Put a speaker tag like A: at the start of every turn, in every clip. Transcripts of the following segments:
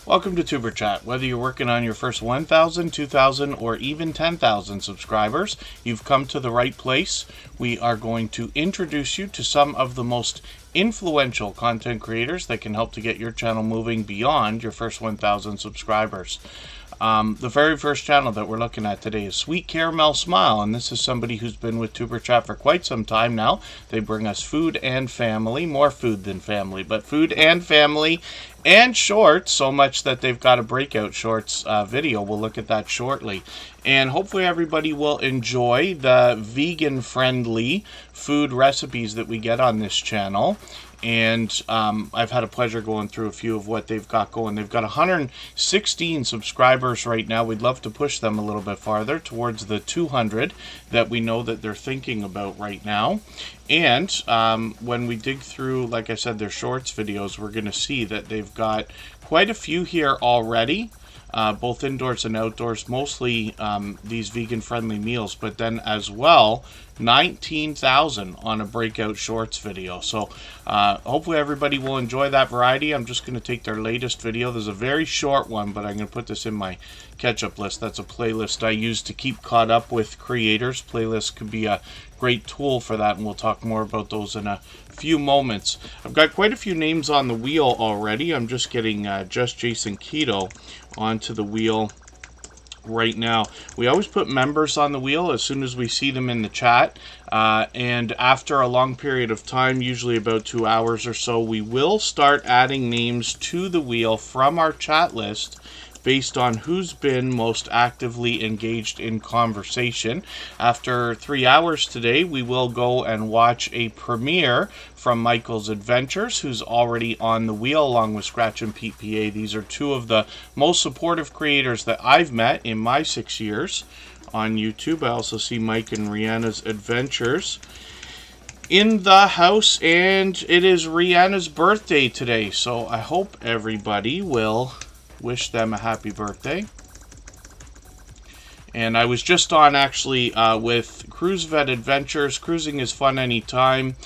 A: Welcome to Superchat. Whether you're working on your first 1,000, 2,000, or even 10,000 subscribers, you've come to the right place. We are going to introduce you to some of the most influential content creators that can help to get your channel moving beyond your first 1,000 subscribers. The very first channel that we're looking at today is Sweet Caramel Smile, and this is somebody who's been with Superchat for quite some time now. They bring us food and family, more food than family, but food and family and shorts, so much that they've got a breakout shorts video. We'll look at that shortly. And hopefully everybody will enjoy the vegan-friendly food recipes that we get on this channel. And I've had a pleasure going through a few of what they've got going. They've got 116 subscribers right now. We'd love to push them a little bit farther towards the 200 that we know that they're thinking about right now. And when we dig through, like I said, their shorts videos, we're going to see that they've got quite a few here already. Both indoors and outdoors, mostly these vegan-friendly meals, but then as well, 19,000 on a breakout shorts video. So hopefully everybody will enjoy that variety. I'm just going to take their latest video. There's a very short one, but I'm going to put this in my catch-up list. That's a playlist I use to keep caught up with creators. Playlists could be a great tool for that, and we'll talk more about those in a few moments. I've got quite a few names on the wheel already. I'm just getting Just Jason Keto onto the wheel right now. We always put members on the wheel as soon as we see them in the chat, and after a long period of time, usually about 2 hours or so, we will start adding names to the wheel from our chat list based on who's been most actively engaged in conversation. After 3 hours today, we will go and watch a premiere from Michael's Adventures, who's already on the wheel, along with Scratch and Pete PA. These are two of the most supportive creators that I've met in my 6 years on YouTube. I also see Mike and Rihanna's Adventures in the house, and it is Rihanna's birthday today, so I hope everybody will wish them a happy birthday. And I was just on actually with Cruise Vet Adventures. Cruising is fun anytime.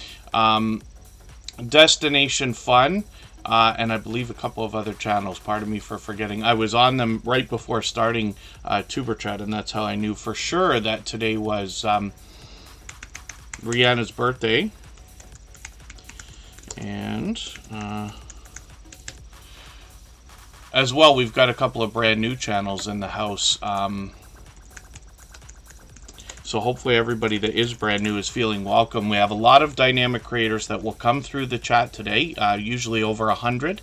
A: Destination Fun, and I believe a couple of other channels. Pardon me for forgetting. I was on them right before starting Superchat, and that's how I knew for sure that today was Rihanna's birthday. And as well, we've got a couple of brand new channels in the house. So hopefully everybody that is brand new is feeling welcome. We have a lot of dynamic creators that will come through the chat today, usually over 100.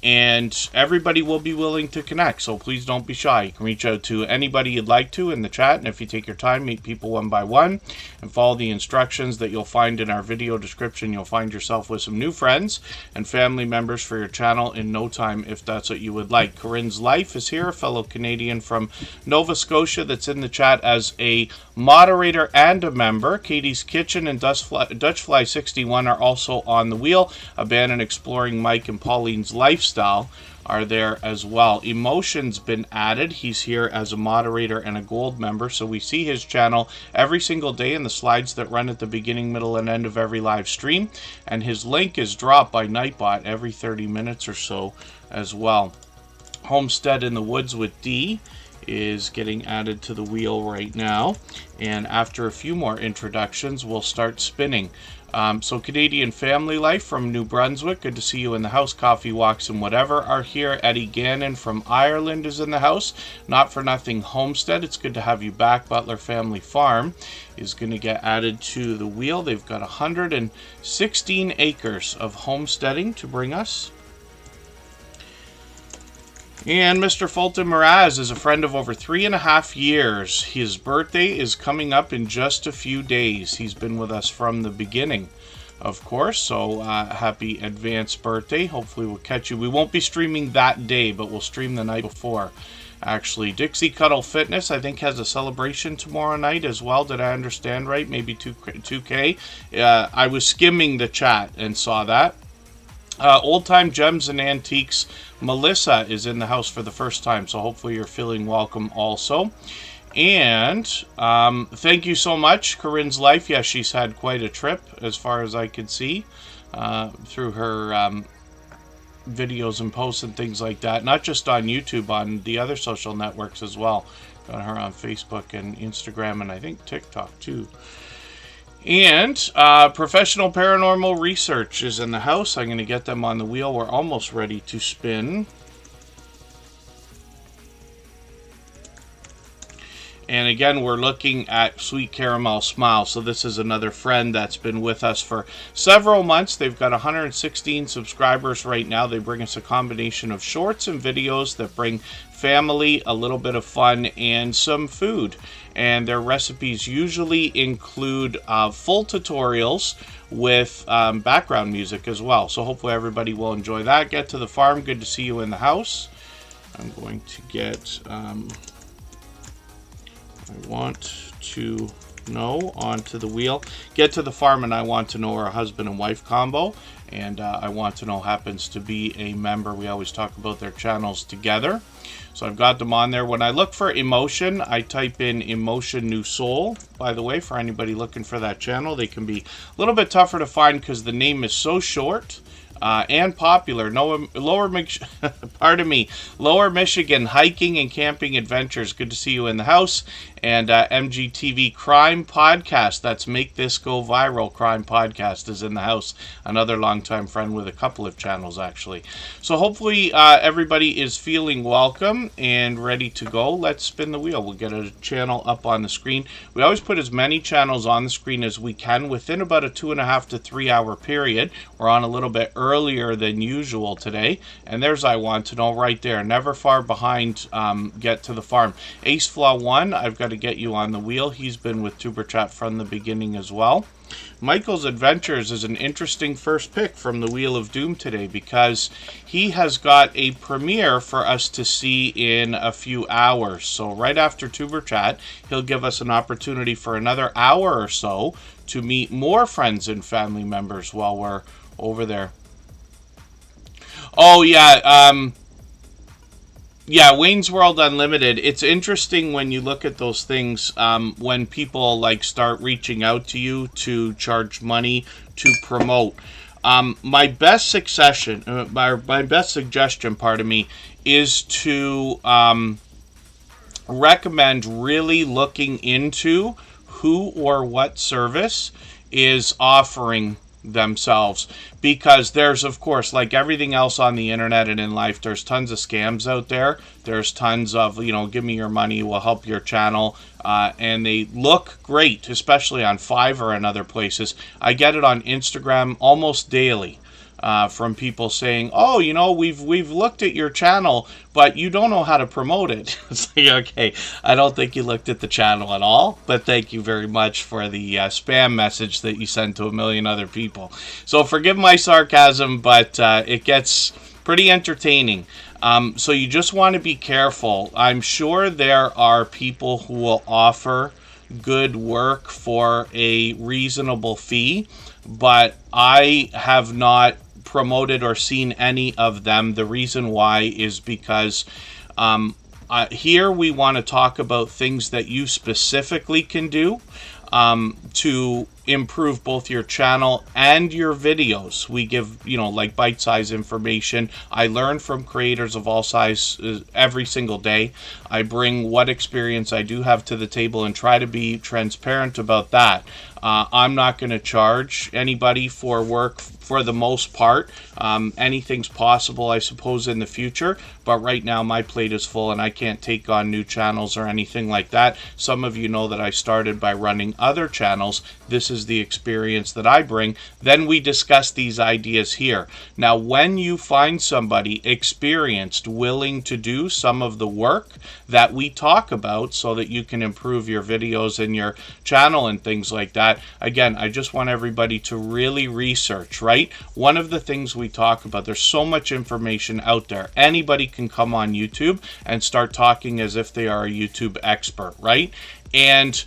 A: And everybody will be willing to connect, so please don't be shy. You can reach out to anybody you'd like to in the chat, and if you take your time, meet people one by one and follow the instructions that you'll find in our video description, you'll find yourself with some new friends and family members for your channel in no time, if that's what you would like. Corinne's Life is here, a fellow Canadian from Nova Scotia that's in the chat as a moderator and a member. Katie's Kitchen and Dutchfly 61 are also on the wheel. Abandon Exploring Mike and Pauline's Lifestyle are there as well. Emotion's been added. He's here as a moderator and a gold member, so we see his channel every single day in the slides that run at the beginning, middle, and end of every live stream, and his link is dropped by Nightbot every 30 minutes or so as well. Homestead in the Woods with D is getting added to the wheel right now, and after a few more introductions, we'll start spinning. So Canadian Family Life from New Brunswick, good to see you in the house. Coffee Walks and Whatever are here. Eddie Gannon from Ireland is in the house. Not for Nothing Homestead, it's good to have you back. Butler Family Farm is going to get added to the wheel. They've got 116 acres of homesteading to bring us. And Mr. Fulton Miraz is a friend of over 3.5 years. His birthday is coming up in just a few days. He's been with us from the beginning, of course, so happy advanced birthday. Hopefully we'll catch you. We won't be streaming that day, but we'll stream the night before, actually. Dixie Cuddle Fitness, I think, has a celebration tomorrow night as well. Did I understand right? Maybe 2K. I was skimming the chat and saw that. Old Time Gems and Antiques, Melissa is in the house for the first time, so hopefully you're feeling welcome also. And thank you so much, Corinne's Life. Yes, she's had quite a trip, as far as I could see, through her videos and posts and things like that. Not just on YouTube, on the other social networks as well. Got her on Facebook and Instagram, and I think TikTok too. And Professional Paranormal Research is in the house. I'm going to get them on the wheel. We're almost ready to spin. And again, we're looking at Sweet Caramel Smile. So this is another friend that's been with us for several months. They've got 116 subscribers right now. They bring us a combination of shorts and videos that bring family, a little bit of fun, and some food. And their recipes usually include full tutorials with background music as well. So hopefully everybody will enjoy that. Get to the farm. Good to see you in the house. I'm going to get... I want to know onto the wheel. Get to the farm, and I want to know our husband and wife combo. And I want to know happens to be a member. We always talk about their channels together. So I've got them on there. When I look for emotion, I type in emotion new soul. By the way, for anybody looking for that channel, they can be a little bit tougher to find because the name is so short. And popular. Lower Michigan hiking and camping adventures. Good to see you in the house. And MGTV Crime Podcast. That's Make This Go Viral Crime Podcast is in the house. Another longtime friend with a couple of channels, actually. So hopefully everybody is feeling welcome and ready to go. Let's spin the wheel. We'll get a channel up on the screen. We always put as many channels on the screen as we can within about a 2.5 to 3 hour period. We're on a little bit earlier than usual today. And there's I Want to Know right there. Never far behind. Get to the farm. Ace Flaw 1, I've got to get you on the wheel. He's been with Superchat from the beginning as well. Michael's Adventures is an interesting first pick from the Wheel of Doom today because he has got a premiere for us to see in a few hours. So right after Superchat, he'll give us an opportunity for another hour or so to meet more friends and family members while we're over there. Oh, yeah. Yeah, Wayne's World Unlimited. It's interesting when you look at those things, when people like start reaching out to you to charge money to promote. My best suggestion, is to recommend really looking into who or what service is offering themselves, because there's, of course, like everything else on the internet and in life, there's tons of scams out there. There's tons of, give me your money, we'll help your channel, and they look great, especially on Fiverr and other places. I get it on Instagram almost daily. From people saying, oh, we've looked at your channel, but you don't know how to promote it. It's like, okay, I don't think you looked at the channel at all, but thank you very much for the spam message that you sent to a million other people. So forgive my sarcasm, but it gets pretty entertaining. So you just want to be careful. I'm sure there are people who will offer good work for a reasonable fee, but I have not promoted or seen any of them. The reason why is because here we want to talk about things that you specifically can do to improve both your channel and your videos. We give, like bite-sized information. I learn from creators of all sizes every single day. I bring what experience I do have to the table and try to be transparent about that. I'm not going to charge anybody for work for the most part. Anything's possible, I suppose, in the future, but right now my plate is full and I can't take on new channels or anything like that. Some of you know that I started by running other channels. This is the experience that I bring. Then we discuss these ideas here. Now, when you find somebody experienced, willing to do some of the work that we talk about so that you can improve your videos and your channel and things like that, again, I just want everybody to really research, right? One of the things we talk about, there's so much information out there. Anybody can come on YouTube and start talking as if they are a YouTube expert, right? And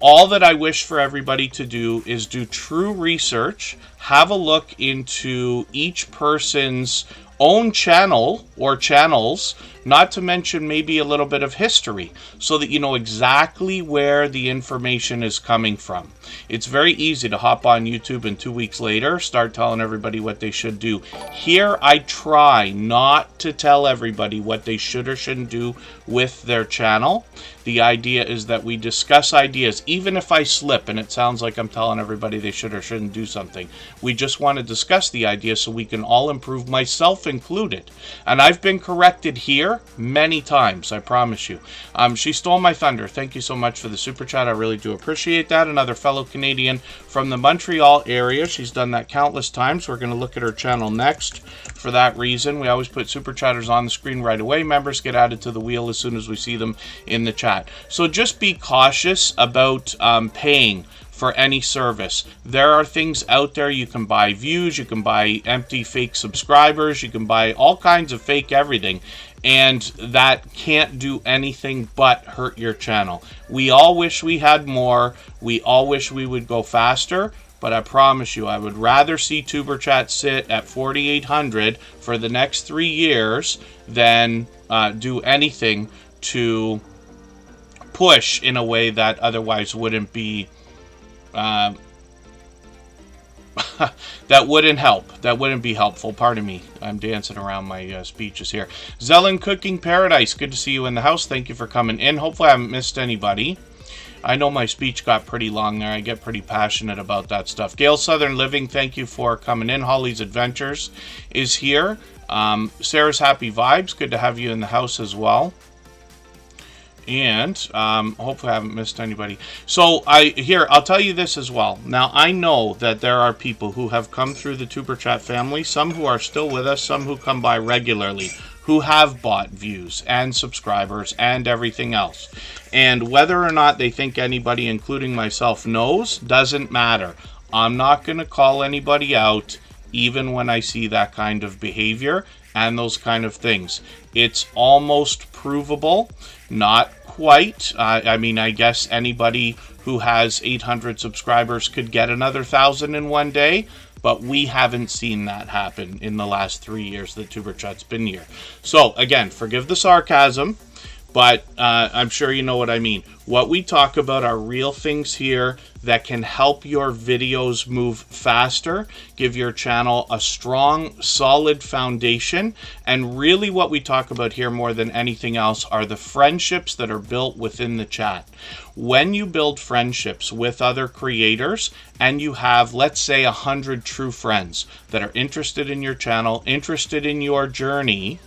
A: all that I wish for everybody to do is do true research, have a look into each person's own channel or channels, not to mention maybe a little bit of history, so that you know exactly where the information is coming from. It's very easy to hop on YouTube and 2 weeks later start telling everybody what they should do. Here I try not to tell everybody what they should or shouldn't do with their channel. The idea is that we discuss ideas, even if I slip and it sounds like I'm telling everybody they should or shouldn't do something. We just want to discuss the idea so we can all improve, myself included. And I've been corrected here many times, I promise you. She stole my thunder. Thank you so much for the super chat. I really do appreciate that. Another fellow Canadian from the Montreal area. She's done that countless times. We're going to look at her channel next. For that reason, we always put super chatters on the screen right away. Members get added to the wheel as soon as we see them in the chat. So just be cautious about paying for any service. There are things out there. You can buy views, you can buy empty fake subscribers, you can buy all kinds of fake everything, and that can't do anything but hurt your channel. We all wish we had more. We all wish we would go faster. But I promise you, I would rather see Superchat sit at 4,800 for the next 3 years than do anything to push in a way that otherwise wouldn't be, that wouldn't help. That wouldn't be helpful. Pardon me. I'm dancing around my speeches here. Zelen Cooking Paradise. Good to see you in the house. Thank you for coming in. Hopefully I haven't missed anybody. I know my speech got pretty long there. I get pretty passionate about that stuff. Gail Southern Living, thank you for coming in. Holly's Adventures is here. Sarah's Happy Vibes, good to have you in the house as well. And hopefully I haven't missed anybody. So I'll tell you this as well. Now I know that there are people who have come through the Tuber Chat family, some who are still with us, some who come by regularly, who have bought views and subscribers and everything else. And whether or not they think anybody, including myself, knows, doesn't matter. I'm not going to call anybody out, even when I see that kind of behavior and those kind of things. It's almost provable, not quite. I mean, I guess anybody who has 800 subscribers could get another 1,000 in one day. But we haven't seen that happen in the last 3 years that TuberChat's been here. So, again, forgive the sarcasm, but I'm sure you know what I mean. What we talk about are real things here that can help your videos move faster, give your channel a strong, solid foundation, and really what we talk about here more than anything else are the friendships that are built within the chat. When you build friendships with other creators and you have, let's say, 100 true friends that are interested in your channel, interested in your journey,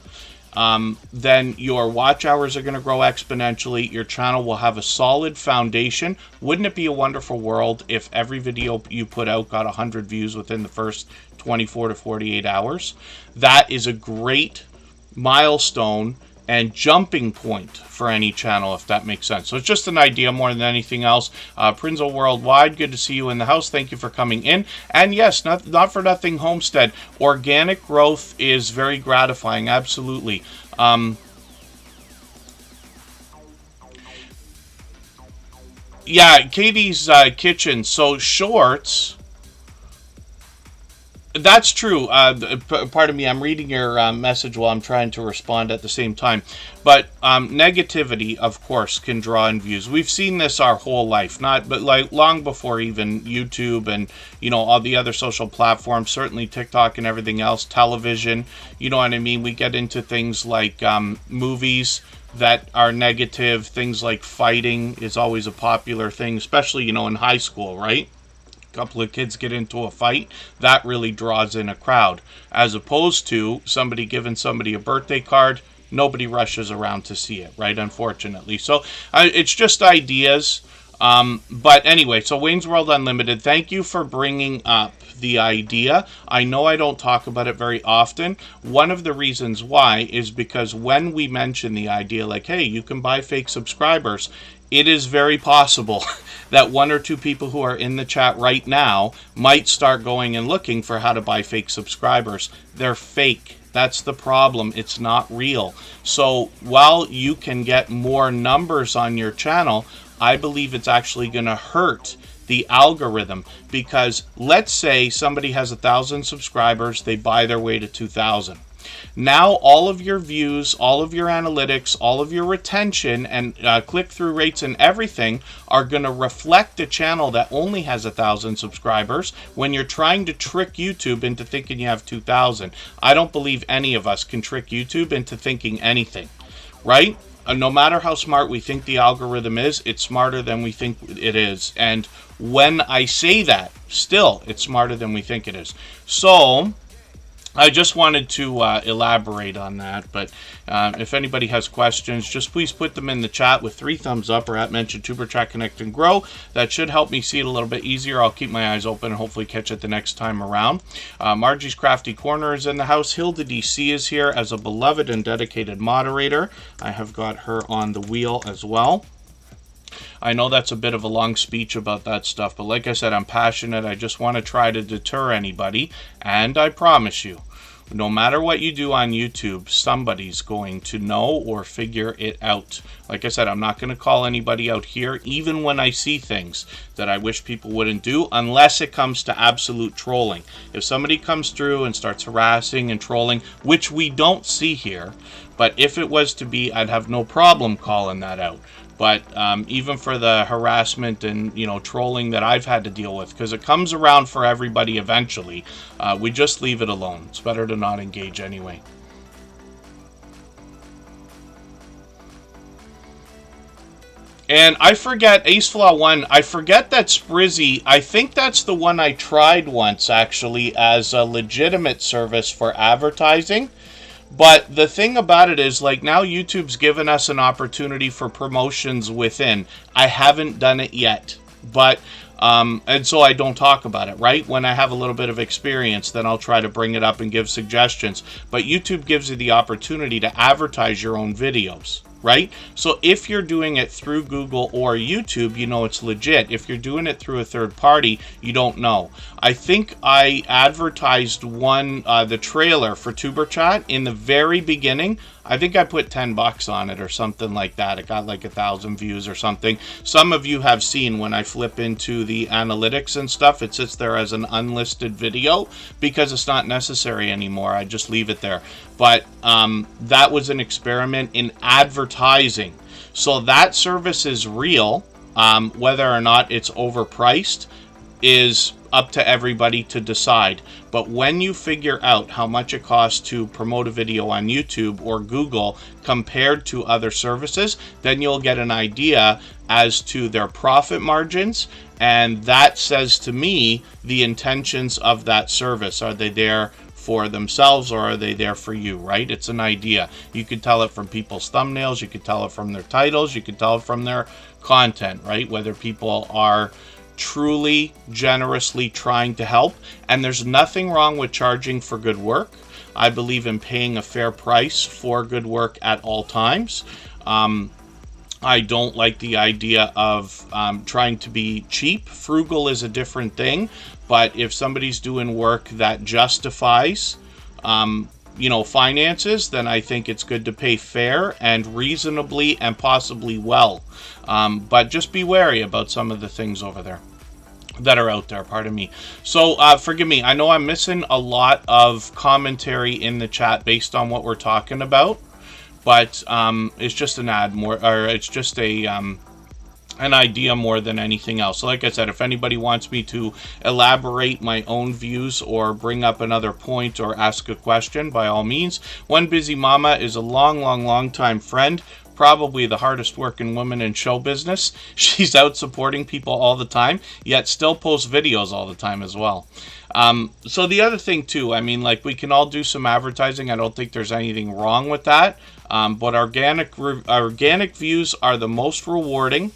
A: then your watch hours are going to grow exponentially. Your channel will have a solid foundation. Wouldn't it be a wonderful world if every video you put out got 100 views within the first 24 to 48 hours? That is a great milestone and jumping point for any channel, if that makes sense. So it's just an idea more than anything else. Prinzel Worldwide, good to see you in the house. Thank you for coming in. And yes, not for nothing, Homestead. Organic growth is very gratifying, absolutely. Yeah, Katie's Kitchen. So shorts... That's true. Pardon me, I'm reading your message while I'm trying to respond at the same time. But negativity, of course, can draw in views. We've seen this our whole life, but like long before even YouTube and, you know, all the other social platforms, certainly TikTok and everything else, television, you know what I mean? We get into things like movies that are negative, things like fighting is always a popular thing, especially, you know, in high school, right? Couple of kids get into a fight, that really draws in a crowd, as opposed to somebody giving somebody a birthday card. Nobody rushes around to see it, right? Unfortunately. So it's just ideas. But anyway, so Wayne's World Unlimited, thank you for bringing up the idea. I know I don't talk about it very often. One of the reasons why is because when we mention the idea, like, hey, you can buy fake subscribers, it is very possible that 1 or 2 people who are in the chat right now might start going and looking for how to buy fake subscribers. They're fake. That's the problem. It's not real. So while you can get more numbers on your channel, I believe it's actually going to hurt the algorithm, because let's say somebody has 1,000 subscribers, they buy their way to 2,000. Now all of your views, all of your analytics, all of your retention and click-through rates and everything are going to reflect a channel that only has 1,000 subscribers when you're trying to trick YouTube into thinking you have 2,000. I don't believe any of us can trick YouTube into thinking anything, right? No matter how smart we think the algorithm is, it's smarter than we think it is. And when I say that, still, it's smarter than we think it is. So I just wanted to elaborate on that, but if anybody has questions, just please put them in the chat with 3 thumbs up or at mention Superchat Connect and Grow. That should help me see it a little bit easier. I'll keep my eyes open and hopefully catch it the next time around. Margie's Crafty Corner is in the house. Hilda DC is here as a beloved and dedicated moderator. I have got her on the wheel as well. I know that's a bit of a long speech about that stuff, but like I said, I'm passionate. I just want to try to deter anybody, and I promise you, no matter what you do on YouTube, somebody's going to know or figure it out. Like I said, I'm not going to call anybody out here, even when I see things that I wish people wouldn't do, unless it comes to absolute trolling. If somebody comes through and starts harassing and trolling, which we don't see here, but if it was to be, I'd have no problem calling that out. But even for the harassment and, you know, trolling that I've had to deal with, because it comes around for everybody eventually, we just leave it alone. It's better to not engage anyway. And I forget, AceFlaw1, I forget that Sprizzy, I think that's the one I tried once, actually, as a legitimate service for advertising. But the thing about it is, like, now YouTube's given us an opportunity for promotions within. I haven't done it yet, but and so I don't talk about it, right? When I have a little bit of experience, then I'll try to bring it up and give suggestions. But YouTube gives you the opportunity to advertise your own videos, right? So if you're doing it through Google or YouTube, you know it's legit. If you're doing it through a third party, you don't know. I think I advertised the trailer for TuberChat in the very beginning. I think I put $10 on it or something like that. It got like 1,000 views or something. Some of you have seen when I flip into the analytics and stuff, it sits there as an unlisted video because it's not necessary anymore. I just leave it there. But that was an experiment in advertising. So that service is real. Whether or not it's overpriced is up to everybody to decide. But when you figure out how much it costs to promote a video on YouTube or Google compared to other services, then you'll get an idea as to their profit margins, and that says to me the intentions of that service. Are they there for themselves or are they there for you, right? It's an idea. You can tell it from people's thumbnails, you can tell it from their titles, you can tell it from their content, right? Whether people are truly generously trying to help. And there's nothing wrong with charging for good work. I believe in paying a fair price for good work at all times. I don't like the idea of trying to be cheap. Frugal is a different thing, but if somebody's doing work that justifies finances, then I think it's good to pay fair and reasonably and possibly well. But just be wary about some of the things over there that are out there, pardon me. So forgive me, I know I'm missing a lot of commentary in the chat based on what we're talking about, but it's just an it's just an idea more than anything else. So like I said, if anybody wants me to elaborate my own views or bring up another point or ask a question, by all means. One Busy Mama is a long time friend, probably the hardest working woman in show business. She's out supporting people all the time, yet still posts videos all the time as well. So the other thing too, I mean, like, we can all do some advertising. I don't think there's anything wrong with that. But organic views are the most rewarding.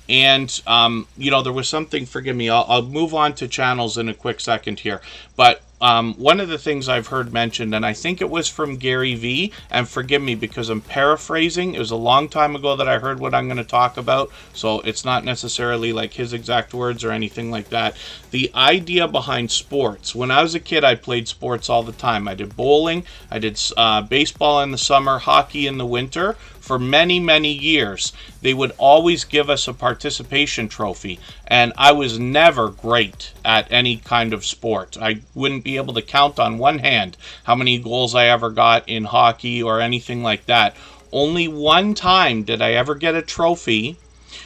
A: And, there was something, forgive me, I'll move on to channels in a quick second here. But one of the things I've heard mentioned, and I think it was from Gary V, and forgive me because I'm paraphrasing. It was a long time ago that I heard what I'm going to talk about, so it's not necessarily like his exact words or anything like that. The idea behind sports. When I was a kid, I played sports all the time. I did bowling, I did baseball in the summer, hockey in the winter. For many years, they would always give us a participation trophy, and I was never great at any kind of sport. I wouldn't be be able to count on one hand how many goals I ever got in hockey or anything like that. Only one time did I ever get a trophy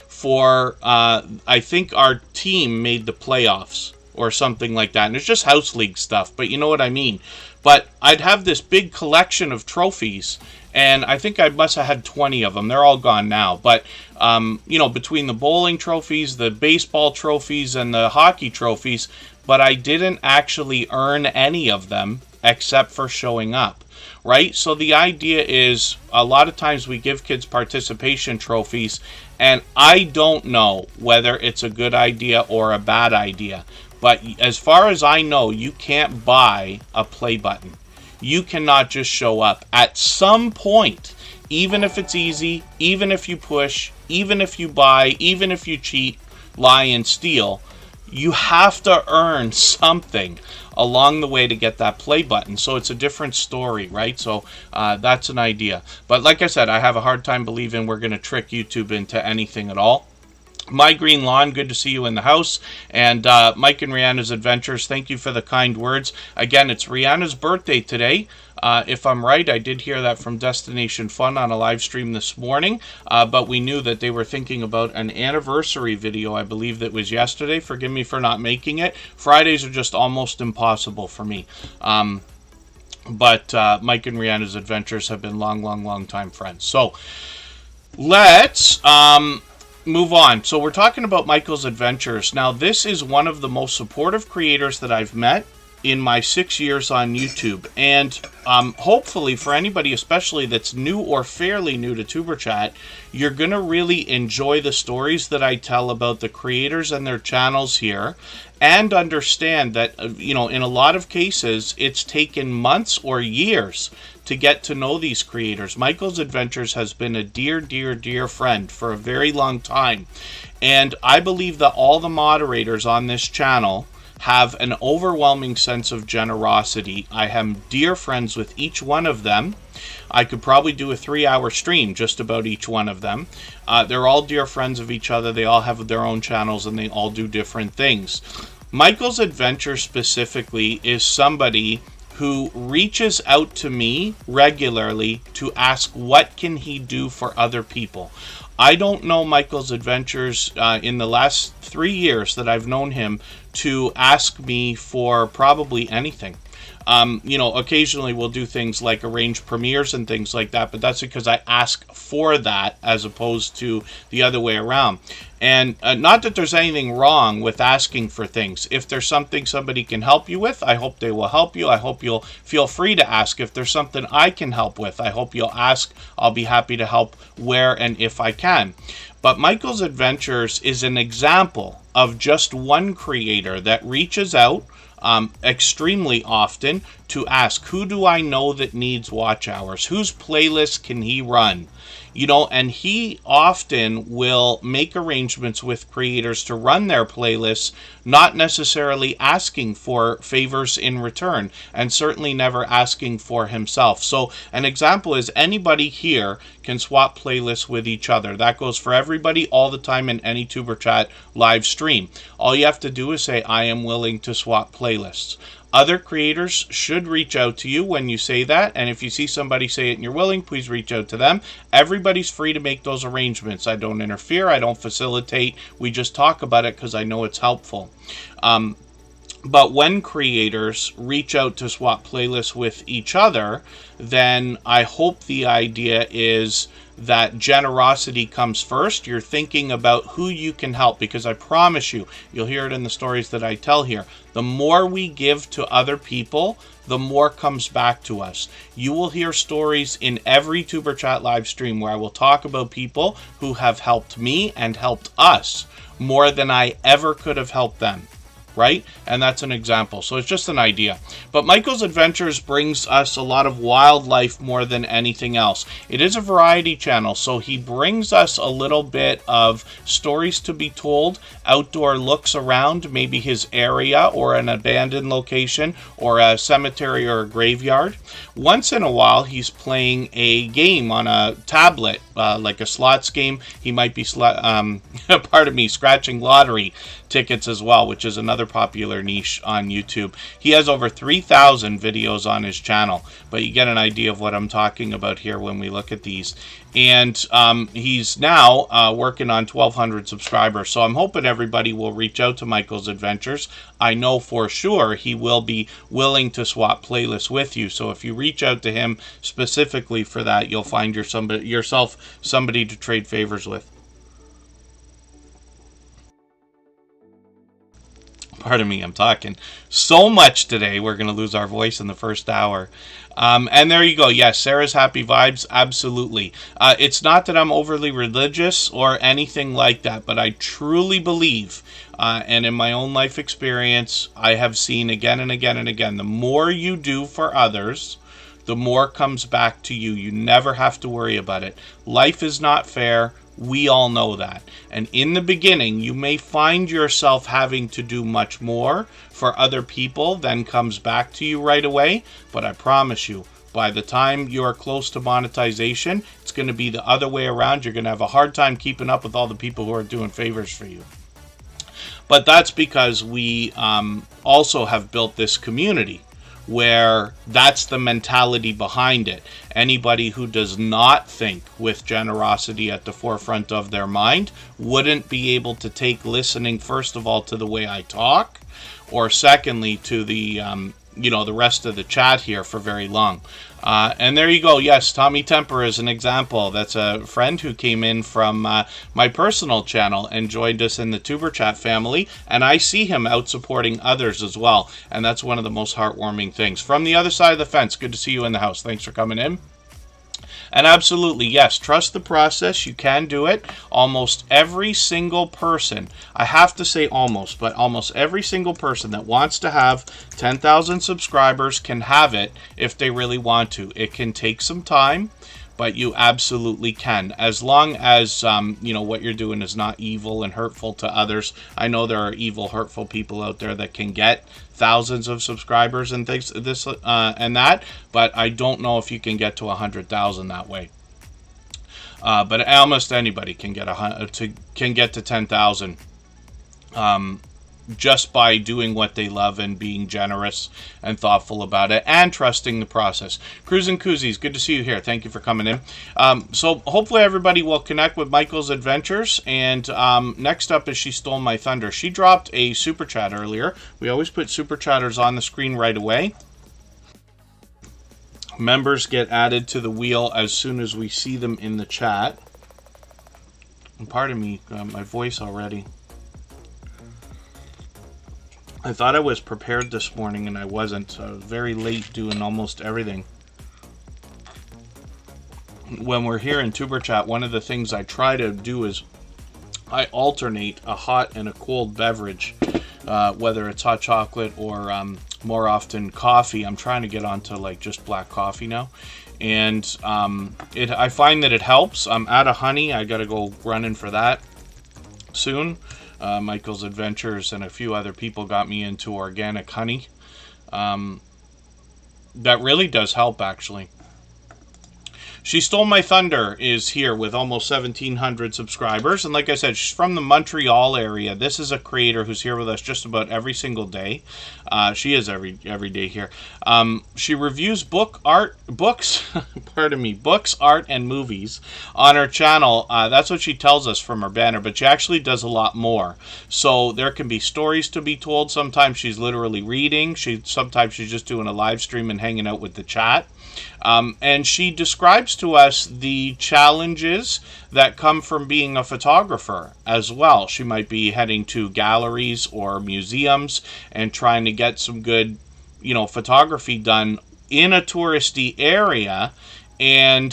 A: for, I think our team made the playoffs or something like that. And it's just house league stuff, but you know what I mean. But I'd have this big collection of trophies, and I think I must have had 20 of them. They're all gone now. But, you know, between the bowling trophies, the baseball trophies, and the hockey trophies, but I didn't actually earn any of them except for showing up. Right? So the idea is a lot of times we give kids participation trophies, and I don't know whether it's a good idea or a bad idea. But as far as I know, you can't buy a play button. You cannot just show up. At some point, even if it's easy, even if you push, even if you buy, even if you cheat, lie, and steal, you have to earn something along the way to get that play button. So it's a different story, right? So that's an idea. But like I said, I have a hard time believing we're going to trick YouTube into anything at all. My Green Lawn, good to see you in the house. And Mike and Rihanna's Adventures, thank you for the kind words. Again, it's Rihanna's birthday today. If I'm right, I did hear that from Destination Fun on a live stream this morning, but we knew that they were thinking about an anniversary video. I believe that was yesterday. Forgive me for not making it. Fridays are just almost impossible for me. But Mike and Rihanna's Adventures have been long time friends. So let's move on. So we're talking about Michael's Adventures. Now, this is one of the most supportive creators that I've met in my 6 years on YouTube. And hopefully for anybody, especially that's new or fairly new to Tuber Chat, you're going to really enjoy the stories that I tell about the creators and their channels here, and understand that, you know, in a lot of cases, it's taken months or years to get to know these creators. Michael's Adventures has been a dear friend for a very long time. And I believe that all the moderators on this channel have an overwhelming sense of generosity. I am dear friends with each one of them. I could probably do a 3-hour stream just about each one of them. They're all dear friends of each other. They all have their own channels, and they all do different things. Michael's Adventure specifically is somebody who reaches out to me regularly to ask what can he do for other people. I don't know Michael's Adventures in the last 3 years that I've known him to ask me for probably anything. You know, occasionally we'll do things like arrange premieres and things like that, but that's because I ask for that as opposed to the other way around. And not that there's anything wrong with asking for things. If there's something somebody can help you with, I hope they will help you. I hope you'll feel free to ask. If there's something I can help with, I hope you'll ask. I'll be happy to help where and if I can. But Michael's Adventures is an example of just one creator that reaches out extremely often to ask, who do I know that needs watch hours? Whose playlist can he run? You know, and he often will make arrangements with creators to run their playlists, not necessarily asking for favors in return, and certainly never asking for himself. So an example is anybody here can swap playlists with each other. That goes for everybody all the time in any Tuber Chat live stream. All you have to do is say, I am willing to swap playlists. Other creators should reach out to you when you say that, and if you see somebody say it and you're willing, please reach out to them. Everybody's free to make those arrangements. I don't interfere, I don't facilitate, we just talk about it because I know it's helpful. But when creators reach out to swap playlists with each other, then I hope the idea is that generosity comes first. You're thinking about who you can help, because I promise you, you'll hear it in the stories that I tell here, the more we give to other people, the more comes back to us. You will hear stories in every Tuber Chat live stream where I will talk about people who have helped me and helped us more than I ever could have helped them. Right? And that's an example. So it's just an idea. But Michael's Adventures brings us a lot of wildlife more than anything else. It is a variety channel, so he brings us a little bit of stories to be told, outdoor looks around, maybe his area or an abandoned location or a cemetery or a graveyard. Once in a while, he's playing a game on a tablet, like a slots game. He might be, scratching lottery tickets as well, which is another another popular niche on YouTube. He has over 3,000 videos on his channel, but you get an idea of what I'm talking about here when we look at these. And he's now working on 1,200 subscribers. So I'm hoping everybody will reach out to Michael's Adventures. I know for sure he will be willing to swap playlists with you. So if you reach out to him specifically for that, you'll find yourself somebody to trade favors with. Pardon me, I'm talking so much today, we're going to lose our voice in the first hour. And there you go. Yes, Sarah's happy vibes. Absolutely. It's not that I'm overly religious or anything like that, but I truly believe, and in my own life experience, I have seen again and again and again, the more you do for others, the more comes back to you. You never have to worry about it. Life is not fair. We all know that. And in the beginning, you may find yourself having to do much more for other people than comes back to you right away. But I promise you, by the time you are close to monetization, it's going to be the other way around. You're going to have a hard time keeping up with all the people who are doing favors for you. But that's because we also have built this community where that's the mentality behind it. Anybody who does not think with generosity at the forefront of their mind wouldn't be able to take listening, first of all, to the way I talk, or secondly, to the the rest of the chat here for very long. And there you go. Yes, Tommy Temper is an example. That's a friend who came in from my personal channel and joined us in the Superchat family. And I see him out supporting others as well. And that's one of the most heartwarming things. From the other side of the fence, good to see you in the house. Thanks for coming in. And absolutely, yes, trust the process. You can do it. Almost every single person, I have to say almost, but almost every single person that wants to have 10,000 subscribers can have it if they really want to. It can take some time, but you absolutely can, as long as what you're doing is not evil and hurtful to others. I know there are evil, hurtful people out there that can get thousands of subscribers and things, this and that, but I don't know if you can get to 100,000 that way. But almost anybody can get to 10,000. Just by doing what they love and being generous and thoughtful about it and trusting the process. Cruising Koozies, good to see you here. Thank you for coming in. So hopefully everybody will connect with Michael's Adventures. And next up is She Stole My Thunder. She dropped a super chat earlier. We always put super chatters on the screen right away. Members get added to the wheel as soon as we see them in the chat. And pardon me, my voice already. I thought I was prepared this morning and I wasn't. I was very late doing almost everything. When we're here in Tuber Chat, one of the things I try to do is I alternate a hot and a cold beverage, whether it's hot chocolate or more often coffee. I'm trying to get onto like just black coffee now. And I find that it helps. I'm out of honey. I got to go running for that soon. Michael's Adventures and a few other people got me into organic honey. That really does help, actually. She Stole My Thunder is here with almost 1,700 subscribers. And like I said, she's from the Montreal area. This is a creator who's here with us just about every single day. She is every day here. She reviews books, art, and movies on her channel. That's what she tells us from her banner, but she actually does a lot more. So there can be stories to be told. Sometimes she's literally reading. Sometimes she's just doing a live stream and hanging out with the chat. And she describes to us the challenges that come from being a photographer as well. She might be heading to galleries or museums and trying to get some good, photography done in a touristy area. And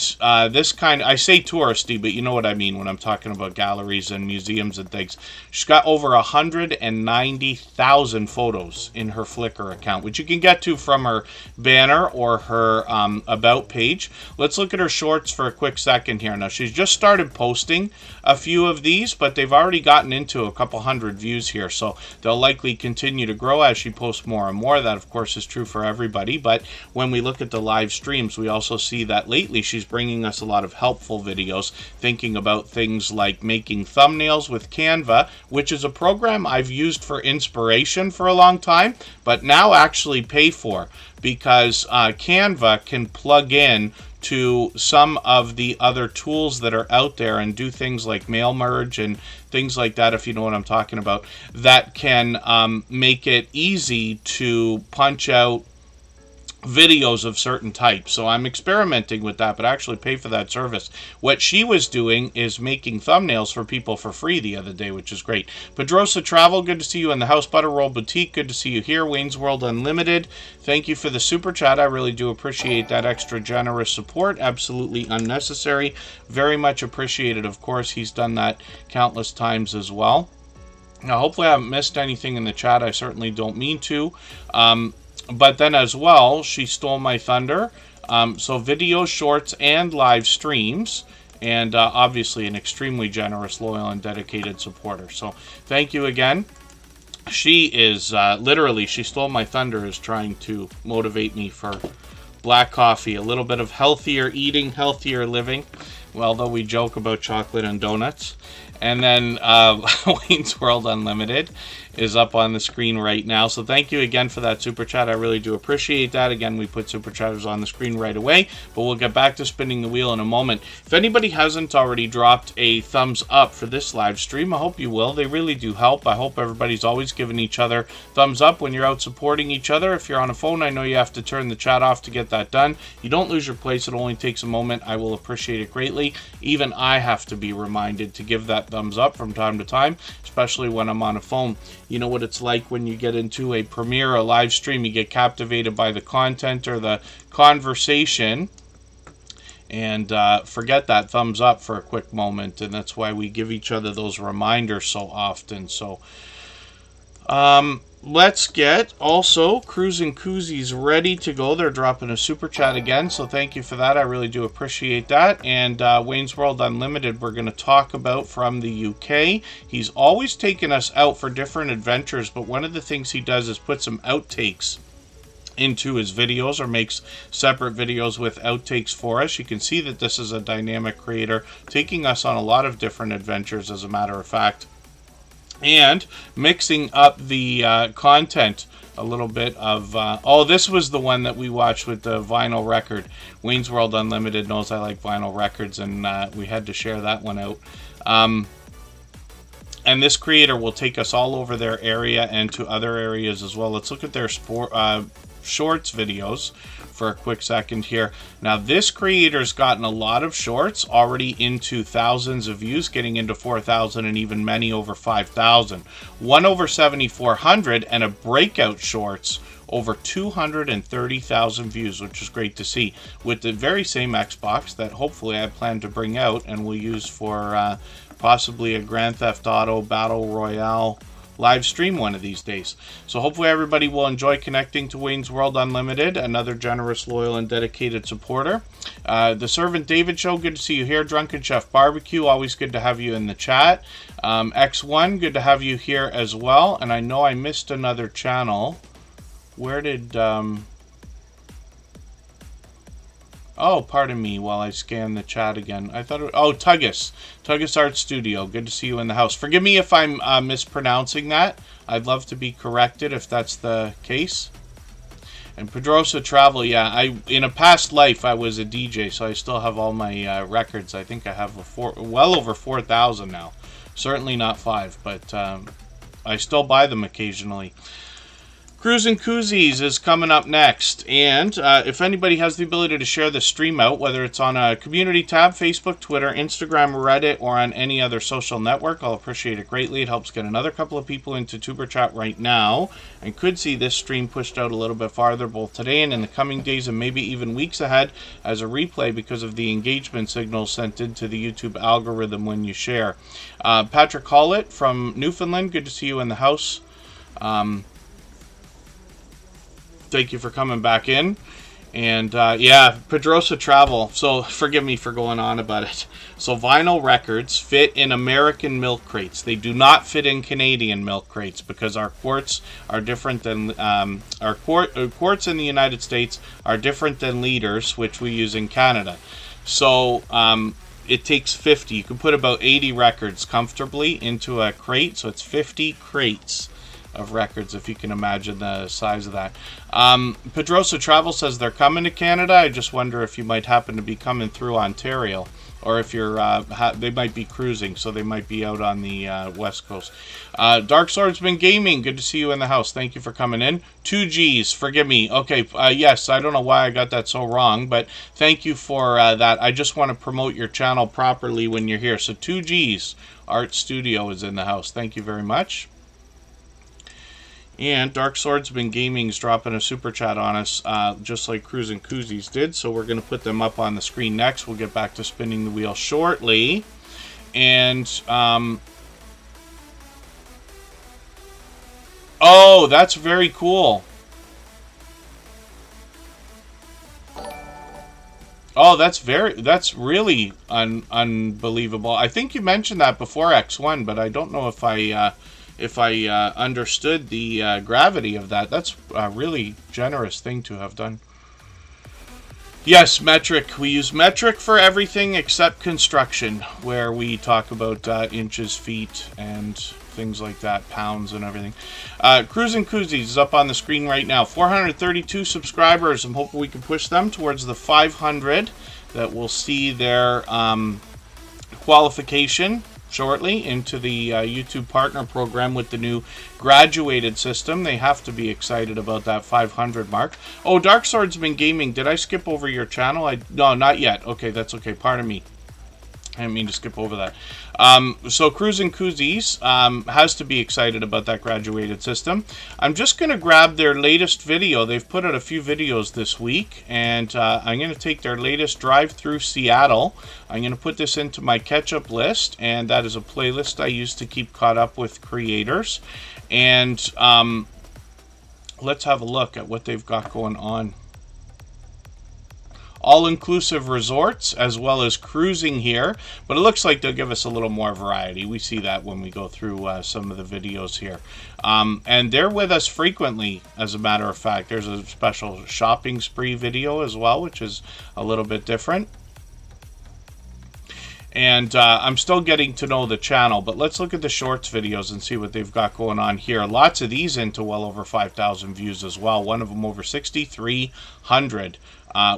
A: this kind, I say touristy, but you know what I mean when I'm talking about galleries and museums and things. She's got over 190,000 photos in her Flickr account, which you can get to from her banner or her About page. Let's look at her shorts for a quick second here. Now, she's just started posting a few of these, but they've already gotten into a couple hundred views here, so they'll likely continue to grow as she posts more and more. That, of course, is true for everybody, but when we look at the live streams, we also see that lately she's bringing us a lot of helpful videos, thinking about things like making thumbnails with Canva, which is a program I've used for inspiration for a long time, but now actually pay for, because Canva can plug in to some of the other tools that are out there and do things like mail merge and things like that, if you know what I'm talking about, that can make it easy to punch out videos of certain types. So I'm experimenting with that, but actually pay for that service. What she was doing is making thumbnails for people for free the other day, which is great. Pedrosa Travel, good to see you in the house. Butter Roll Boutique, good to see you here. Wayne's World Unlimited, thank you for the super chat. I really do appreciate that extra generous support. Absolutely unnecessary. Very much appreciated. Of course, he's done that countless times as well. Now, hopefully I haven't missed anything in the chat. I certainly don't mean to. But then as well, she stole my thunder. So video, shorts, and live streams. And obviously an extremely generous, loyal, and dedicated supporter. So thank you again. She is literally, she stole my thunder, is trying to motivate me for black coffee. A little bit of healthier eating, healthier living. Well, though we joke about chocolate and donuts. And then Wayne's World Unlimited is up on the screen right now. So thank you again for that super chat. I really do appreciate that. Again, we put super chatters on the screen right away, but we'll get back to spinning the wheel in a moment. If anybody hasn't already dropped a thumbs up for this live stream, I hope you will. They really do help. I hope everybody's always giving each other thumbs up when you're out supporting each other. If you're on a phone, I know you have to turn the chat off to get that done. You don't lose your place. It only takes a moment. I will appreciate it greatly. Even I have to be reminded to give that thumbs up from time to time, especially when I'm on a phone. You know what it's like when you get into a premiere, a live stream, you get captivated by the content or the conversation and forget that thumbs up for a quick moment, and that's why we give each other those reminders so often. So let's get also Cruise and Koozies ready to go. They're dropping a super chat again, so thank you for that. I really do appreciate that. And Wayne's World Unlimited, we're going to talk about from the UK. He's always taking us out for different adventures, but one of the things he does is put some outtakes into his videos, or makes separate videos with outtakes for us. You can see that this is a dynamic creator taking us on a lot of different adventures, as a matter of fact, and mixing up the content a little bit of... oh, this was the one that we watched with the vinyl record. Wayne's World Unlimited knows I like vinyl records, and we had to share that one out. And this creator will take us all over their area and to other areas as well. Let's look at their shorts videos for a quick second here. Now, this creator's gotten a lot of shorts already into thousands of views, getting into 4,000 and even many over 5,000. One over 7,400, and a breakout shorts over 230,000 views, which is great to see, with the very same Xbox that hopefully I plan to bring out and will use for possibly a Grand Theft Auto Battle Royale live stream one of these days. So hopefully everybody will enjoy connecting to Wayne's World Unlimited, another generous, loyal, and dedicated supporter. The Servant David Show, good to see you here. Drunken Chef Barbecue, always good to have you in the chat. X1, good to have you here as well. And I know I missed another channel. Where did... oh, pardon me while I scan the chat again. I thought oh, Tuggus Art Studio, good to see you in the house. Forgive me if I'm mispronouncing that. I'd love to be corrected if that's the case. And Pedrosa Travel, yeah, in a past life I was a DJ, so I still have all my records. I think I have well over 4,000 now. Certainly not 5, but I still buy them occasionally. Cruise and Koozies is coming up next, and if anybody has the ability to share the stream out, whether it's on a community tab, Facebook, Twitter, Instagram, Reddit, or on any other social network, I'll appreciate it greatly. It helps get another couple of people into Tuber Chat right now, and could see this stream pushed out a little bit farther, both today and in the coming days, and maybe even weeks ahead, as a replay because of the engagement signals sent into the YouTube algorithm when you share. Patrick Hollett from Newfoundland, good to see you in the house. Thank you for coming back in. And yeah, Pedrosa Travel. So forgive me for going on about it. So vinyl records fit in American milk crates. They do not fit in Canadian milk crates because our quarts are different than quarts in the United States are different than liters, which we use in Canada. So it takes 50. You can put about 80 records comfortably into a crate. So it's 50 crates of records, if you can imagine the size of that. Pedrosa Travel says they're coming to Canada. I just wonder if you might happen to be coming through Ontario, or if you're they might be cruising, so they might be out on the west coast. Dark Swordsman Gaming, good to see you in the house. Thank you for coming in. 2Gs, forgive me. Okay, yes, I don't know why I got that so wrong, but thank you for that. I just want to promote your channel properly when you're here. So 2Gs Art Studio is in the house. Thank you very much. And Dark Swordsman Gaming's dropping a super chat on us, just like Cruising Koozies did. So we're going to put them up on the screen next. We'll get back to spinning the wheel shortly. And, oh, that's very cool. Oh, that's really unbelievable. I think you mentioned that before, X1, but I don't know if I understood the gravity of that. That's a really generous thing to have done. Yes, metric. We use metric for everything except construction, where we talk about inches, feet, and things like that, pounds and everything. Cruising Koozies is up on the screen right now. 432 subscribers. I'm hoping we can push them towards the 500 that will see their qualification shortly into the YouTube partner program with the new graduated system. They have to be excited about that 500 mark. Oh, Dark Swordsman Gaming, did I skip over your channel? No, not yet. Okay, that's okay. Pardon me. I didn't mean to skip over that. So Cruising Koozies has to be excited about that graduated system. I'm just going to grab their latest video. They've put out a few videos this week, and I'm going to take their latest drive through Seattle. I'm going to put this into my catch-up list, and that is a playlist I use to keep caught up with creators. And let's have a look at what they've got going on. All-inclusive resorts as well as cruising here, but it looks like they'll give us a little more variety. We see that when we go through some of the videos here. And they're with us frequently, as a matter of fact. There's a special shopping spree video as well, which is a little bit different. And I'm still getting to know the channel, but let's look at the shorts videos and see what they've got going on here. Lots of these into well over 5,000 views as well. One of them over 6,300.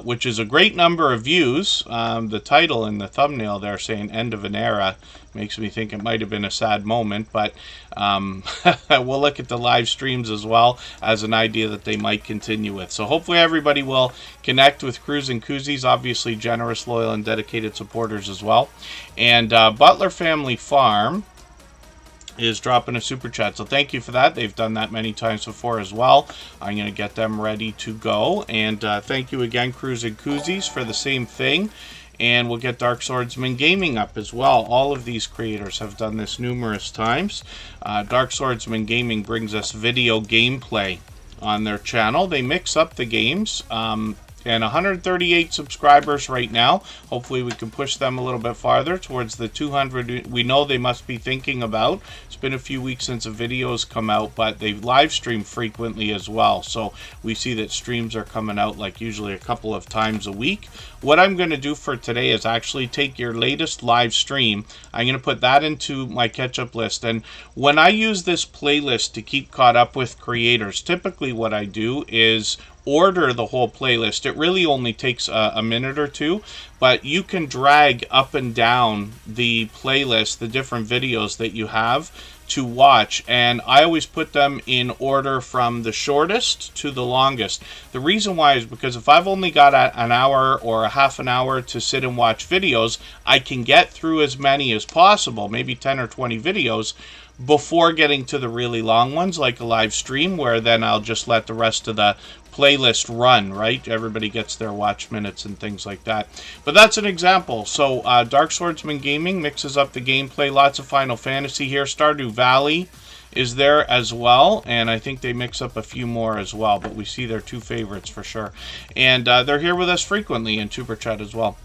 A: Which is a great number of views. The title and the thumbnail there saying end of an era makes me think it might have been a sad moment, but we'll look at the live streams as well as an idea that they might continue with. So hopefully everybody will connect with Cruising Koozies, obviously generous, loyal, and dedicated supporters as well. And Butler Family Farm is dropping a super chat, so thank you for that. They've done that many times before as well. I'm going to get them ready to go, and thank you again, Cruising Koozies, for the same thing. And we'll get Dark Swordsman Gaming up as well. All of these creators have done this numerous times. Dark Swordsman Gaming brings us video gameplay on their channel. They mix up the games. And 138 subscribers right now. Hopefully we can push them a little bit farther towards the 200 we know they must be thinking about. It's been a few weeks since a video's come out, but they live stream frequently as well. So we see that streams are coming out like usually a couple of times a week. What I'm going to do for today is actually take your latest live stream. I'm going to put that into my catch-up list. And when I use this playlist to keep caught up with creators, typically what I do is order the whole playlist. It really only takes a minute or two, but you can drag up and down the playlist, the different videos that you have to watch, and I always put them in order from the shortest to the longest. The reason why is because if I've only got an hour or a half an hour to sit and watch videos, I can get through as many as possible, maybe 10 or 20 videos, before getting to the really long ones, like a live stream, where then I'll just let the rest of the playlist run, right? Everybody gets their watch minutes and things like that. But that's an example. So Dark Swordsman Gaming mixes up the gameplay. Lots of Final Fantasy here. Stardew Valley is there as well, and I think they mix up a few more as well, but we see their 2 favorites for sure. And they're here with us frequently in Super Chat as well.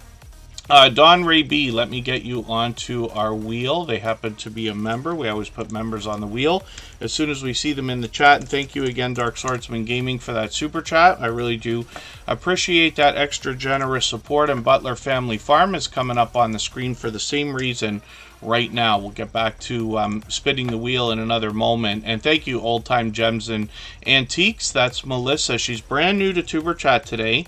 A: Don Ray B, let me get you onto our wheel. They happen to be a member. We always put members on the wheel as soon as we see them in the chat. And thank you again, Dark Swordsman Gaming, for that super chat. I really do appreciate that extra generous support. And Butler Family Farm is coming up on the screen for the same reason right now. We'll get back to spinning the wheel in another moment. And thank you, Old Time Gems and Antiques. That's Melissa. She's brand new to Tuber Chat today.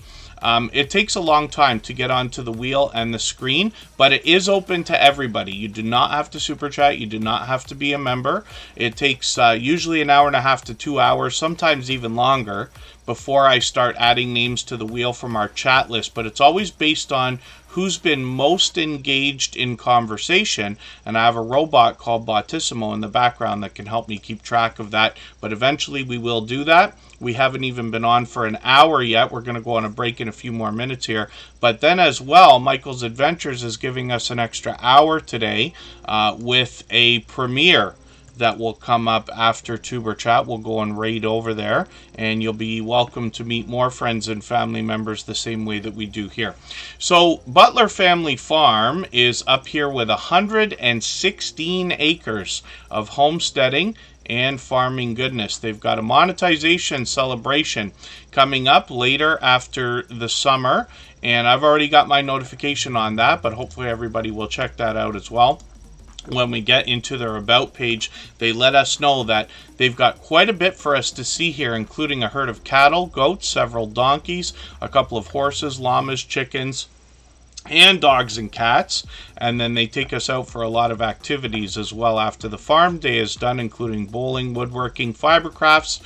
A: It takes a long time to get onto the wheel and the screen, but it is open to everybody. You do not have to super chat. You do not have to be a member. It takes usually an hour and a half to 2 hours, sometimes even longer, before I start adding names to the wheel from our chat list. But it's always based on who's been most engaged in conversation, and I have a robot called Bottissimo in the background that can help me keep track of that. But eventually we will do that. We haven't even been on for an hour yet. We're going to go on a break in a few more minutes here. But then as well, Michael's Adventures is giving us an extra hour today with a premiere that will come up after Tuber Chat. We'll go and raid over there, and you'll be welcome to meet more friends and family members the same way that we do here. So Butler Family Farm is up here with 116 acres of homesteading and farming goodness. They've got a monetization celebration coming up later after the summer, and I've already got my notification on that, but hopefully everybody will check that out as well. When we get into their About page, they let us know that they've got quite a bit for us to see here, including a herd of cattle, goats, several donkeys, a couple of horses, llamas, chickens, and dogs and cats. And then they take us out for a lot of activities as well after the farm day is done, including bowling, woodworking, fiber crafts,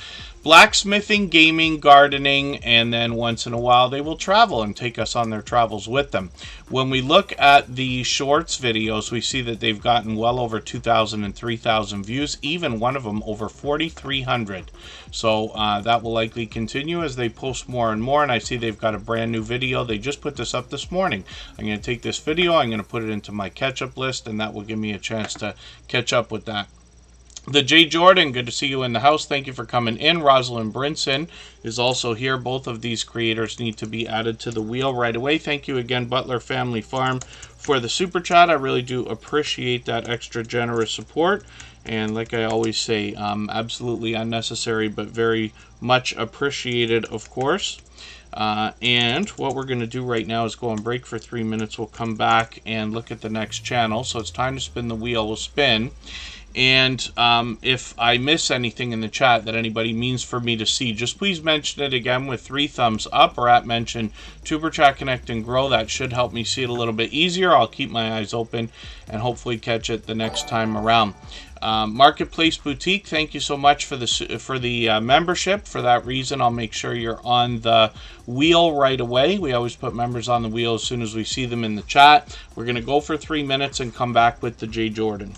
A: blacksmithing, gaming, gardening, and then once in a while they will travel and take us on their travels with them. When we look at the shorts videos, we see that they've gotten well over 2,000 and 3,000 views, even one of them over 4,300. So that will likely continue as they post more and more. And I see they've got a brand new video. They just put this up this morning. I'm going to take this video, I'm going to put it into my catch-up list, and that will give me a chance to catch up with that. The J. Jordan, good to see you in the house. Thank you for coming in. Rosalind Brinson is also here. Both of these creators need to be added to the wheel right away. Thank you again, Butler Family Farm, for the super chat. I really do appreciate that extra generous support. And like I always say, absolutely unnecessary, but very much appreciated, of course. And what we're going to do right now is go on break for 3 minutes. We'll come back and look at the next channel. So it's time to spin the wheel. We'll spin. And if I miss anything in the chat that anybody means for me to see, just please mention it again with 3 thumbs up or at mention Tuber Chat Connect and Grow. That should help me see it a little bit easier. I'll keep my eyes open and hopefully catch it the next time around. Marketplace Boutique, thank you so much for the membership. For that reason, I'll make sure you're on the wheel right away. We always put members on the wheel as soon as we see them in the chat. We're going to go for 3 minutes and come back with the J. Jordan.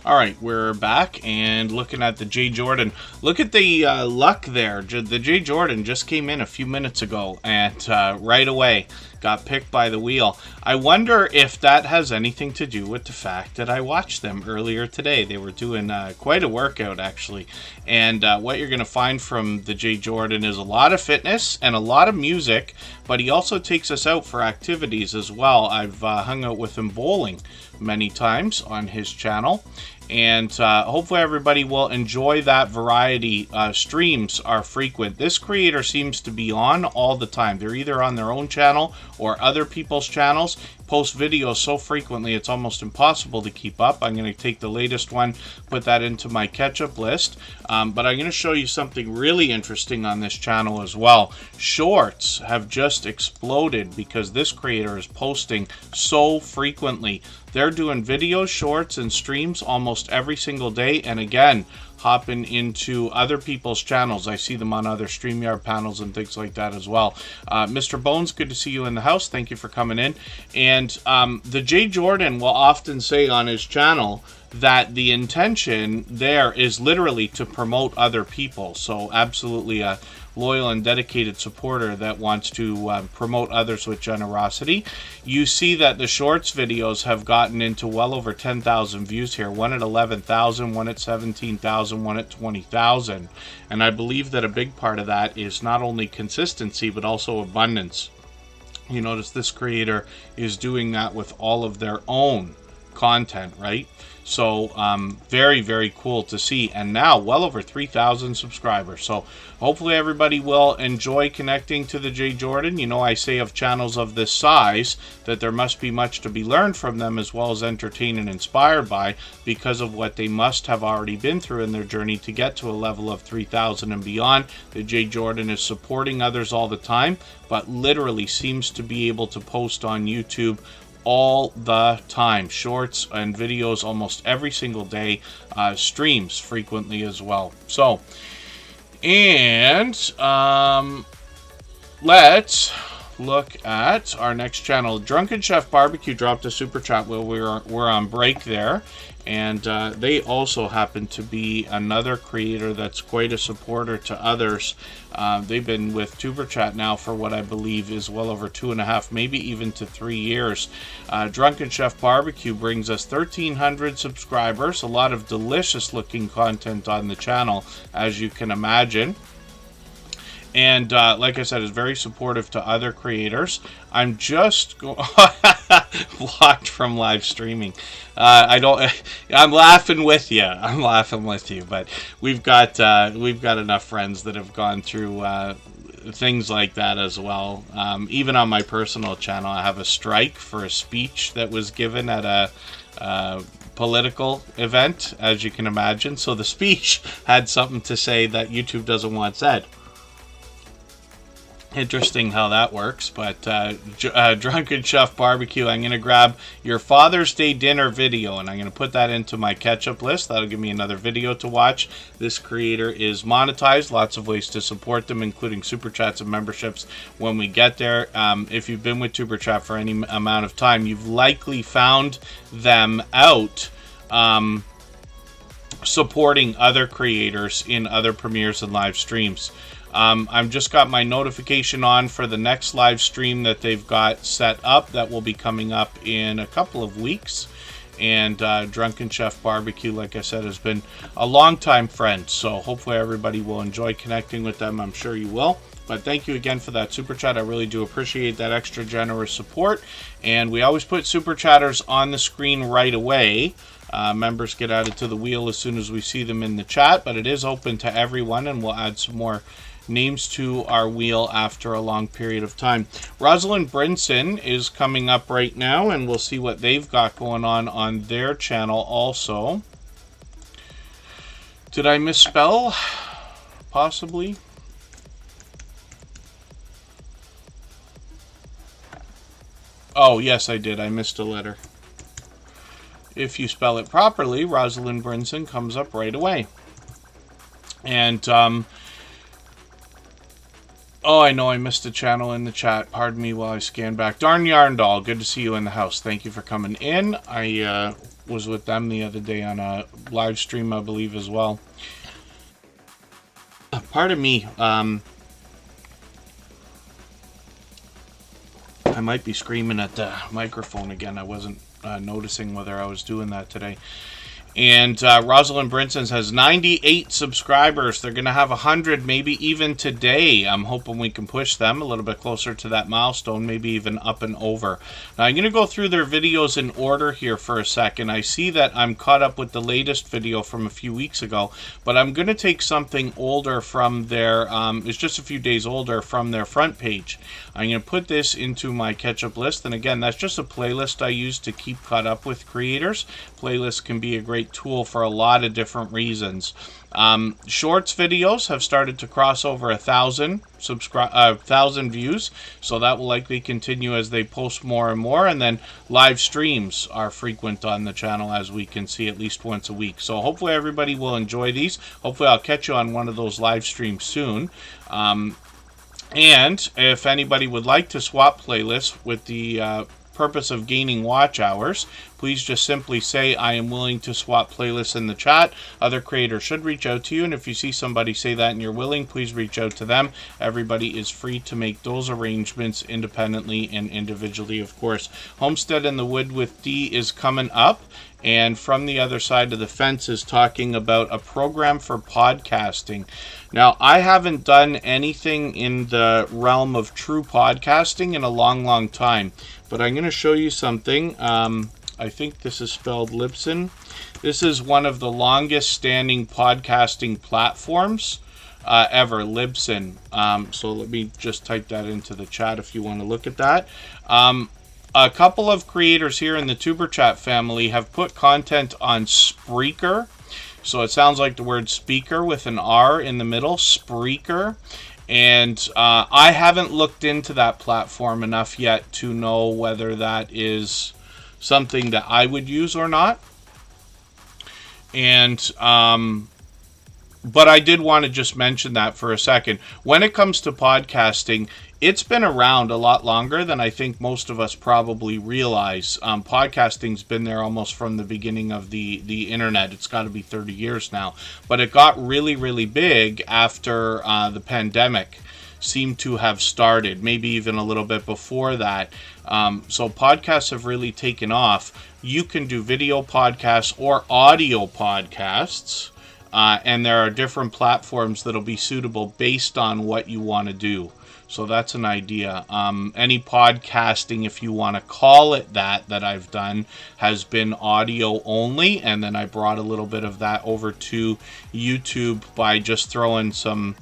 A: All right, we're back and looking at the Jay Jordan. Look at the luck there. The Jay Jordan just came in a few minutes ago and right away got picked by the wheel. I wonder if that has anything to do with the fact that I watched them earlier today. They were doing quite a workout, actually. And what you're going to find from the Jay Jordan is a lot of fitness and a lot of music, but he also takes us out for activities as well. I've hung out with him bowling many times on his channel. And hopefully everybody will enjoy that variety. Streams are frequent. This creator seems to be on all the time. They're either on their own channel or other people's channels. Post videos so frequently it's almost impossible to keep up. I'm going to take the latest one, put that into my catch-up list. But I'm going to show you something really interesting on this channel as well. Shorts have just exploded because this creator is posting so frequently. They're doing videos, shorts, and streams almost every single day. And again, hopping into other people's channels. I see them on other StreamYard panels and things like that as well. Mr. Bones, good to see you in the house. Thank you for coming in. And the Jay Jordan will often say on his channel that the intention there is literally to promote other people. So absolutely a loyal and dedicated supporter that wants to promote others with generosity. You see that the shorts videos have gotten into well over 10,000 views here. One at 11,000, one at 17,000, one at 20,000. And I believe that a big part of that is not only consistency, but also abundance. You notice this creator is doing that with all of their own content, right? So very, very cool to see. And now well over 3,000 subscribers. So hopefully everybody will enjoy connecting to the Jay Jordan. You know, I say of channels of this size that there must be much to be learned from them, as well as entertained and inspired by, because of what they must have already been through in their journey to get to a level of 3,000 and beyond. The Jay Jordan is supporting others all the time, but literally seems to be able to post on YouTube all the time, shorts and videos almost every single day, streams frequently as well. So, and let's look at our next channel. Drunken Chef Barbecue dropped a super chat while we're on break there, and they also happen to be another creator that's quite a supporter to others. They've been with Superchat now for what I believe is well over 2.5, maybe even to 3 years. Drunken Chef Barbecue brings us 1,300 subscribers, a lot of delicious looking content on the channel, as you can imagine. And like I said, is very supportive to other creators. I'm just blocked from live streaming. I'm laughing with you. I'm laughing with you. But we've got enough friends that have gone through things like that as well. Even on my personal channel, I have a strike for a speech that was given at a political event, as you can imagine. So the speech had something to say that YouTube doesn't want said. Interesting how that works. But Drunken Chef Barbecue, I'm going to grab your Father's Day dinner video and I'm going to put that into my catch-up list. That'll give me another video to watch. This creator is monetized. Lots of ways to support them, including super chats and memberships when we get there. If you've been with Superchat for any amount of time, you've likely found them out supporting other creators in other premieres and live streams. I've just got my notification on for the next live stream that they've got set up that will be coming up in a couple of weeks. And Drunken Chef Barbecue, like I said, has been a long-time friend. So hopefully everybody will enjoy connecting with them. I'm sure you will. But thank you again for that super chat. I really do appreciate that extra generous support. And we always put super chatters on the screen right away. Members get added to the wheel as soon as we see them in the chat. But it is open to everyone, and we'll add some more names to our wheel after a long period of time. Rosalind Brinson is coming up right now, and we'll see what they've got going on their channel also. Did I misspell? Possibly. Oh, yes, I did. I missed a letter. If you spell it properly, Rosalind Brinson comes up right away. And, oh, I know I missed a channel in the chat. Pardon me while I scan back. Darn Yarndall, good to see you in the house. Thank you for coming in. I was with them the other day on a live stream, I believe, as well. Pardon me. I might be screaming at the microphone again. I wasn't noticing whether I was doing that today. And Rosalind Brinson's has 98 subscribers. They're going to have 100 maybe even today. I'm hoping we can push them a little bit closer to that milestone, maybe even up and over. Now, I'm going to go through their videos in order here for a second. I see that I'm caught up with the latest video from a few weeks ago, but I'm going to take something older from their, it's just a few days older from their front page. I'm going to put this into my catch-up list. And again, that's just a playlist I use to keep caught up with creators. Playlists can be a great tool for a lot of different reasons. Shorts videos have started to cross over 1,000 views, so that will likely continue as they post more and more. And then live streams are frequent on the channel, as we can see, at least once a week. So hopefully everybody will enjoy these. Hopefully I'll catch you on one of those live streams soon. And if anybody would like to swap playlists with the purpose of gaining watch hours, please just simply say, I am willing to swap playlists in the chat. Other creators should reach out to you, and if you see somebody say that and you're willing, please reach out to them. Everybody is free to make those arrangements independently and individually, of course. Homestead in the Wood with D is coming up, and From the Other Side of the Fence is talking about a program for podcasting. Now, I haven't done anything in the realm of true podcasting in a long time, but I'm going to show you something. I think this is spelled Libsyn. This is one of the longest standing podcasting platforms ever, Libsyn. So let me just type that into the chat if you want to look at that. A couple of creators here in the Superchat family have put content on Spreaker. So it sounds like the word speaker with an R in the middle, Spreaker. And I haven't looked into that platform enough yet to know whether that is something that I would use or not. And but I did want to just mention that for a second. When it comes to podcasting, it's been around a lot longer than I think most of us probably realize. Podcasting's been there almost from the beginning of the internet. It's got to be 30 years now. But it got really big after the pandemic seemed to have started, maybe even a little bit before that. So podcasts have really taken off. You can do video podcasts or audio podcasts. And there are different platforms that'll be suitable based on what you want to do. So that's an idea. Any podcasting, if you want to call it that I've done, has been audio only. And then I brought a little bit of that over to YouTube by just throwing some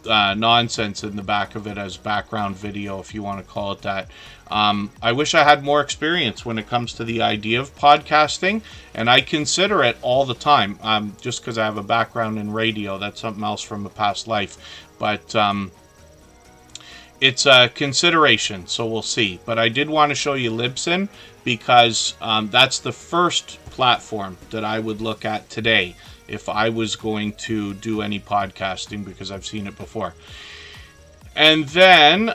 A: nonsense in the back of it as background video, if you want to call it that. I wish I had more experience when it comes to the idea of podcasting, and I consider it all the time, just because I have a background in radio. That's something else from a past life, but it's a consideration, so we'll see. But I did want to show you Libsyn because that's the first platform that I would look at today if I was going to do any podcasting, because I've seen it before. And then,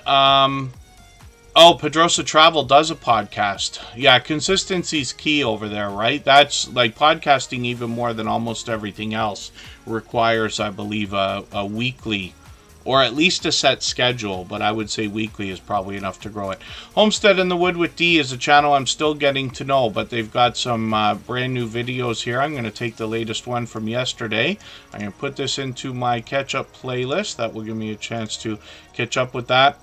A: Pedrosa Travel does a podcast. Yeah, consistency's key over there, right? That's like podcasting, even more than almost everything else, requires, I believe, a weekly, or at least a set schedule, but I would say weekly is probably enough to grow it. Homestead in the Wood with D is a channel I'm still getting to know, but they've got some brand new videos here. I'm going to take the latest one from yesterday. I'm going to put this into my catch-up playlist. That will give me a chance to catch up with that.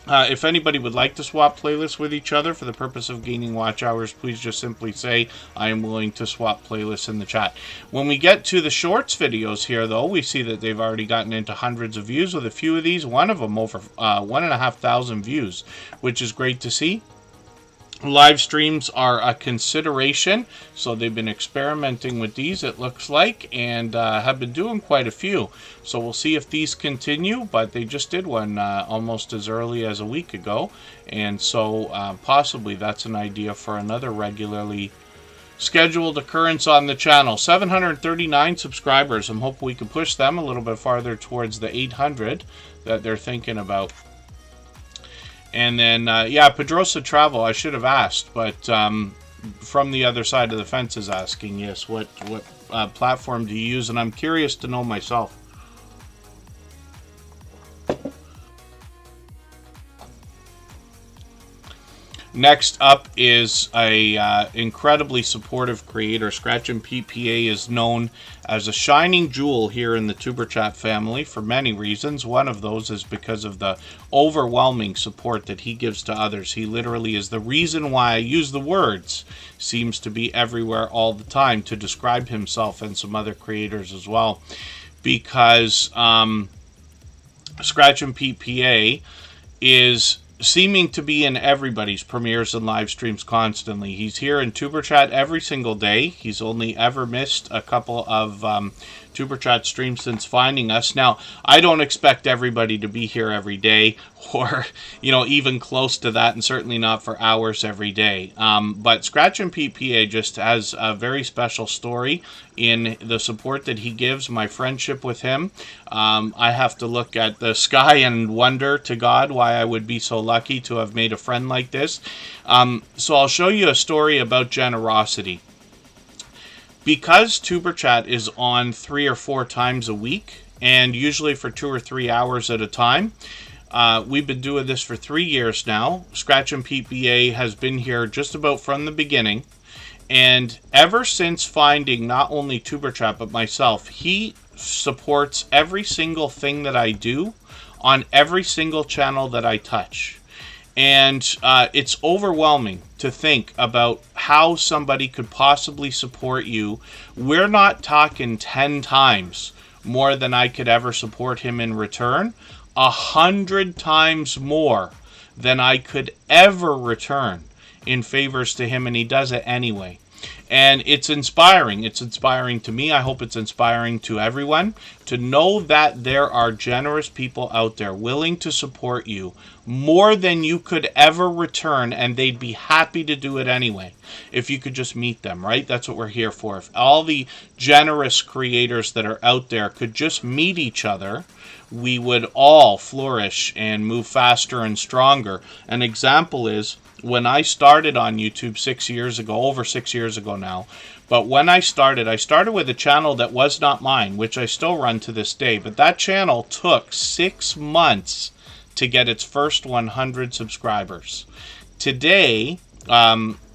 A: If anybody would like to swap playlists with each other for the purpose of gaining watch hours, please just simply say, I am willing to swap playlists in the chat. When we get to the shorts videos here, though, we see that they've already gotten into hundreds of views with a few of these. One of them over 1,500 views, which is great to see. Live streams are a consideration, so they've been experimenting with these, it looks like, and have been doing quite a few. So we'll see if these continue, but they just did one almost as early as a week ago, and so possibly that's an idea for another regularly scheduled occurrence on the channel. 739 subscribers. I'm hoping we can push them a little bit farther towards the 800 that they're thinking about. And then, Pedrosa Travel, I should have asked, but from the other side of the fence is asking, yes, what platform do you use? And I'm curious to know myself. Next up is a incredibly supportive creator. Scratchin' PPA is known as a shining jewel here in the Superchat family for many reasons. One of those is because of the overwhelming support that he gives to others. He literally is the reason why I use the words "seems to be everywhere all the time" to describe himself and some other creators as well. Because Scratchin' PPA is seeming to be in everybody's premieres and live streams constantly. He's here in Superchat every single day. He's only ever missed a couple of Superchat streams since finding us. Now, I don't expect everybody to be here every day, or even close to that, and certainly not for hours every day. But Scratchin' PPA just has a very special story in the support that he gives, my friendship with him. I have to look at the sky and wonder to God why I would be so lucky to have made a friend like this. So I'll show you a story about generosity. Because Superchat is on 3 or 4 times a week, and usually for 2 or 3 hours at a time, we've been doing this for 3 years now. Scratchin' PPA has been here just about from the beginning. And ever since finding not only Superchat but myself, he supports every single thing that I do on every single channel that I touch. And it's overwhelming to think about how somebody could possibly support you. We're not talking 10 times more than I could ever support him in return. 100 times more than I could ever return in favors to him, and he does it anyway. And it's inspiring. It's inspiring to me. I hope it's inspiring to everyone to know that there are generous people out there willing to support you more than you could ever return, and they'd be happy to do it anyway if you could just meet them, right? That's what we're here for. If all the generous creators that are out there could just meet each other, we would all flourish and move faster and stronger. An example is when I started on YouTube 6 years ago, over 6 years ago now. But when I started with a channel that was not mine, which I still run to this day. But that channel took 6 months to get its first 100 subscribers. Today,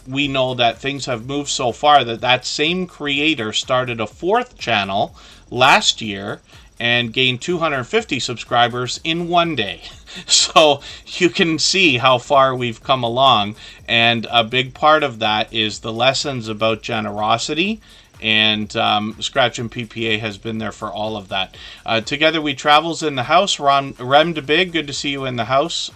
A: we know that things have moved so far that that same creator started a 4th channel last year and gained 250 subscribers in 1 day. So you can see how far we've come along, and a big part of that is the lessons about generosity, and Scratchin' PPA has been there for all of that. Together We Travels in the house. Rem de Big, good to see you in the house.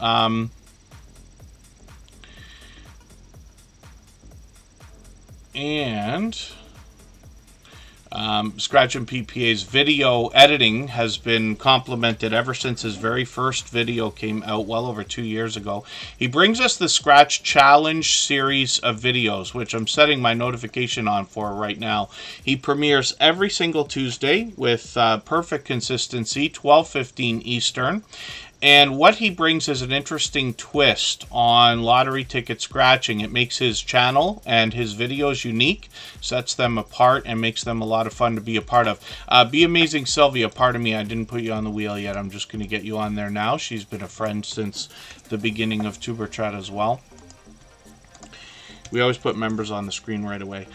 A: Scratchin' PPA's video editing has been complimented ever since his very first video came out well over 2 years ago. He brings us the Scratch Challenge series of videos, which I'm setting my notification on for right now. He premieres every single Tuesday with perfect consistency, 12:15 Eastern. And what he brings is an interesting twist on lottery ticket scratching. It makes his channel and his videos unique, sets them apart, and makes them a lot of fun to be a part of. Be Amazing Sylvia, pardon me, I didn't put you on the wheel yet. I'm just going to get you on there now. She's been a friend since the beginning of Superchat as well. We always put members on the screen right away.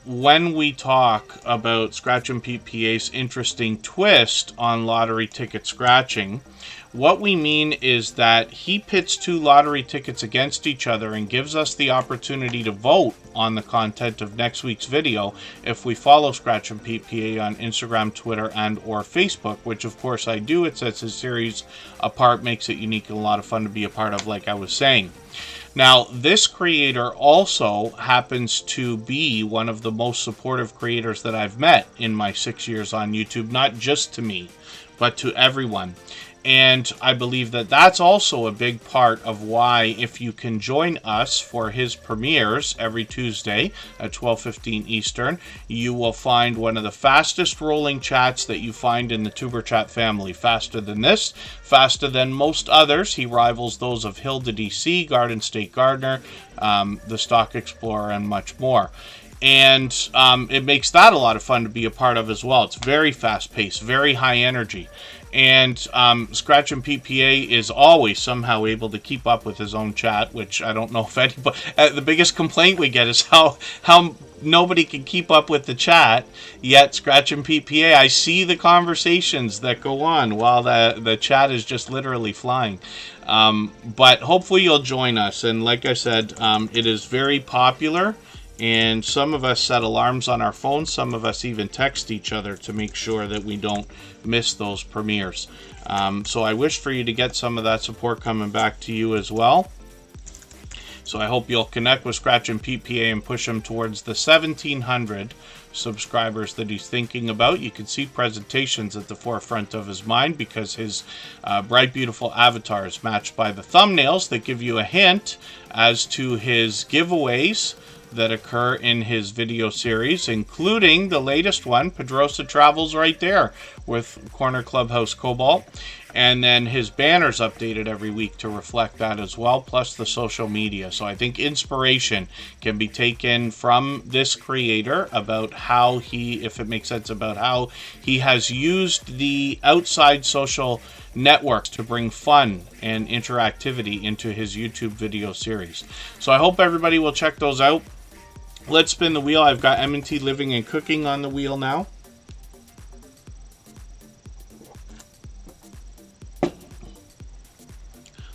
A: When we talk about Scratchin' PPA's interesting twist on lottery ticket scratching, what we mean is that he pits 2 lottery tickets against each other and gives us the opportunity to vote on the content of next week's video if we follow Scratchin' PPA on Instagram, Twitter, and or Facebook, which of course I do. It sets his series apart, makes it unique and a lot of fun to be a part of, like I was saying. Now, this creator also happens to be one of the most supportive creators that I've met in my 6 years on YouTube, not just to me, but to everyone. And I believe that that's also a big part of why, if you can join us for his premieres every Tuesday at 12:15 Eastern, you will find one of the fastest rolling chats that you find in the Superchat family. Faster than this, faster than most others. He rivals those of Hilda DC, Garden State Gardener, the Stock Explorer, and much more. And it makes that a lot of fun to be a part of as well. It's very fast-paced, very high energy. And Scratch and PPA is always somehow able to keep up with his own chat, which I don't know if anybody... the biggest complaint we get is how nobody can keep up with the chat, yet Scratch and PPA, I see the conversations that go on while the chat is just literally flying. But hopefully you'll join us. And like I said, it is very popular. And some of us set alarms on our phones. Some of us even text each other to make sure that we don't miss those premieres. So I wish for you to get some of that support coming back to you as well. So I hope you'll connect with Scratch and PPA and push him towards the 1,700 subscribers that he's thinking about. You can see presentations at the forefront of his mind because his bright, beautiful avatar is matched by the thumbnails that give you a hint as to his giveaways that occur in his video series, including the latest one, Pedrosa Travels, right there with Corner Clubhouse Cobalt. And then his banner's updated every week to reflect that as well, plus the social media. So I think inspiration can be taken from this creator about how he, if it makes sense, about how he has used the outside social networks to bring fun and interactivity into his YouTube video series. So I hope everybody will check those out. Let's spin the wheel. I've got M&T Living and Cooking on the wheel now.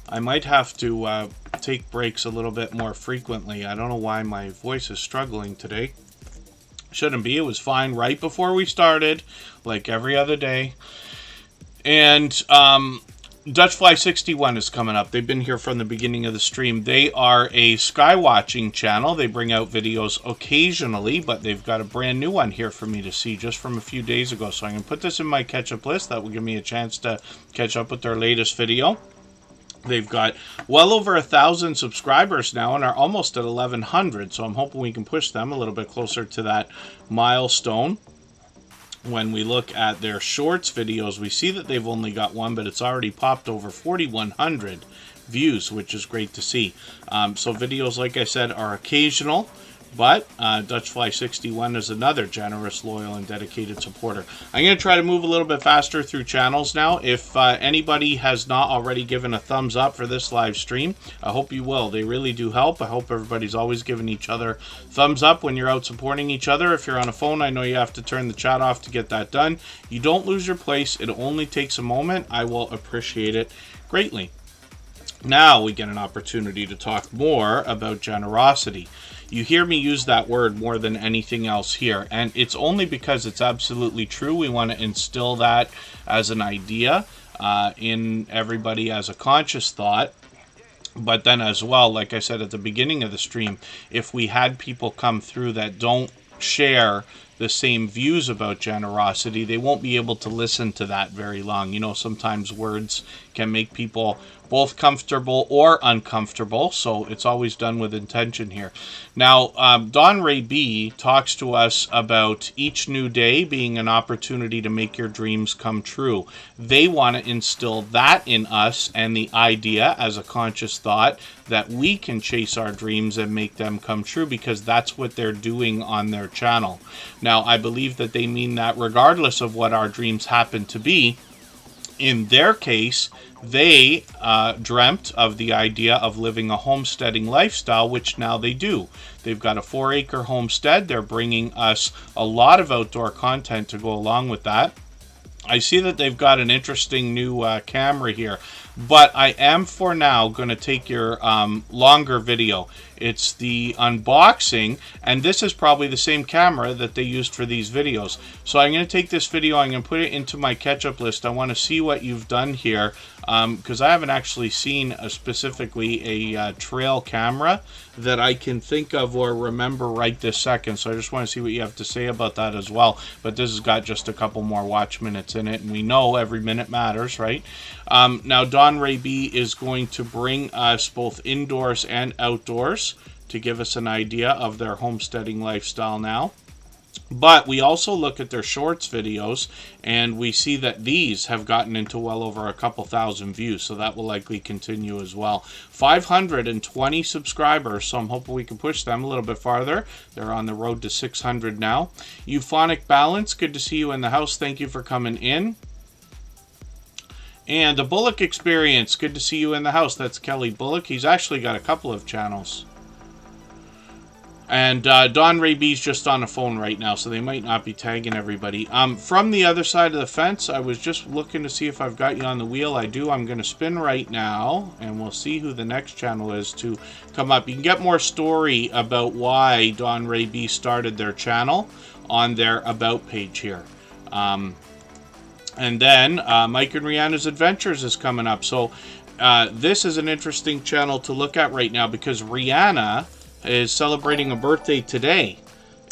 A: I might have to take breaks a little bit more frequently. I don't know why my voice is struggling today. Shouldn't be. It was fine right before we started, like every other day. And Dutchfly61 is coming up. They've been here from the beginning of the stream. They are a sky watching channel. They bring out videos occasionally, but they've got a brand new one here for me to see just from a few days ago. So I'm going to put this in my catch-up list. That will give me a chance to catch up with their latest video. They've got well over 1,000 subscribers now and are almost at 1,100. So I'm hoping we can push them a little bit closer to that milestone. When we look at their shorts videos, we see that they've only got one, but it's already popped over 4,100 views, which is great to see. So videos, like I said, are occasional, but Dutchfly61 is another generous, loyal, and dedicated supporter. I'm going to try to move a little bit faster through channels now. If anybody has not already given a thumbs up for this live stream, I hope you will. They really do help. I hope everybody's always giving each other thumbs up when you're out supporting each other. If you're on a phone, I know you have to turn the chat off to get that done. You don't lose your place. It only takes a moment. I will appreciate it greatly. Now we get an opportunity to talk more about generosity. You hear me use that word more than anything else here, and it's only because it's absolutely true. We want to instill that as an idea in everybody as a conscious thought. But then as well, like I said at the beginning of the stream, if we had people come through that don't share the same views about generosity, they won't be able to listen to that very long. You know, sometimes words can make people both comfortable or uncomfortable, so it's always done with intention here. Now, Don Ray B talks to us about each new day being an opportunity to make your dreams come true. They want to instill that in us, and the idea as a conscious thought that we can chase our dreams and make them come true, because that's what they're doing on their channel. Now, I believe that they mean that regardless of what our dreams happen to be. In their case, they dreamt of the idea of living a homesteading lifestyle, which now they do. They've got a 4-acre homestead. They're bringing us a lot of outdoor content to go along with that. I see that they've got an interesting new camera here. but I am for now going to take your longer video. It's the unboxing, and this is probably the same camera that they used for these videos. So I'm going to take this video, I'm going to put it into my catch-up list. I want to see what you've done here, because I haven't actually seen specifically a trail camera that I can think of or remember right this second. So I just want to see what you have to say about that as well. But this has got just a couple more watch minutes in it, and we know every minute matters, right? Now, Don Ray B is going to bring us both indoors and outdoors to give us an idea of their homesteading lifestyle now. But we also look at their shorts videos, and we see that these have gotten into well over a couple thousand views, so that will likely continue as well. 520 subscribers, so I'm hoping we can push them a little bit farther. They're on the road to 600 now. Euphonic Balance, good to see you in the house. Thank you for coming in. And the Bullock Experience, good to see you in the house. That's Kelly Bullock. He's actually got a couple of channels. And Don Ray B's just on the phone right now, so they might not be tagging everybody. From the other side of the fence, I was just looking to see if I've got you on the wheel. I do. I'm going to spin right now, and we'll see who the next channel is to come up. You can get more story about why Don Ray B started their channel on their About page here. And then Mike and Rihanna's Adventures is coming up. So this is an interesting channel to look at right now, because Rihanna is celebrating a birthday today,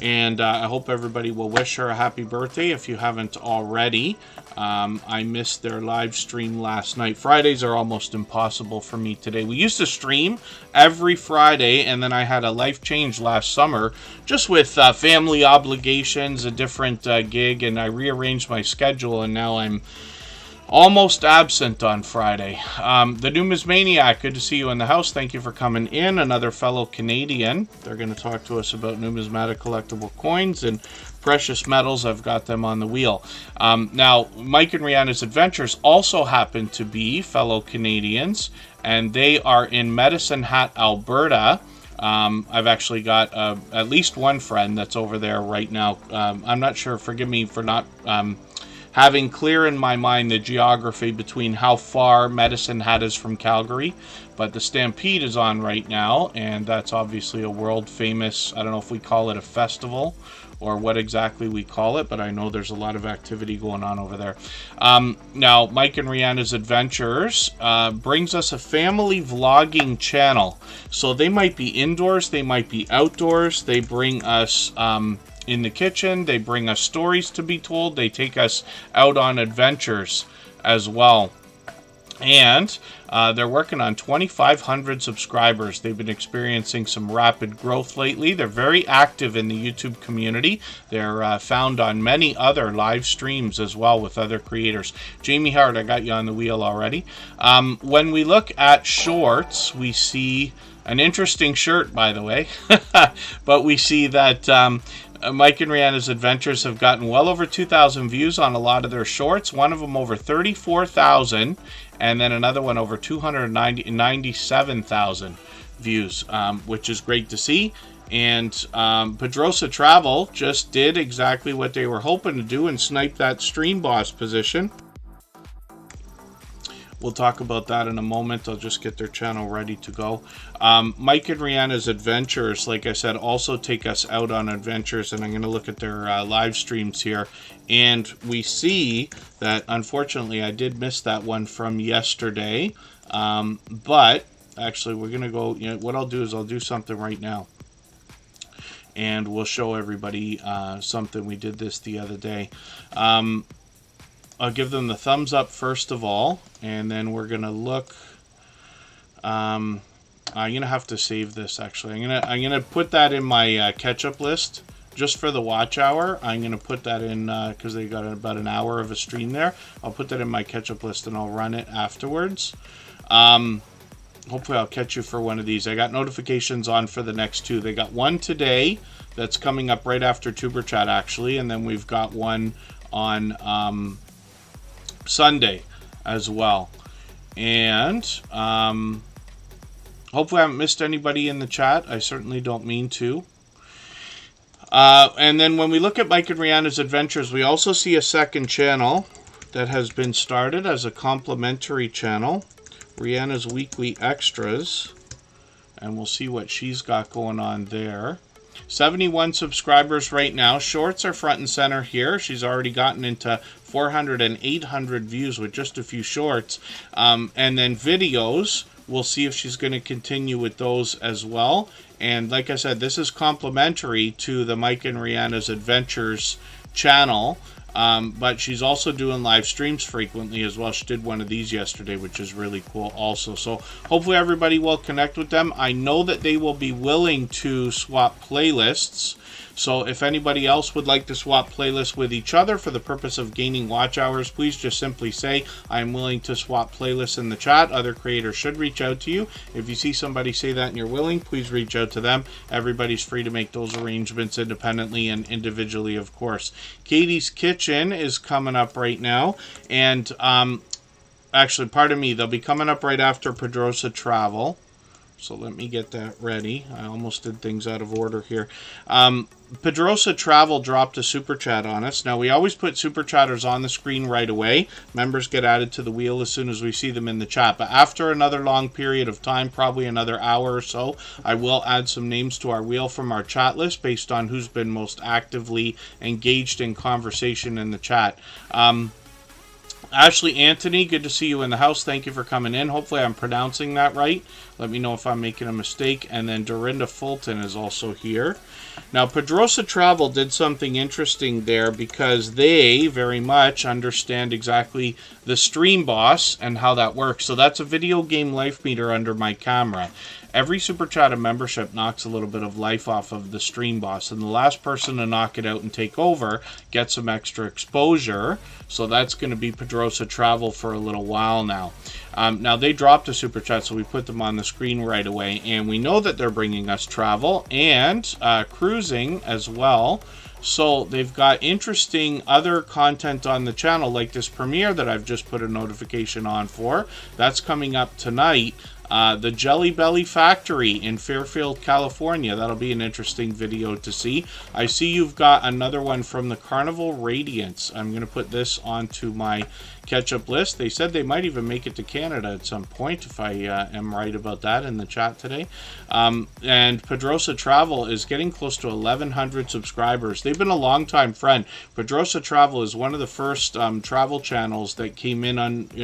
A: and I hope everybody will wish her a happy birthday if you haven't already. I missed their live stream last night. Fridays are almost impossible for me today. We used to stream every Friday, and then I had a life change last summer just with family obligations, a different gig, and I rearranged my schedule, and now I'm almost absent on Friday. The Numismaniac, good to see you in the house. Thank you for coming in. Another fellow Canadian. They're going to talk to us about numismatic collectible coins and precious metals. I've got them on the wheel. Now, Mike and Rihanna's Adventures also happen to be fellow Canadians, and they are in Medicine Hat, Alberta. I've actually got at least one friend that's over there right now. I'm not sure, forgive me for not having clear in my mind the geography between how far Medicine Hat is from Calgary, but the Stampede is on right now, and that's obviously a world famous, I don't know if we call it a festival or what exactly we call it, but I know there's a lot of activity going on over there. Now, Mike and Rihanna's Adventures brings us a family vlogging channel. So they might be indoors, they might be outdoors, they bring us in the kitchen, they bring us stories to be told, they take us out on adventures as well. And they're working on 2,500 subscribers. They've been experiencing some rapid growth lately. They're very active in the YouTube community. They're found on many other live streams as well with other creators. Jamie Hart, I got you on the wheel already. When we look at shorts, we see an interesting shirt, by the way. But we see that Mike and Rihanna's Adventures have gotten well over 2,000 views on a lot of their shorts. One of them over 34,000, and then another one over 297,000 views, which is great to see. And Pedrosa Travel just did exactly what they were hoping to do and snipe that stream boss position. We'll talk about that in a moment. I'll just get their channel ready to go. Mike and Rihanna's Adventures, like I said, also take us out on adventures, and I'm going to look at their live streams here. And we see that, unfortunately, I did miss that one from yesterday. But, actually, we're going to go, you know, what I'll do is I'll do something right now. And we'll show everybody something. We did this the other day. I'll give them the thumbs up first of all, and then we're gonna look. I'm gonna have to save this actually. I'm gonna put that in my catch-up list just for the watch hour. I'm gonna put that in because they got about an hour of a stream there. I'll put that in my catch-up list and I'll run it afterwards. Hopefully I'll catch you for one of these. I got notifications on for the next two. They got one today that's coming up right after Tuber Chat actually, and then we've got one on Sunday as well. And hopefully I haven't missed anybody in the chat. I certainly don't mean to. And then when we look at Mike and Rihanna's Adventures, we also see a second channel that has been started as a complimentary channel. Rihanna's weekly extras, and we'll see what she's got going on there. 71 subscribers right now. Shorts are front and center here. She's already gotten into 400 and 800 views with just a few shorts. And then videos, we'll see if she's going to continue with those as well. And like I said, this is complimentary to the Mike and Rihanna's Adventures channel. But she's also doing live streams frequently as well. She did one of these yesterday, which is really cool also. So hopefully everybody will connect with them. I know that they will be willing to swap playlists. So if anybody else would like to swap playlists with each other for the purpose of gaining watch hours, please just simply say, I'm willing to swap playlists in the chat. Other creators should reach out to you. If you see somebody say that and you're willing, please reach out to them. Everybody's free to make those arrangements independently and individually, of course. Katie's Kitchen is coming up right now. And actually, pardon me, they'll be coming up right after Pedrosa Travel. So let me get that ready. I almost did things out of order here. Pedrosa Travel dropped a super chat on us. Now, we always put super chatters on the screen right away. Members get added to the wheel as soon as we see them in the chat. But after another long period of time, probably another hour or so, I will add some names to our wheel from our chat list based on who's been most actively engaged in conversation in the chat. Ashley Anthony, good to see you in the house. Thank you for coming in. Hopefully I'm pronouncing that right. Let me know if I'm making a mistake. And then Dorinda Fulton is also here. Now, Pedrosa Travel did something interesting there because they very much understand exactly the Stream Boss and how that works. So that's a video game life meter under my camera. Every Super Chatter membership knocks a little bit of life off of the Stream Boss, and the last person to knock it out and take over gets some extra exposure. So that's going to be Pedrosa Travel for a little while now. Now, they dropped a Super Chat, so we put them on the screen right away, and we know that they're bringing us travel and cruising as well. So they've got interesting other content on the channel, like this premiere that I've just put a notification on for. That's coming up tonight. The Jelly Belly Factory in Fairfield, California. That'll be an interesting video to see. I see you've got another one from the Carnival Radiance. I'm going to put this onto my catch-up list. They said they might even make it to Canada at some point, if I am right about that in the chat today. And Pedrosa Travel is getting close to 1,100 subscribers. They've been a long-time friend. Pedrosa Travel is one of the first travel channels that came in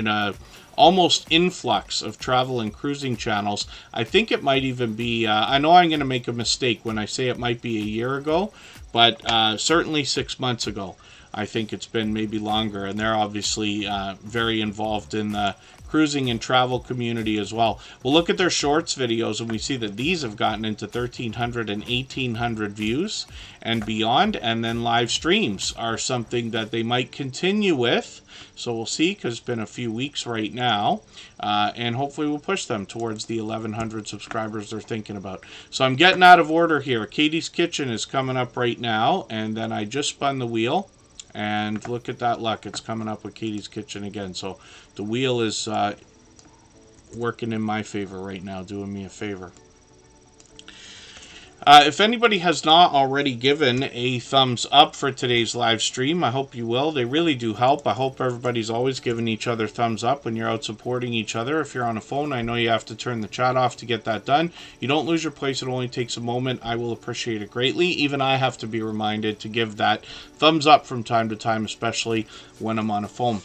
A: a almost influx of travel and cruising channels. I think it might even be, I know I'm going to make a mistake when I say it might be a year ago, but certainly 6 months ago. I think it's been maybe longer, and they're obviously very involved in the cruising and travel community as well. We'll look at their shorts videos, and we see that these have gotten into 1,300 and 1,800 views and beyond, and then live streams are something that they might continue with. So we'll see, because it's been a few weeks right now, and hopefully we'll push them towards the 1,100 subscribers they're thinking about. So I'm getting out of order here. Katie's Kitchen is coming up right now, and then I just spun the wheel. And look at that luck. It's coming up with Katie's Kitchen again. So the wheel is working in my favor right now, doing me a favor. If anybody has not already given a thumbs up for today's live stream, I hope you will. They really do help. I hope everybody's always giving each other thumbs up when you're out supporting each other. If you're on a phone, I know you have to turn the chat off to get that done. You don't lose your place. It only takes a moment. I will appreciate it greatly. Even I have to be reminded to give that thumbs up from time to time, especially when I'm on a phone.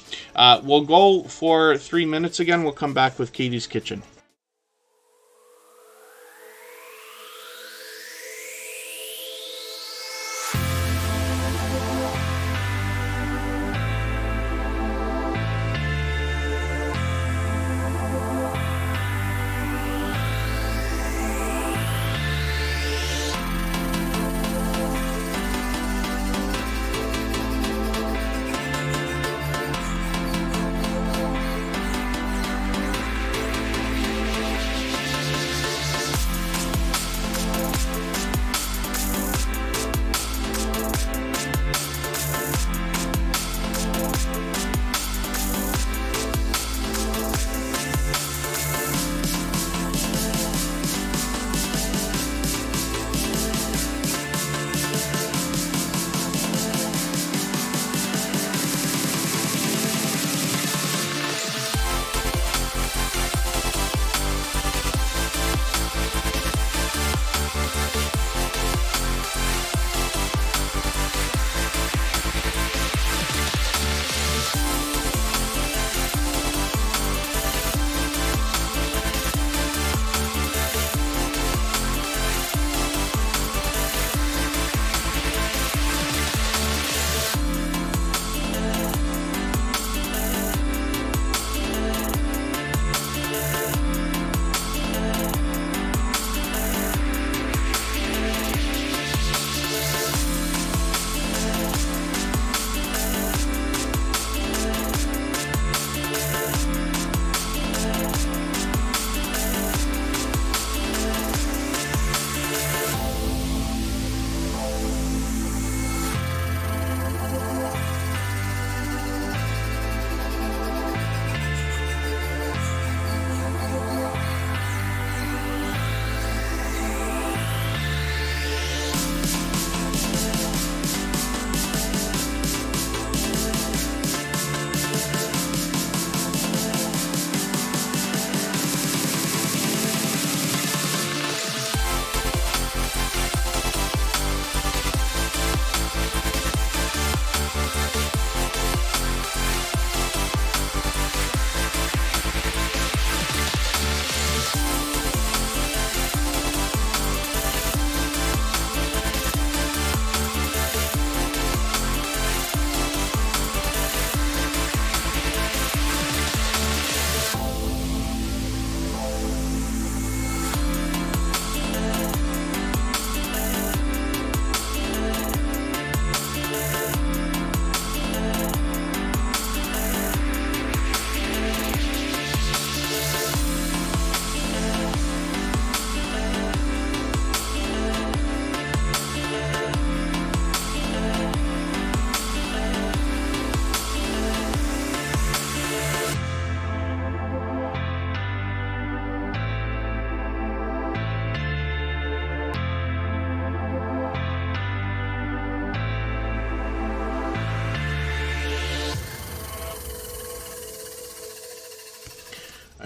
A: We'll go for 3 minutes again. We'll come back with Katie's Kitchen.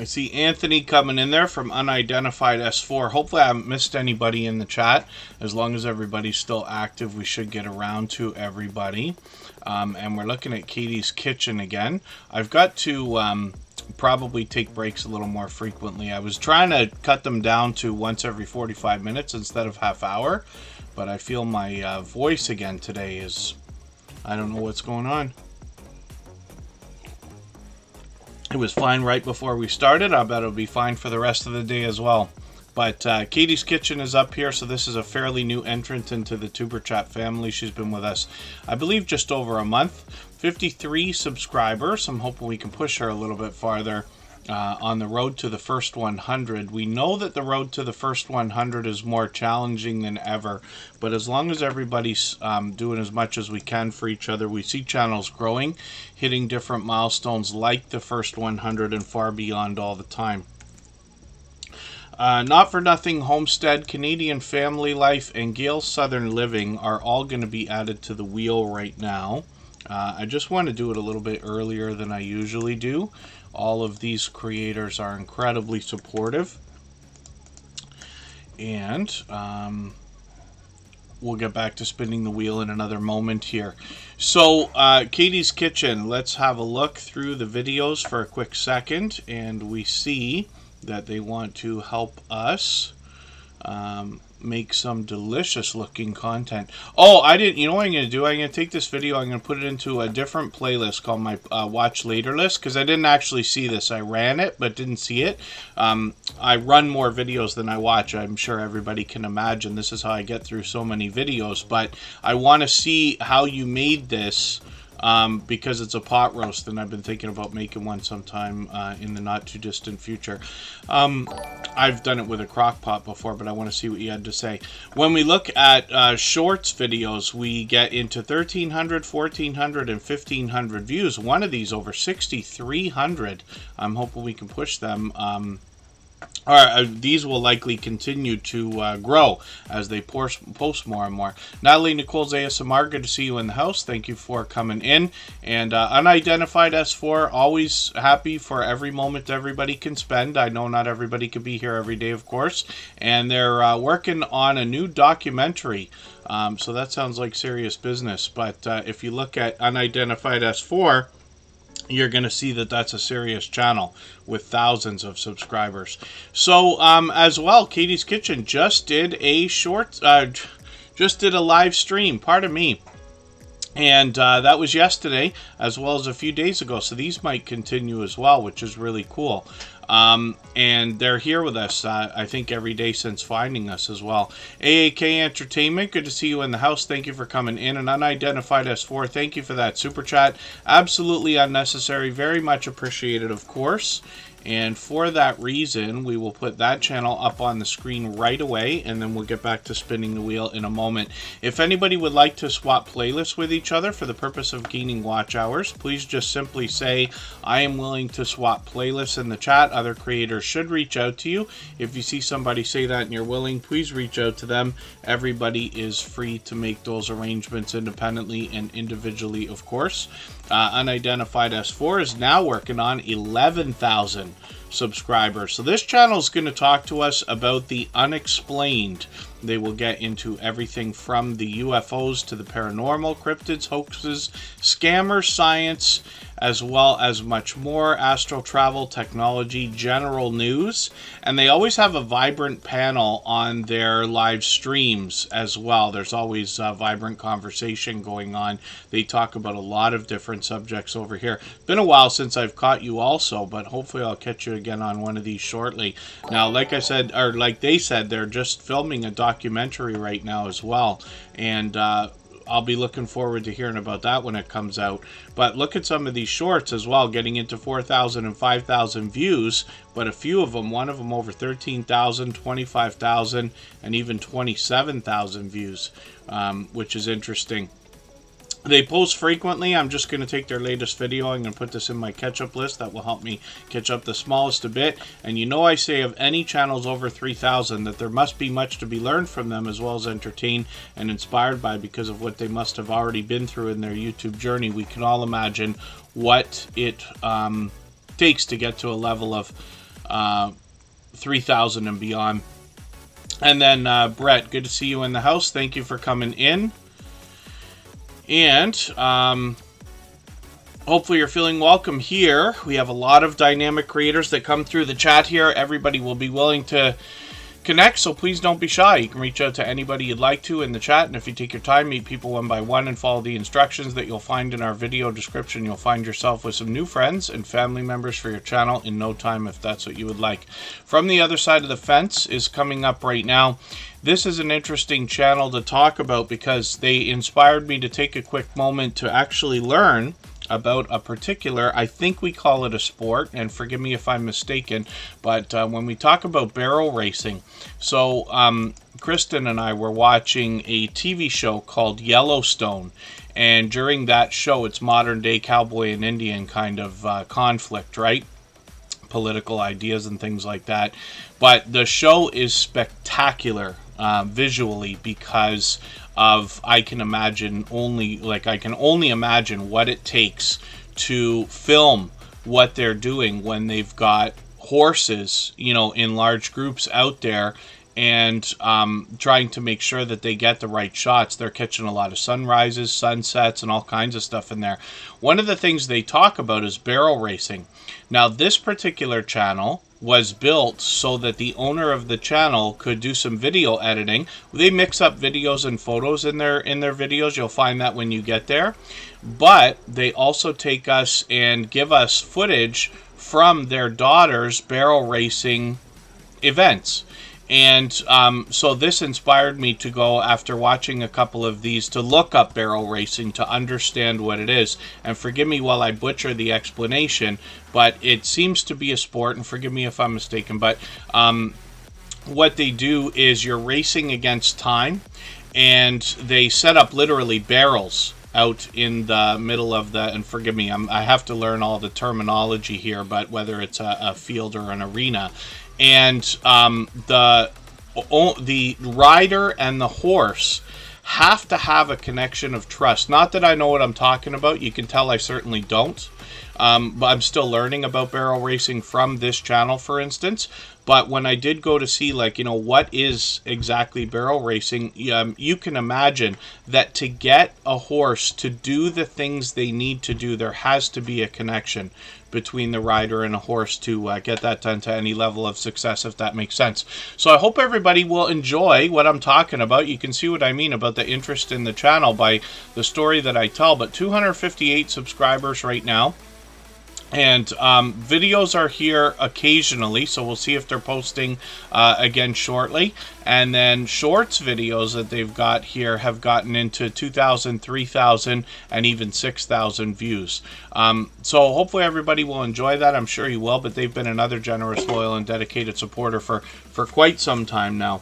A: I see Anthony coming in there from Unidentified S4. Hopefully I haven't missed anybody in the chat. As long as everybody's still active, we should get around to everybody. And we're looking at Katie's Kitchen again. I've got to probably take breaks a little more frequently. I was trying to cut them down to once every 45 minutes instead of half hour. But I feel my voice again today is... I don't know what's going on. It was fine right before we started. I bet it'll be fine for the rest of the day as well. But Katie's Kitchen is up here, so this is a fairly new entrant into the Superchat family. She's been with us, I believe, just over a month. 53 subscribers. I'm hoping we can push her a little bit farther on the road to the first 100. We know that the road to the first 100 is more challenging than ever, but as long as everybody's doing as much as we can for each other, we see channels growing, hitting different milestones like the first 100 and far beyond all the time. Not for Nothing Homestead, Canadian Family Life, and Gale Southern Living are all going to be added to the wheel right now. I just want to do it a little bit earlier than I usually do. All of these creators are incredibly supportive. And we'll get back to spinning the wheel in another moment here. So, Katie's Kitchen, let's have a look through the videos for a quick second. And we see that they want to help us make some delicious looking content. Oh, I didn't, you know what I'm going to do? I'm going to take this video, I'm going to put it into a different playlist called my Watch Later list, because I didn't actually see this. I ran it, but didn't see it. I run more videos than I watch. I'm sure everybody can imagine. This is how I get through so many videos, but I want to see how you made this. Because it's a pot roast, and I've been thinking about making one sometime in the not too distant future. I've done it with a crock pot before, but I want to see what you had to say. When we look at shorts videos, we get into 1,300, 1,400, and 1,500 views. One of these over 6,300. I'm hoping we can push them. These will likely continue to grow as they post more and more. Natalie Nicole's ASMR, good to see you in the house. Thank you for coming in. And Unidentified S4, always happy for every moment everybody can spend. I know not everybody can be here every day, of course. And they're working on a new documentary. So that sounds like serious business. But if you look at Unidentified S4, you're going to see that that's a serious channel with thousands of subscribers. So, as well, Katie's Kitchen just did a live stream, pardon me. And that was yesterday, as well as a few days ago. So these might continue as well, which is really cool. And they're here with us, I think, every day since finding us as well. AAK Entertainment, good to see you in the house. Thank you for coming in. And Unidentified S4, thank you for that super chat. Absolutely unnecessary. Very much appreciated, of course. And for that reason, we will put that channel up on the screen right away, and then we'll get back to spinning the wheel in a moment. If anybody would like to swap playlists with each other for the purpose of gaining watch hours, please just simply say, I am willing to swap playlists in the chat. Other creators should reach out to you. If you see somebody say that and you're willing, please reach out to them. Everybody is free to make those arrangements independently and individually, of course. Unidentified S4 is now working on 11,000 subscribers. So this channel is going to talk to us about the unexplained. They will get into everything from the UFOs to the paranormal, cryptids, hoaxes, scammers, science, as well as much more, astral travel, technology, general news. And they always have a vibrant panel on their live streams as well. There's always a vibrant conversation going on. They talk about a lot of different subjects over here. It's been a while since I've caught you also, but hopefully I'll catch you again on one of these shortly. Now, like I said, or like they said, they're just filming a documentary right now as well. And I'll be looking forward to hearing about that when it comes out. But look at some of these shorts as well, getting into 4,000 and 5,000 views. But a few of them, one of them over 13,000, 25,000, and even 27,000 views, which is interesting. They post frequently. I'm just going to take their latest video. I'm going to put this in my catch-up list. That will help me catch up the smallest a bit. And you know I say of any channels over 3,000 that there must be much to be learned from them, as well as entertained and inspired by, because of what they must have already been through in their YouTube journey. We can all imagine what it takes to get to a level of 3,000 and beyond. And then Brett, good to see you in the house. Thank you for coming in. And hopefully you're feeling welcome here. We have a lot of dynamic creators that come through the chat here. Everybody will be willing to connect, so please don't be shy. You can reach out to anybody you'd like to in the chat, and if you take your time, meet people one by one and follow the instructions that you'll find in our video description, you'll find yourself with some new friends and family members for your channel in no time, if that's what you would like. From the Other Side of the Fence is coming up right now. This is an interesting channel to talk about because they inspired me to take a quick moment to actually learn about a particular, I think we call it a sport, and forgive me if I'm mistaken, but when we talk about barrel racing, so Kristen and I were watching a TV show called Yellowstone, and during that show, it's modern day cowboy and Indian kind of conflict, right? Political ideas and things like that, but the show is spectacular visually because of, I can only imagine what it takes to film what they're doing when they've got horses, you know, in large groups out there, and trying to make sure that they get the right shots. They're catching a lot of sunrises, sunsets, and all kinds of stuff in there. One of the things they talk about is barrel racing. Now, this particular channel was built so that the owner of the channel could do some video editing. They mix up videos and photos in their videos. You'll find that when you get there. But they also take us and give us footage from their daughter's barrel racing events. And so this inspired me to go, after watching a couple of these, to look up barrel racing to understand what it is. And forgive me while I butcher the explanation, but it seems to be a sport, and forgive me if I'm mistaken, but what they do is you're racing against time, and they set up literally barrels out in the middle of the, and forgive me, I have to learn all the terminology here, but whether it's a field or an arena. And the rider and the horse have to have a connection of trust. Not that I know what I'm talking about. You can tell I certainly don't. But I'm still learning about barrel racing from this channel, for instance. But when I did go to see, like, you know, what is exactly barrel racing, you can imagine that to get a horse to do the things they need to do, there has to be a connection between the rider and a horse to get that done to any level of success, if that makes sense. So I hope everybody will enjoy what I'm talking about. You can see what I mean about the interest in the channel by the story that I tell. But 258 subscribers right now. And videos are here occasionally, so we'll see if they're posting again shortly. And then shorts videos that they've got here have gotten into 2,000, 3,000, and even 6,000 views. So hopefully everybody will enjoy that. I'm sure you will, but they've been another generous, loyal, and dedicated supporter for quite some time now.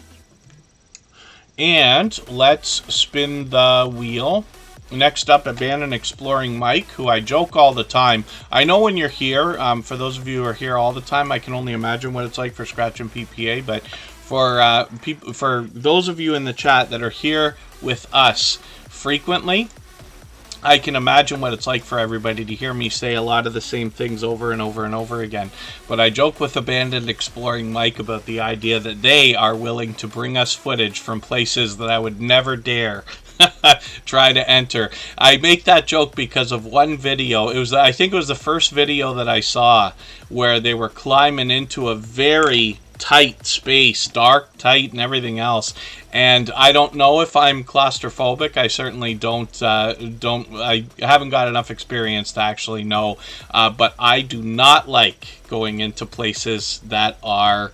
A: And let's spin the wheel. Next up, Abandoned Exploring Mike, who I joke all the time. I know when you're here, for those of you who are here all the time, I can only imagine what it's like for Scratch and PPA, but for those of you in the chat that are here with us frequently, I can imagine what it's like for everybody to hear me say a lot of the same things over and over and over again. But I joke with Abandoned Exploring Mike about the idea that they are willing to bring us footage from places that I would never dare try to enter. I make that joke because of one video. I think it was the first video that I saw where they were climbing into a very tight space, dark, tight, and everything else. And I don't know if I'm claustrophobic. I certainly I haven't got enough experience to actually know. But I do not like going into places that are,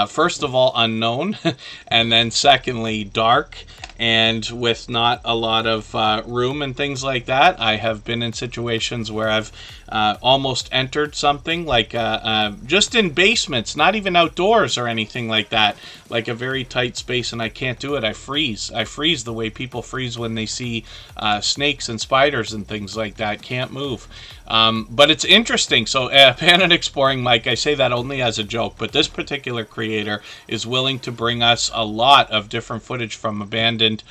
A: first of all, unknown, and then secondly, dark, and with not a lot of room and things like that. I have been in situations where I've almost entered something like just in basements, not even outdoors or anything like that, like a very tight space, and I can't do it. I freeze the way people freeze when they see snakes and spiders and things like that. Can't move. But it's interesting. So Abandoned Exploring Mike, I say that only as a joke, but this particular creator is willing to bring us a lot of different footage from abandoned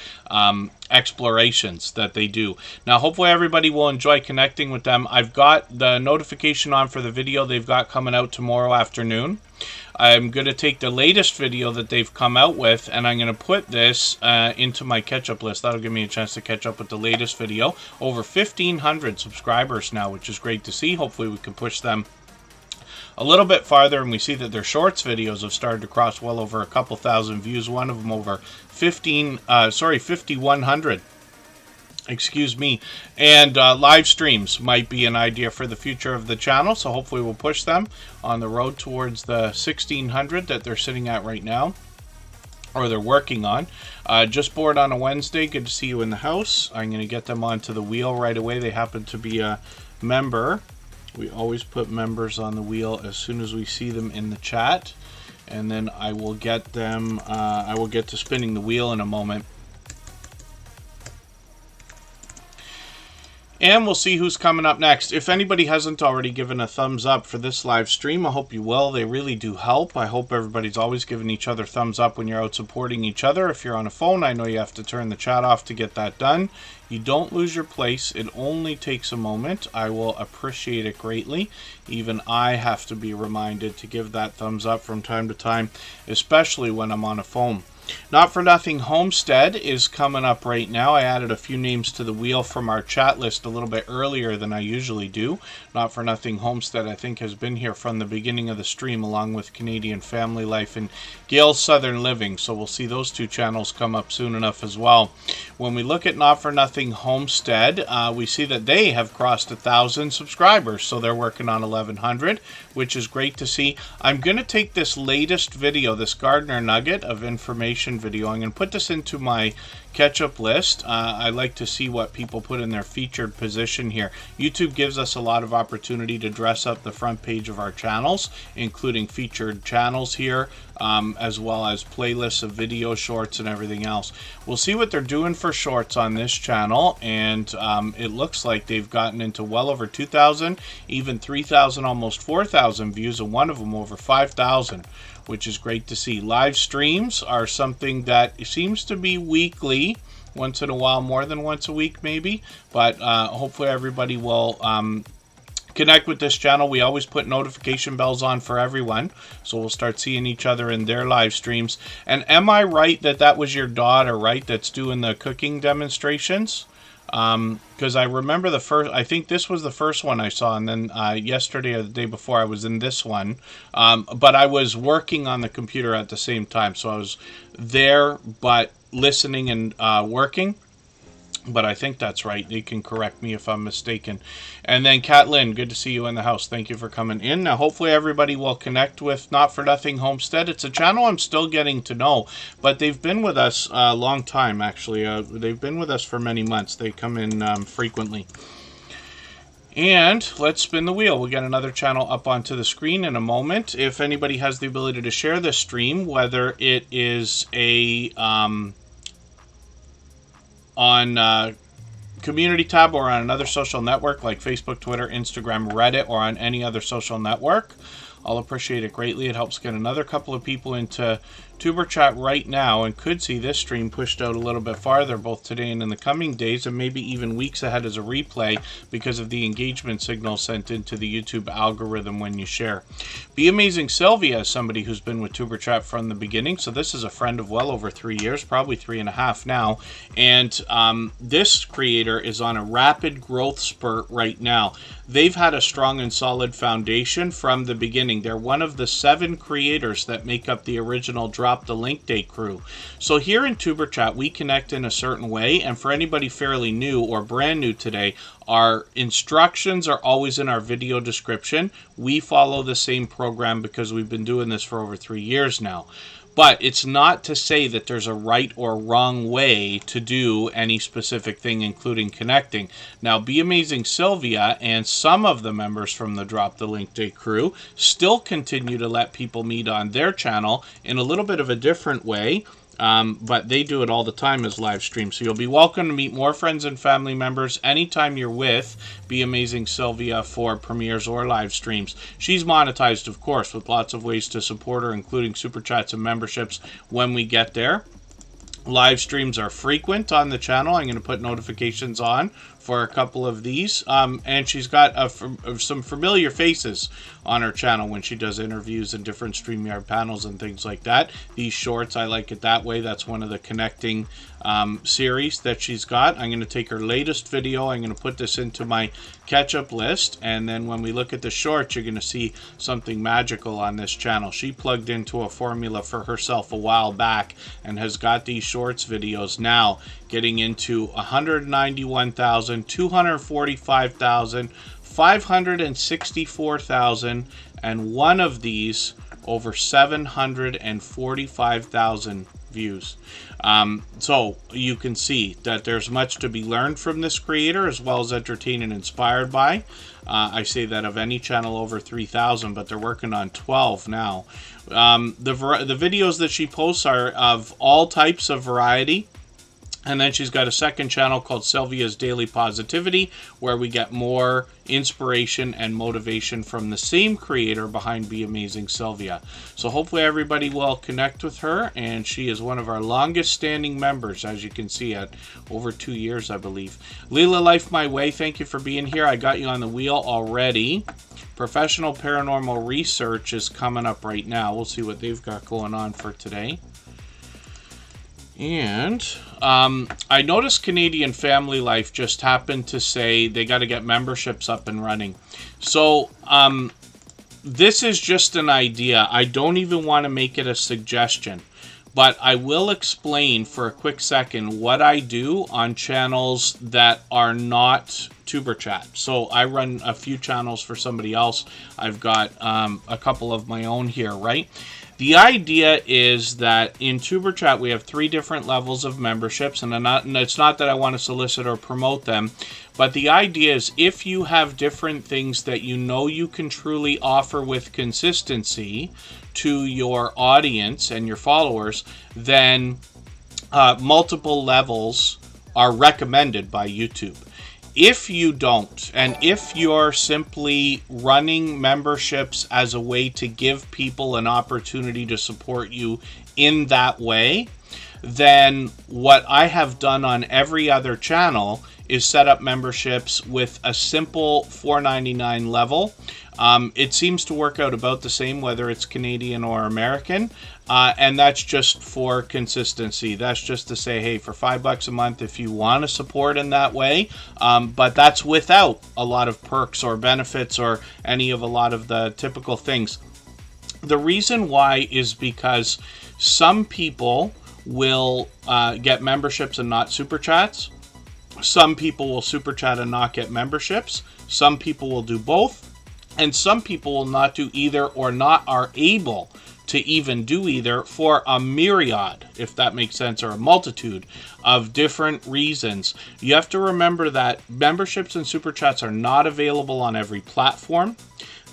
A: explorations that they do. Now, hopefully everybody will enjoy connecting with them. I've got the notification on for the video they've got coming out tomorrow afternoon. I'm going to take the latest video that they've come out with, and I'm going to put this into my catch-up list. That'll give me a chance to catch up with the latest video. Over 1,500 subscribers now, which is great to see. Hopefully we can push them a little bit farther, and we see that their shorts videos have started to cross well over a couple thousand views. One of them over 5,100. Excuse me. And live streams might be an idea for the future of the channel, so hopefully we'll push them on the road towards the 1,600 that they're sitting at right now, or they're working on. Just bored on a Wednesday. Good to see you in the house. I'm going to get them onto the wheel right away. They happen to be a member. We always put members on the wheel as soon as we see them in the chat, and then I will get them. I will get to spinning the wheel in a moment, and we'll see who's coming up next. If anybody hasn't already given a thumbs up for this live stream, I hope you will. They really do help. I hope everybody's always giving each other thumbs up when you're out supporting each other. If you're on a phone, I know you have to turn the chat off to get that done. You don't lose your place. It only takes a moment. I will appreciate it greatly. Even I have to be reminded to give that thumbs up from time to time, especially when I'm on a phone. Not for Nothing Homestead is coming up right now. I added a few names to the wheel from our chat list a little bit earlier than I usually do. Not for Nothing Homestead, I think, has been here from the beginning of the stream, along with Canadian Family Life and Gail's Southern Living. So we'll see those two channels come up soon enough as well. When we look at Not for Nothing Homestead, we see that they have crossed 1,000 subscribers. So they're working on 1,100, which is great to see. I'm going to take this latest video, this Gardener Nugget of information video. I'm going to put this into my catch-up list. I like to see what people put in their featured position here. YouTube gives us a lot of opportunity to dress up the front page of our channels, including featured channels here, as well as playlists of video shorts and everything else. We'll see what they're doing for shorts on this channel, and it looks like they've gotten into well over 2,000, even 3,000, almost 4,000 views, and one of them over 5,000. Which is great to see. Live streams are something that seems to be weekly, once in a while, more than once a week maybe, but hopefully everybody will connect with this channel. We always put notification bells on for everyone, so we'll start seeing each other in their live streams. And am I right that that was your daughter, right, that's doing the cooking demonstrations? Because I remember the first, I think this was the first one I saw, and then yesterday or the day before I was in this one, but I was working on the computer at the same time, so I was there but listening and working. But I think that's right. You can correct me if I'm mistaken. And then Kat Lynn, good to see you in the house. Thank you for coming in. Now, hopefully everybody will connect with Not for Nothing Homestead. It's a channel I'm still getting to know, but they've been with us a long time, actually. They've been with us for many months. They come in frequently. And let's spin the wheel. We'll get another channel up onto the screen in a moment. If anybody has the ability to share this stream, whether it is a on community tab or on another social network like Facebook, Twitter, Instagram, Reddit, or on any other social network, I'll appreciate it greatly. It helps get another couple of people into Tuber Chat right now, and could see this stream pushed out a little bit farther both today and in the coming days, and maybe even weeks ahead as a replay because of the engagement signal sent into the YouTube algorithm when you share. Be Amazing Sylvia is somebody who's been with Tuber Chat from the beginning, so this is a friend of well over 3 years, probably 3.5 now, and this creator is on a rapid growth spurt right now. They've had a strong and solid foundation from the beginning. They're one of the 7 creators that make up the original Drop the Link Day crew. So here in Tuber Chat, we connect in a certain way, and for anybody fairly new or brand new today, our instructions are always in our video description. We follow the same program because we've been doing this for over 3 years now. But it's not to say that there's a right or wrong way to do any specific thing, including connecting. Now, Be Amazing Sylvia and some of the members from the Drop the Link Day crew still continue to let people meet on their channel in a little bit of a different way. But they do it all the time as live streams. So you'll be welcome to meet more friends and family members anytime you're with Be Amazing Sylvia for premieres or live streams. She's monetized, of course, with lots of ways to support her, including super chats and memberships when we get there. Live streams are frequent on the channel. I'm going to put notifications on for a couple of these. And she's got some familiar faces on her channel when she does interviews and different StreamYard panels and things like that. These shorts, I like it that way. That's one of the connecting series that she's got. I'm going to take her latest video. I'm going to put this into my catch-up list, and then when we look at the shorts, you're going to see something magical on this channel. She plugged into a formula for herself a while back and has got these shorts videos now getting into 191,000, 245,000, 564,000, and one of these over 745,000 views. So you can see that there's much to be learned from this creator, as well as entertained and inspired by. I say that of any channel over 3,000, but they're working on 12 now. The videos that she posts are of all types of variety. And then she's got a second channel called Sylvia's Daily Positivity, where we get more inspiration and motivation from the same creator behind Be Amazing Sylvia. So hopefully everybody will connect with her, and she is one of our longest standing members, as you can see, at over 2 years, I believe. Leela Life My Way, thank you for being here. I got you on the wheel already. Professional Paranormal Research is coming up right now. We'll see what they've got going on for today. And I noticed Canadian Family Life just happened to say they got to get memberships up and running. So this is just an idea. I don't even want to make it a suggestion, but I will explain for a quick second what I do on channels that are not Superchat. So I run a few channels for somebody else. I've got a couple of my own here, right? The idea is that in Superchat we have 3 different levels of memberships, and it's not that I want to solicit or promote them, but the idea is if you have different things that you know you can truly offer with consistency to your audience and your followers, then multiple levels are recommended by YouTube. If you don't, and if you're simply running memberships as a way to give people an opportunity to support you in that way, then what I have done on every other channel is set up memberships with a simple $4.99 level. It seems to work out about the same whether it's Canadian or American, and that's just for consistency. That's just to say, hey, for $5 a month if you want to support in that way, but that's without a lot of perks or benefits or any of a lot of the typical things. The reason why is because some people will get memberships and not super chats. Some people will super chat and not get memberships. Some people will do both. And some people will not do either, or not are able to even do either, for a myriad, if that makes sense, or a multitude of different reasons. You have to remember that memberships and super chats are not available on every platform.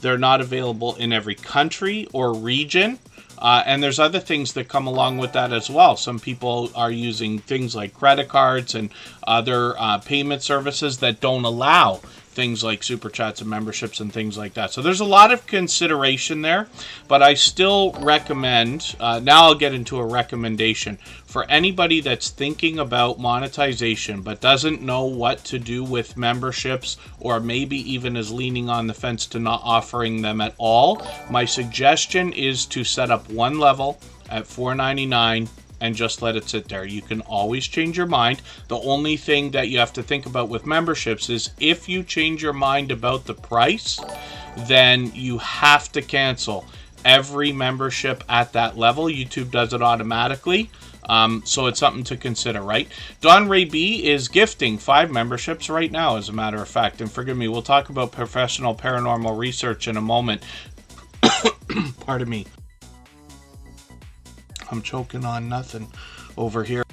A: They're not available in every country or region. And there's other things that come along with that as well. Some people are using things like credit cards and other payment services that don't allow things like super chats and memberships and things like that. So there's a lot of consideration there, but I still recommend, now I'll get into a recommendation for anybody that's thinking about monetization but doesn't know what to do with memberships, or maybe even is leaning on the fence to not offering them at all. My suggestion is to set up one level at $4.99 and just let it sit there. You can always change your mind. The only thing that you have to think about with memberships is if you change your mind about the price, then you have to cancel every membership at that level. YouTube does it automatically. So it's something to consider, right? Don Ray B is gifting 5 memberships right now, as a matter of fact. And forgive me, we'll talk about professional paranormal research in a moment. Pardon me. I'm choking on nothing over here.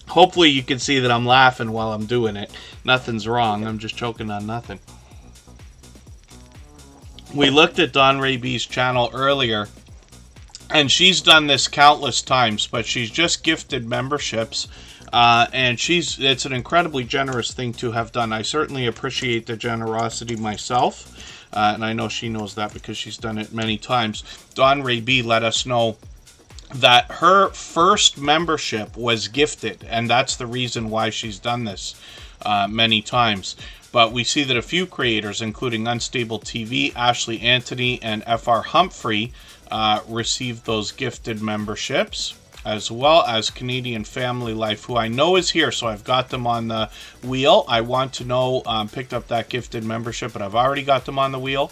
A: Hopefully you can see that I'm laughing while I'm doing it. Nothing's wrong. I'm just choking on nothing. We looked at Don Ray B's channel earlier, and she's done this countless times, but she's just gifted memberships. And it's an incredibly generous thing to have done. I certainly appreciate the generosity myself. And I know she knows that because she's done it many times. Don Ray B let us know that her first membership was gifted, and that's the reason why she's done this many times. But we see that a few creators, including Unstable TV, Ashley Anthony, and FR Humphrey, received those gifted memberships, as well as Canadian Family Life, who I know is here, so I've got them on the wheel. I want to know, picked up that gifted membership, but I've already got them on the wheel.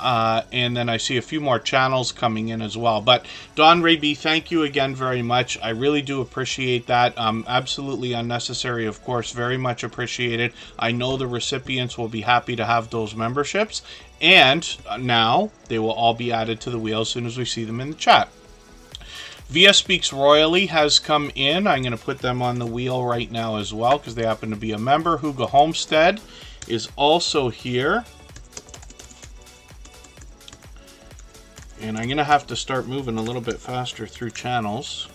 A: And then I see a few more channels coming in as well. But Don Ray B, thank you again very much. I really do appreciate that. Absolutely unnecessary, of course. Very much appreciated. I know the recipients will be happy to have those memberships. And now they will all be added to the wheel as soon as we see them in the chat. Via Speaks Royally has come in. I'm going to put them on the wheel right now as well because they happen to be a member. Hugo Homestead is also here. And I'm going to have to start moving a little bit faster through channels.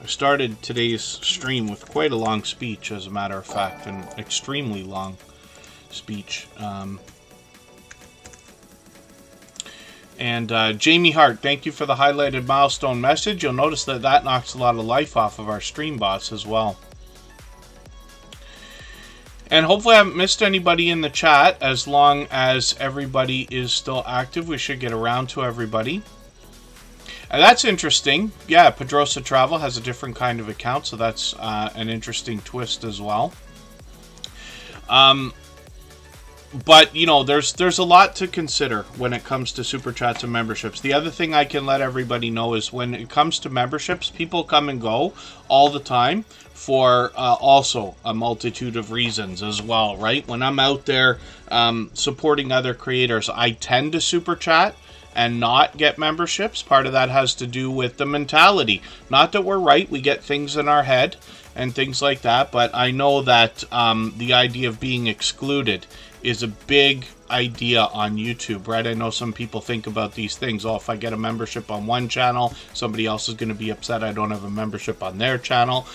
A: I started today's stream with quite a long speech, as a matter of fact, an extremely long speech. And Jamie Hart, thank you for the highlighted milestone message. You'll notice that that knocks a lot of life off of our stream bots as well. And hopefully I haven't missed anybody in the chat. As long as everybody is still active, we should get around to everybody. And that's interesting. Yeah, Pedrosa Travel has a different kind of account, so that's an interesting twist as well. But, you know, there's a lot to consider when it comes to Super Chats and memberships. The other thing I can let everybody know is when it comes to memberships, people come and go all the time for also a multitude of reasons as well, right? When I'm out there supporting other creators, I tend to Super Chat and not get memberships. Part of that has to do with the mentality. Not that we're right, we get things in our head and things like that, but I know that the idea of being excluded is a big idea on YouTube, right? I know some people think about these things. Oh, if I get a membership on one channel, somebody else is going to be upset I don't have a membership on their channel.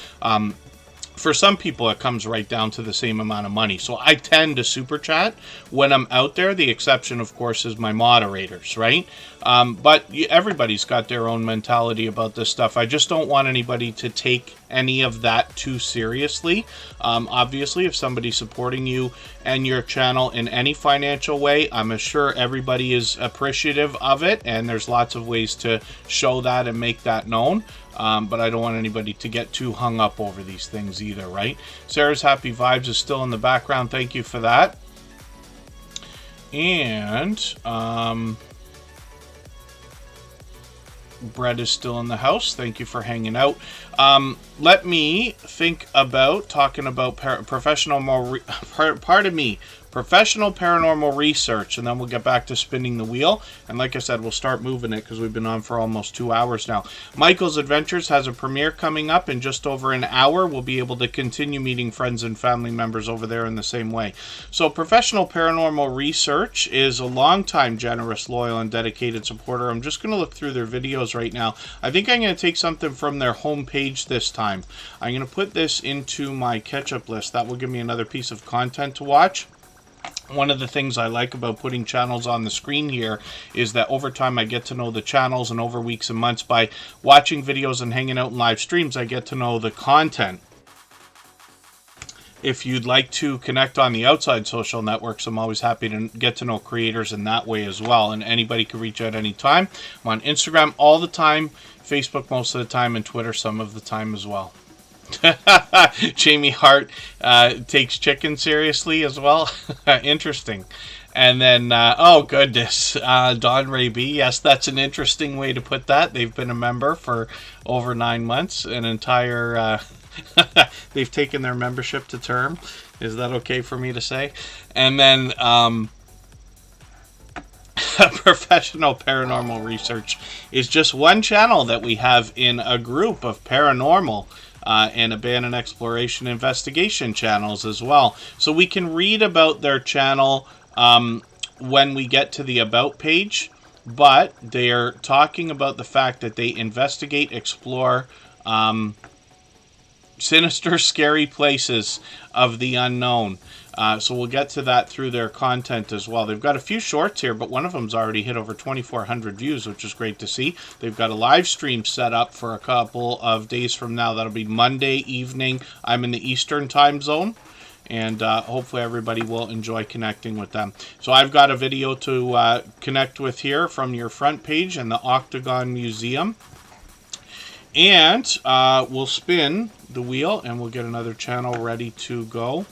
A: For some people, it comes right down to the same amount of money. So I tend to Super Chat when I'm out there. The exception, of course, is my moderators, right? But everybody's got their own mentality about this stuff. I just don't want anybody to take any of that too seriously. Obviously, if somebody's supporting you and your channel in any financial way, I'm sure everybody is appreciative of it, and there's lots of ways to show that and make that known. But I don't want anybody to get too hung up over these things either, right? Sarah's Happy Vibes is still in the background. Thank you for that. And Brett is still in the house. Thank you for hanging out. Let me think about talking about professional paranormal research, and then we'll get back to spinning the wheel. And like I said, we'll start moving it because we've been on for almost 2 hours now. Michael's Adventures has a premiere coming up in just over an hour. We'll be able to continue meeting friends and family members over there in the same way. So Professional Paranormal Research is a longtime generous, loyal, and dedicated supporter. I'm just going to look through their videos right now. I think I'm going to take something from their homepage this time. I'm going to put this into my catch-up list. That will give me another piece of content to watch. One of the things I like about putting channels on the screen here is that over time I get to know the channels, and over weeks and months by watching videos and hanging out in live streams, I get to know the content. If you'd like to connect on the outside social networks, I'm always happy to get to know creators in that way as well. And anybody can reach out anytime. I'm on Instagram all the time, Facebook most of the time, and Twitter some of the time as well. Jamie Hart takes chicken seriously as well. Interesting. And then, oh goodness, Don Ray B. Yes, that's an interesting way to put that. They've been a member for over 9 months, an entire... they've taken their membership to term. Is that okay for me to say? And then Professional Paranormal Research is just one channel that we have in a group of paranormal and abandoned exploration investigation channels as well. So we can read about their channel when we get to the About page, but they're talking about the fact that they investigate, explore sinister, scary places of the unknown. So we'll get to that through their content as well. They've got a few shorts here, but one of them's already hit over 2,400 views, which is great to see. They've got a live stream set up for a couple of days from now. That'll be Monday evening. I'm in the Eastern time zone. And hopefully everybody will enjoy connecting with them. So I've got a video to connect with here from your front page in the Octagon Museum. And we'll spin the wheel and we'll get another channel ready to go.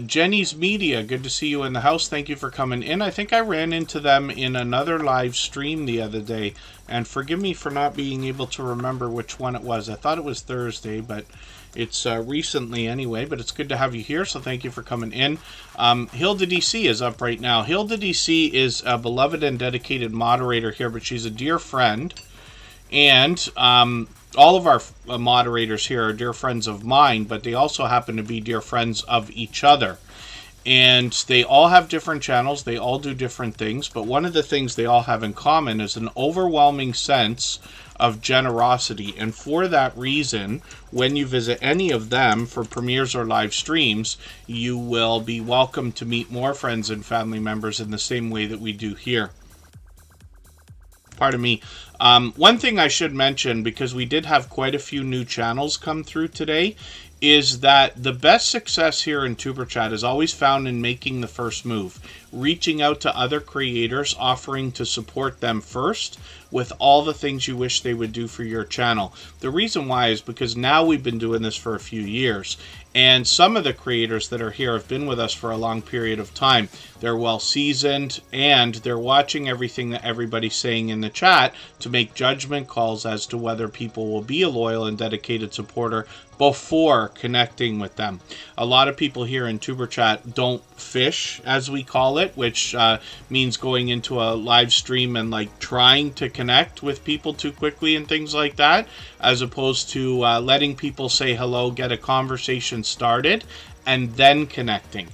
A: Jenny's Media, good to see you in the house. Thank you for coming in. I think I ran into them in another live stream the other day. And forgive me for not being able to remember which one it was. I thought it was Thursday, but it's recently anyway. But it's good to have you here, so thank you for coming in. Hilda DC is up right now. Hilda DC is a beloved and dedicated moderator here, but she's a dear friend. And all of our moderators here are dear friends of mine, but they also happen to be dear friends of each other. And they all have different channels. They all do different things. But one of the things they all have in common is an overwhelming sense of generosity. And for that reason, when you visit any of them for premieres or live streams, you will be welcome to meet more friends and family members in the same way that we do here. Pardon me. One thing I should mention, because we did have quite a few new channels come through today, is that the best success here in Tuber Chat is always found in making the first move, reaching out to other creators, offering to support them first with all the things you wish they would do for your channel. The reason why is because now we've been doing this for a few years, and some of the creators that are here have been with us for a long period of time. They're well seasoned, and they're watching everything that everybody's saying in the chat to make judgment calls as to whether people will be a loyal and dedicated supporter before connecting with them. A lot of people here in Tuber Chat don't fish, as we call it, which means going into a live stream and like trying to connect with people too quickly and things like that, as opposed to letting people say hello, get a conversation started, and then connecting.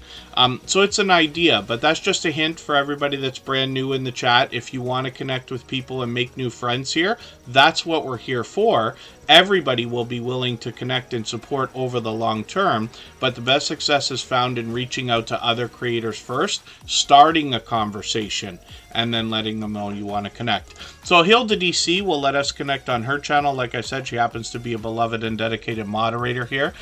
A: So it's an idea, but that's just a hint for everybody that's brand new in the chat. If you want to connect with people and make new friends here, that's what we're here for. Everybody will be willing to connect and support over the long term, but the best success is found in reaching out to other creators first, starting a conversation, and then letting them know you want to connect. So Hilda DC will let us connect on her channel. Like I said, she happens to be a beloved and dedicated moderator here.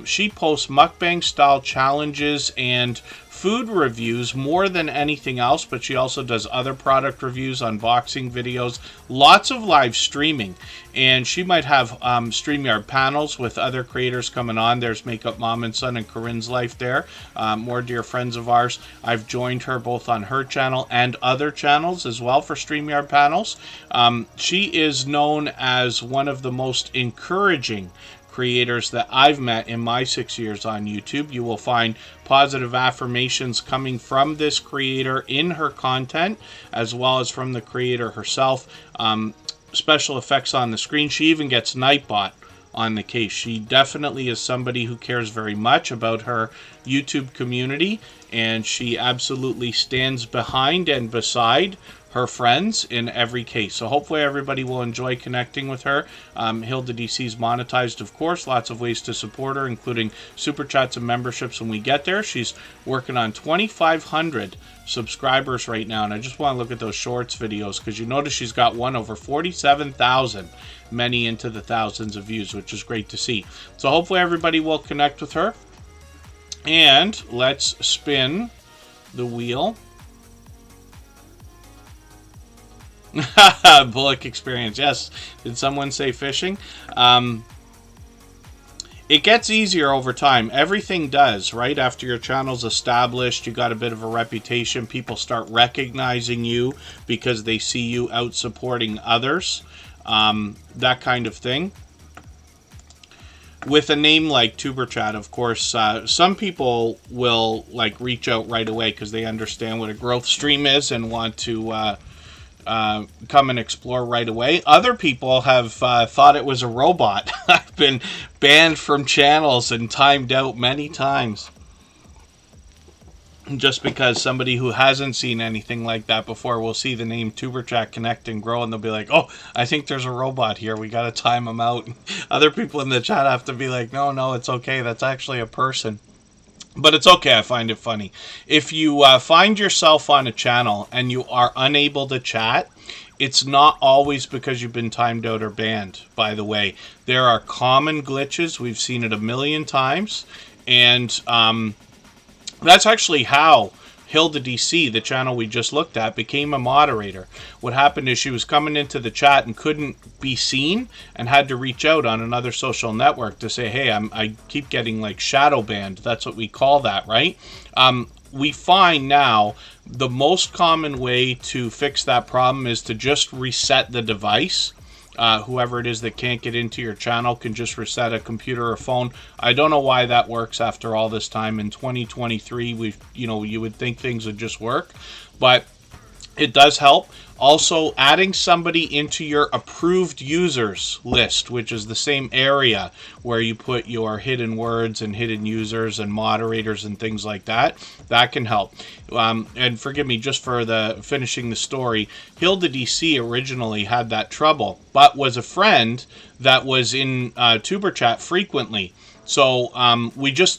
A: She posts mukbang style challenges and food reviews more than anything else, but she also does other product reviews, unboxing videos, lots of live streaming, and she might have StreamYard panels with other creators coming on. There's Makeup Mom and Son and Corinne's Life there, more dear friends of ours. I've joined her both on her channel and other channels as well for StreamYard panels. She is known as one of the most encouraging creators that I've met in my 6 years on YouTube. You will find positive affirmations coming from this creator in her content, as well as from the creator herself. Special effects on the screen. She even gets Nightbot on the case. She definitely is somebody who cares very much about her YouTube community, and she absolutely stands behind and beside her friends in every case. So hopefully everybody will enjoy connecting with her. Hilda DC's monetized, of course. Lots of ways to support her, including super chats and memberships when we get there. She's working on 2,500 subscribers right now, and I just want to look at those shorts videos, because you notice she's got one over 47,000, many into the thousands of views, which is great to see. So hopefully everybody will connect with her. And let's spin the wheel. Bullock experience. Yes. Did someone say fishing? It gets easier over time. Everything does, right? After your channel's established, you got a bit of a reputation. People start recognizing you because they see you out supporting others. That kind of thing. With a name like Tuber Chat, of course, some people will like reach out right away because they understand what a growth stream is and want to come and explore right away. Other people have thought it was a robot. I've been banned from channels and timed out many times just because somebody who hasn't seen anything like that before will see the name TuberChat Connect and Grow, and they'll be like, oh, I think there's a robot here. We got to time them out. Other people in the chat have to be like, no, it's okay. That's actually a person. But it's okay, I find it funny. If you find yourself on a channel and you are unable to chat, it's not always because you've been timed out or banned, by the way. There are common glitches. We've seen it a million times. And that's actually how Hilda DC, the channel we just looked at, became a moderator. What happened is she was coming into the chat and couldn't be seen and had to reach out on another social network to say, hey, I keep getting like shadow banned. That's what we call that, right? We find now the most common way to fix that problem is to just reset the device. Whoever it is that can't get into your channel can just reset a computer or phone. I don't know why that works after all this time. In 2023, you would think things would just work, but it does help. Also, adding somebody into your approved users list, which is the same area where you put your hidden words and hidden users and moderators and things like that, that can help. And forgive me just for finishing the story. Hilda DC originally had that trouble, but was a friend that was in Tuber Chat frequently. So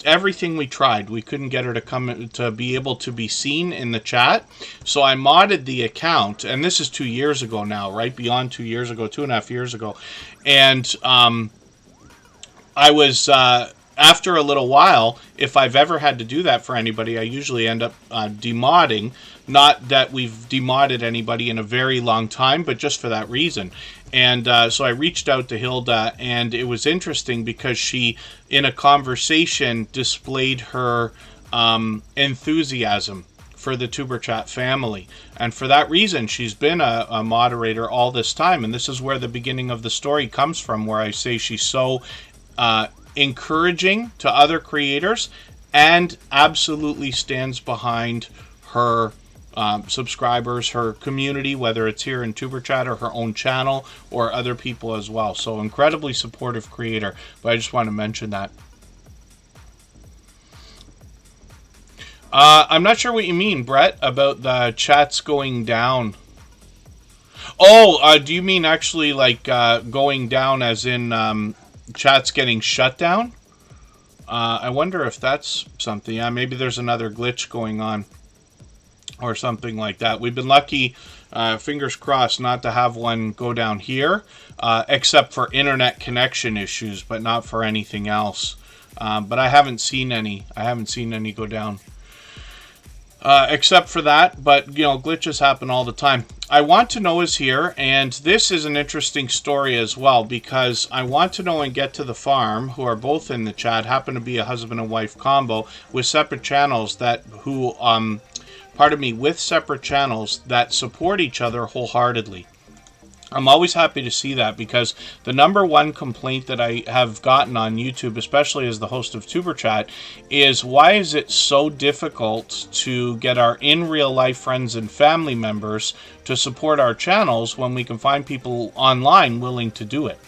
A: everything we tried, we couldn't get her to come to be able to be seen in the chat. So I modded the account, and this is 2 years ago now, right? Beyond 2 years ago, 2.5 years ago. And I was, after a little while, if I've ever had to do that for anybody, I usually end up demodding. Not that we've demodded anybody in a very long time, but just for that reason. And so I reached out to Hilda, and it was interesting because she, in a conversation, displayed her enthusiasm for the Tuber Chat family. And for that reason, she's been a moderator all this time. And this is where the beginning of the story comes from, where I say she's so encouraging to other creators and absolutely stands behind her subscribers, her community, whether it's here in Tuber Chat or her own channel or other people as well. So incredibly supportive creator, but I just want to mention that. I'm not sure what you mean, Brett, about the chats going down. Oh, do you mean actually like going down as in chats getting shut down? I wonder if that's something. Yeah, maybe there's another glitch going on or something like that. We've been lucky, fingers crossed, not to have one go down here, except for internet connection issues, but not for anything else. But I haven't seen any. Go down. Except for that, but glitches happen all the time. I Want to Know is here, and this is an interesting story as well, because I Want to Know and Get to the Farm, who are both in the chat, happen to be a husband and wife combo with separate channels with separate channels that support each other wholeheartedly. I'm always happy to see that, because the number one complaint that I have gotten on YouTube, especially as the host of Tuber Chat, is why is it so difficult to get our in real life friends and family members to support our channels when we can find people online willing to do it?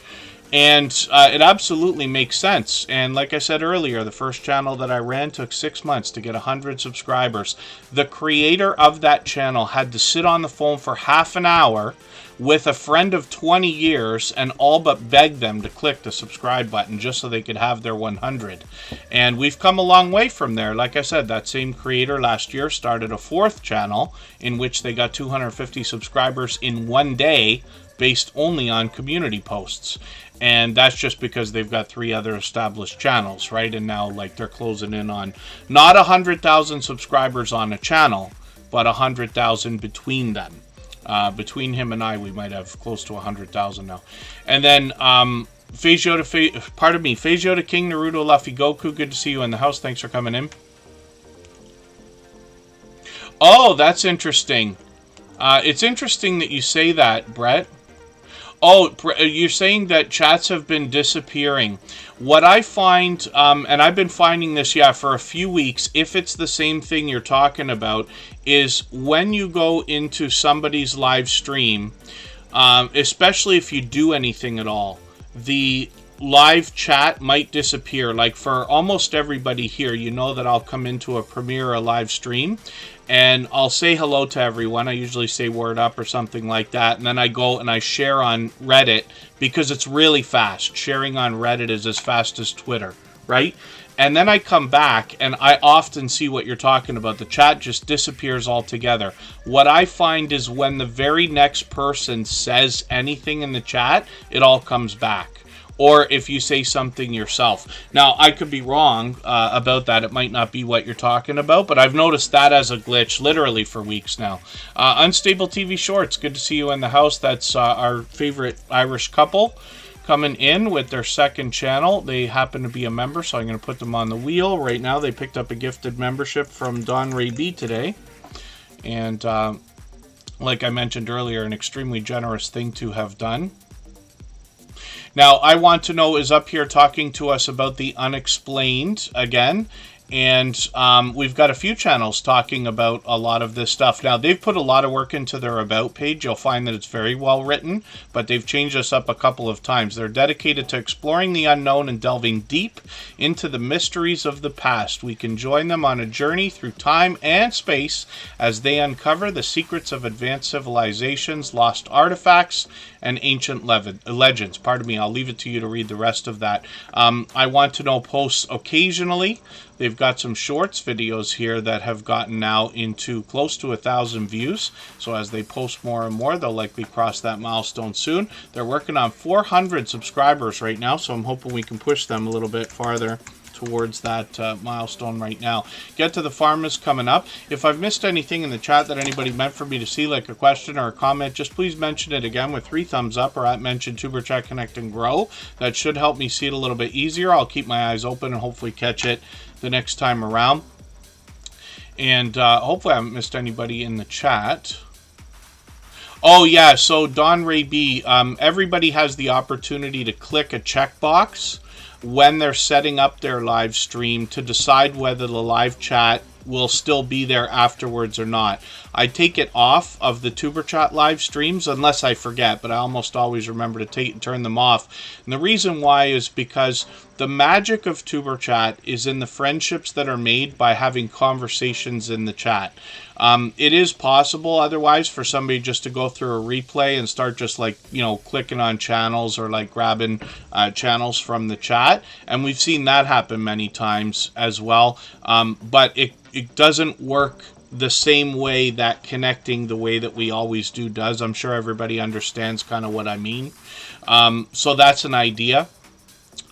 A: And it absolutely makes sense. And like I said earlier, the first channel that I ran took 6 months to get 100 subscribers. The creator of that channel had to sit on the phone for half an hour with a friend of 20 years and all but beg them to click the subscribe button just so they could have their 100. And we've come a long way from there. Like I said, that same creator last year started a fourth channel in which they got 250 subscribers in one day based only on community posts. And that's just because they've got 3 other established channels, right? And now, like, they're closing in on not 100,000 subscribers on a channel, but 100,000 between them. Between him and I, we might have close to 100,000 now. And then, Phase Yoda King, Naruto, Luffy, Goku, good to see you in the house. Thanks for coming in. Oh, that's interesting. It's interesting that you say that, Brett. Oh, you're saying that chats have been disappearing. What I find, and I've been finding this, for a few weeks, if it's the same thing you're talking about, is when you go into somebody's live stream, especially if you do anything at all, the live chat might disappear. Like for almost everybody here, that I'll come into a premiere or a live stream, and I'll say hello to everyone. I usually say word up or something like that. And then I go and I share on Reddit because it's really fast. Sharing on Reddit is as fast as Twitter, right? And then I come back and I often see what you're talking about. The chat just disappears altogether. What I find is when the very next person says anything in the chat, it all comes back. Or if you say something yourself. Now, I could be wrong about that. It might not be what you're talking about, but I've noticed that as a glitch literally for weeks now. Unstable TV Shorts, good to see you in the house. That's our favorite Irish couple coming in with their second channel. They happen to be a member, so I'm going to put them on the wheel right now. They picked up a gifted membership from Don Ray B today. And like I mentioned earlier, an extremely generous thing to have done. Now, I Want to Know is up here talking to us about the unexplained again. And we've got a few channels talking about a lot of this stuff. Now, they've put a lot of work into their About page. You'll find that it's very well written, but they've changed this up a couple of times. They're dedicated to exploring the unknown and delving deep into the mysteries of the past. We can join them on a journey through time and space as they uncover the secrets of advanced civilizations, lost artifacts, and ancient legends. Pardon me, I'll leave it to you to read the rest of that. I Want to Know posts occasionally. They've got some shorts videos here that have gotten now into close to 1,000 views. So as they post more and more, they'll likely cross that milestone soon. They're working on 400 subscribers right now, so I'm hoping we can push them a little bit farther towards that milestone right now. Get to the Farm is coming up. If I've missed anything in the chat that anybody meant for me to see, like a question or a comment, just please mention it again with 3 thumbs up or at mention Tuber Chat Connect and Grow. That should help me see it a little bit easier. I'll keep my eyes open and hopefully catch it the next time around. And hopefully I haven't missed anybody in the chat. Oh yeah, so Don Ray B, everybody has the opportunity to click a checkbox when they're setting up their live stream to decide whether the live chat will still be there afterwards or not. I take it off of the Tuber Chat live streams unless I forget, but I almost always remember to turn them off. And the reason why is because the magic of Tuber Chat is in the friendships that are made by having conversations in the chat. It is possible otherwise for somebody just to go through a replay and start just like, you know, clicking on channels or like grabbing channels from the chat. And we've seen that happen many times as well. But it doesn't work the same way that connecting the way that we always do does. I'm sure everybody understands kind of what I mean. So that's an idea.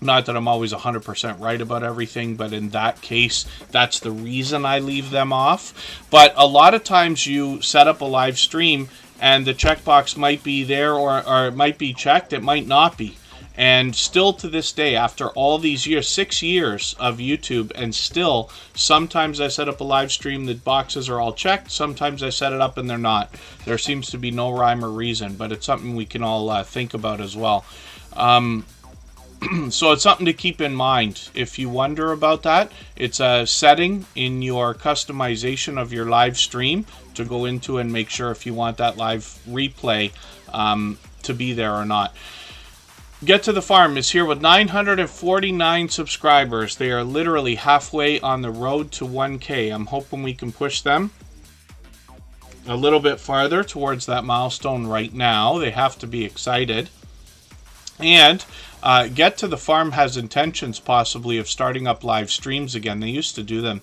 A: Not that I'm always 100% right about everything, but in that case, that's the reason I leave them off. But a lot of times you set up a live stream and the checkbox might be there or it might be checked, it might not be. And still to this day, after all these years, 6 years of YouTube, and still, sometimes I set up a live stream, the boxes are all checked. Sometimes I set it up and they're not. There seems to be no rhyme or reason, but it's something we can all think about as well. So it's something to keep in mind. If you wonder about that, it's a setting in your customization of your live stream to go into and make sure if you want that live replay to be there or not. Get to the Farm is here with 949 subscribers. They are literally halfway on the road to 1K. I'm hoping we can push them a little bit farther towards that milestone right now. They have to be excited. And Get to the Farm has intentions possibly of starting up live streams again. They used to do them,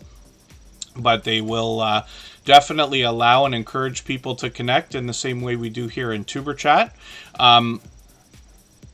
A: but they will definitely allow and encourage people to connect in the same way we do here in Tuber Chat.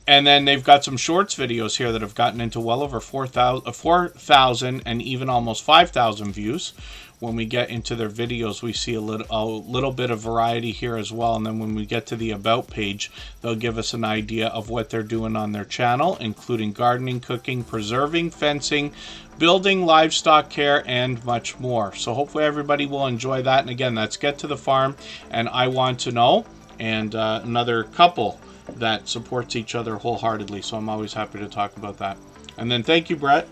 A: And then they've got some shorts videos here that have gotten into well over 4,000 and even almost 5,000 views. When we get into their videos, we see a little bit of variety here as well. And then when we get to the About page, they'll give us an idea of what they're doing on their channel, including gardening, cooking, preserving, fencing, building, livestock care, and much more. So hopefully everybody will enjoy that. And again, that's Get to the Farm and I Want to Know, and another couple that supports each other wholeheartedly. So I'm always happy to talk about that. And then thank you, Brett.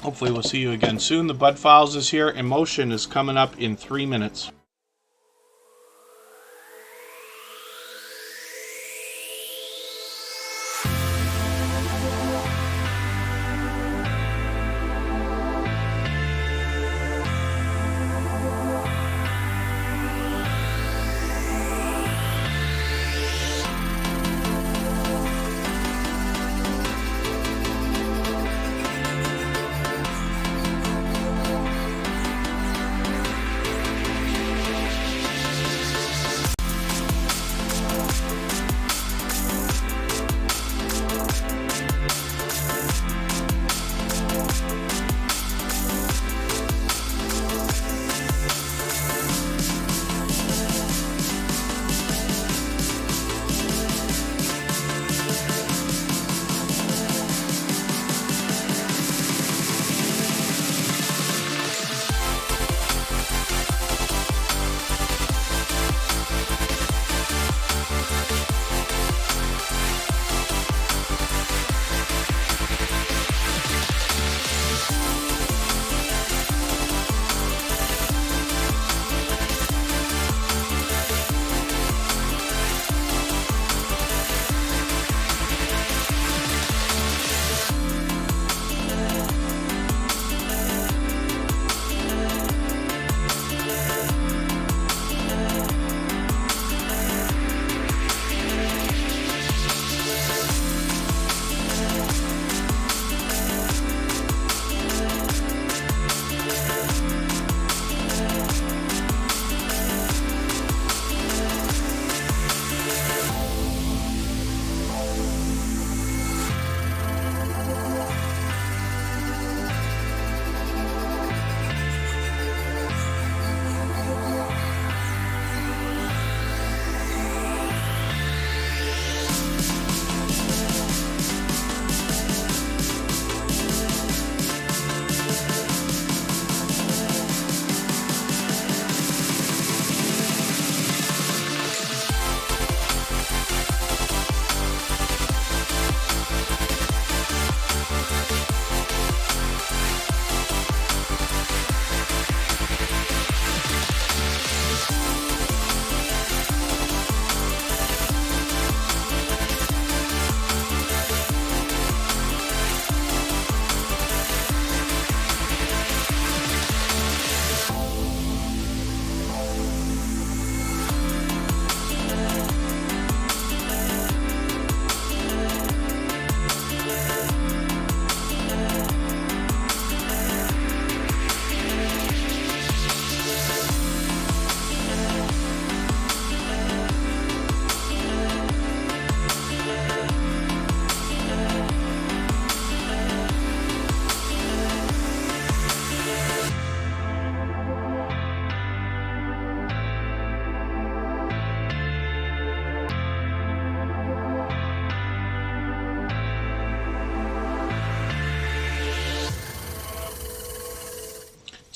A: Hopefully we'll see you again soon. The Bud Files is here. Emotion is coming up in 3 minutes.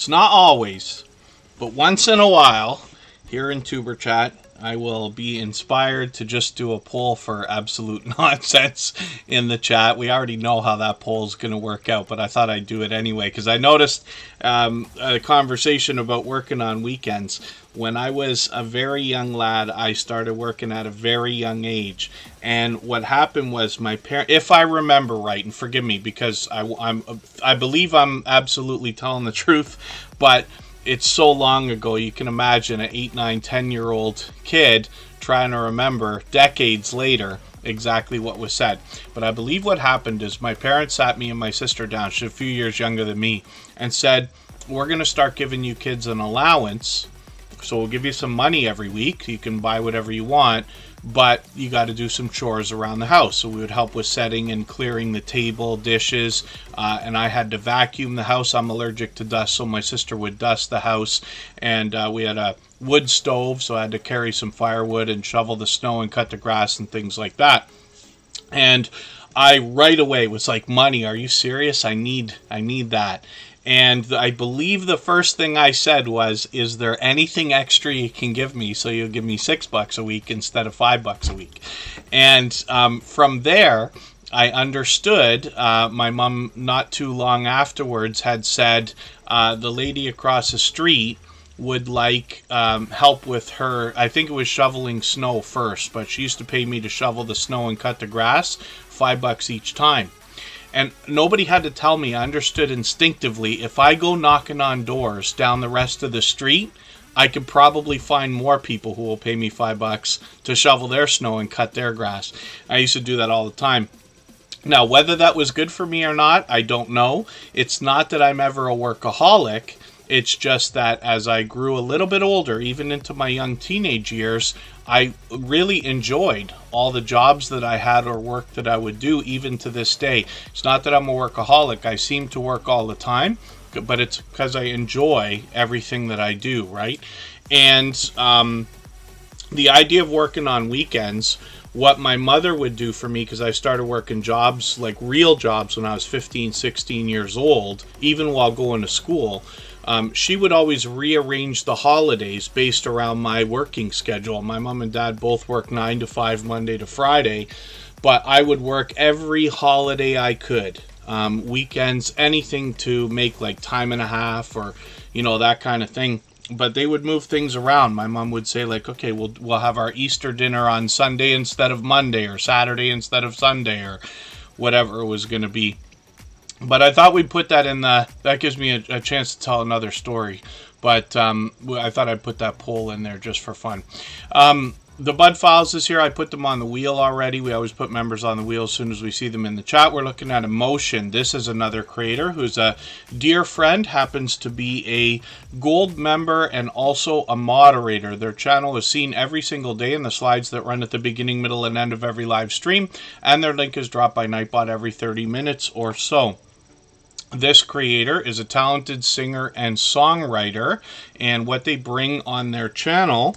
A: It's not always, but once in a while, here in Tuber Chat, I will be inspired to just do a poll for absolute nonsense in the chat. We already know how that poll is going to work out, but I thought I'd do it anyway because I noticed a conversation about working on weekends. When I was a very young lad, I started working at a very young age. And what happened was my parents, if I remember right, and forgive me because I believe I'm absolutely telling the truth, but it's so long ago, you can imagine an 8, 9, 10-year-old kid trying to remember decades later exactly what was said. But I believe what happened is my parents sat me and my sister down, she's a few years younger than me, and said, we're going to start giving you kids an allowance. So we'll give you some money every week. You can buy whatever you want, but you got to do some chores around the house. So we would help with setting and clearing the table, dishes, and I had to vacuum the house. I'm allergic to dust, so my sister would dust the house, and we had a wood stove, so I had to carry some firewood and shovel the snow and cut the grass and things like that. And I right away was like, money, are you serious? I need that. And I believe the first thing I said was, is there anything extra you can give me so you'll give me $6 a week instead of $5 a week? And from there, I understood. My mom, not too long afterwards, had said the lady across the street would like help with her. I think it was shoveling snow first, but she used to pay me to shovel the snow and cut the grass, $5 each time. And nobody had to tell me. I understood instinctively, if I go knocking on doors down the rest of the street, I could probably find more people who will pay me $5 to shovel their snow and cut their grass. I used to do that all the time. Now, whether that was good for me or not, I don't know. It's not that I'm ever a workaholic. It's just that as I grew a little bit older, even into my young teenage years, I really enjoyed all the jobs that I had or work that I would do, even to this day. It's not that I'm a workaholic. I seem to work all the time, but it's because I enjoy everything that I do, right? And the idea of working on weekends, what my mother would do for me, because I started working jobs, like real jobs, when I was 15, 16 years old, even while going to school, she would always rearrange the holidays based around my working schedule. My mom and dad both work 9 to 5, Monday to Friday, but I would work every holiday I could. Weekends, anything to make like time and a half or, that kind of thing. But they would move things around. My mom would say like, okay, we'll have our Easter dinner on Sunday instead of Monday, or Saturday instead of Sunday, or whatever it was going to be. But I thought we'd put that in that gives me a chance to tell another story. But I thought I'd put that poll in there just for fun. The Bud files is here. I put them on the wheel already. We always put members on the wheel as soon as we see them in the chat. We're looking at Emotion. This is another creator who's a dear friend, happens to be a gold member and also a moderator. Their channel is seen every single day in the slides that run at the beginning, middle, and end of every live stream. And their link is dropped by Nightbot every 30 minutes or so. This creator is a talented singer and songwriter, and what they bring on their channel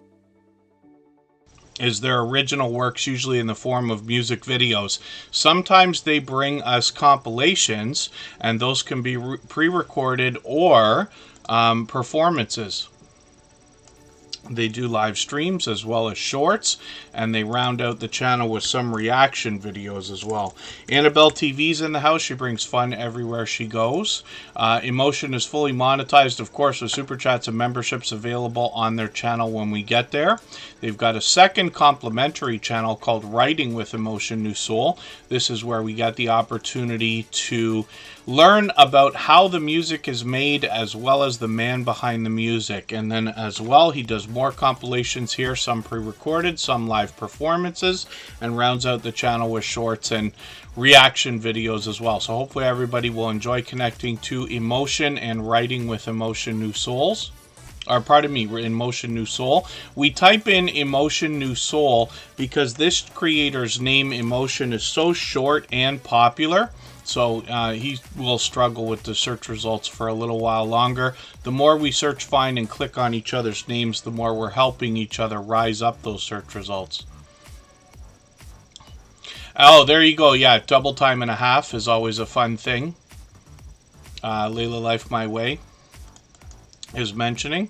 A: is their original works, usually in the form of music videos. Sometimes they bring us compilations, and those can be pre-recorded or performances. They do live streams as well as shorts, and they round out the channel with some reaction videos as well. Annabelle TV's in the house. She brings fun everywhere she goes. Emotion is fully monetized, of course, with super chats and memberships available on their channel when we get there. They've got a second complimentary channel called Writing with Emotion New Soul. This is where we get the opportunity to learn about how the music is made, as well as the man behind the music. And then as well, he does more compilations here, some pre-recorded, some live performances, and rounds out the channel with shorts and reaction videos as well. So hopefully everybody will enjoy connecting to Emotion and Writing with Emotion New Souls. Or pardon me, we're in Emotion New Soul. We type in Emotion New Soul because this creator's name, Emotion, is so short and popular. So he will struggle with the search results for a little while longer. The more we search, find, and click on each other's names, the more we're helping each other rise up those search results. Oh, there you go. Yeah, double time and a half is always a fun thing. Layla Life My Way. is mentioning.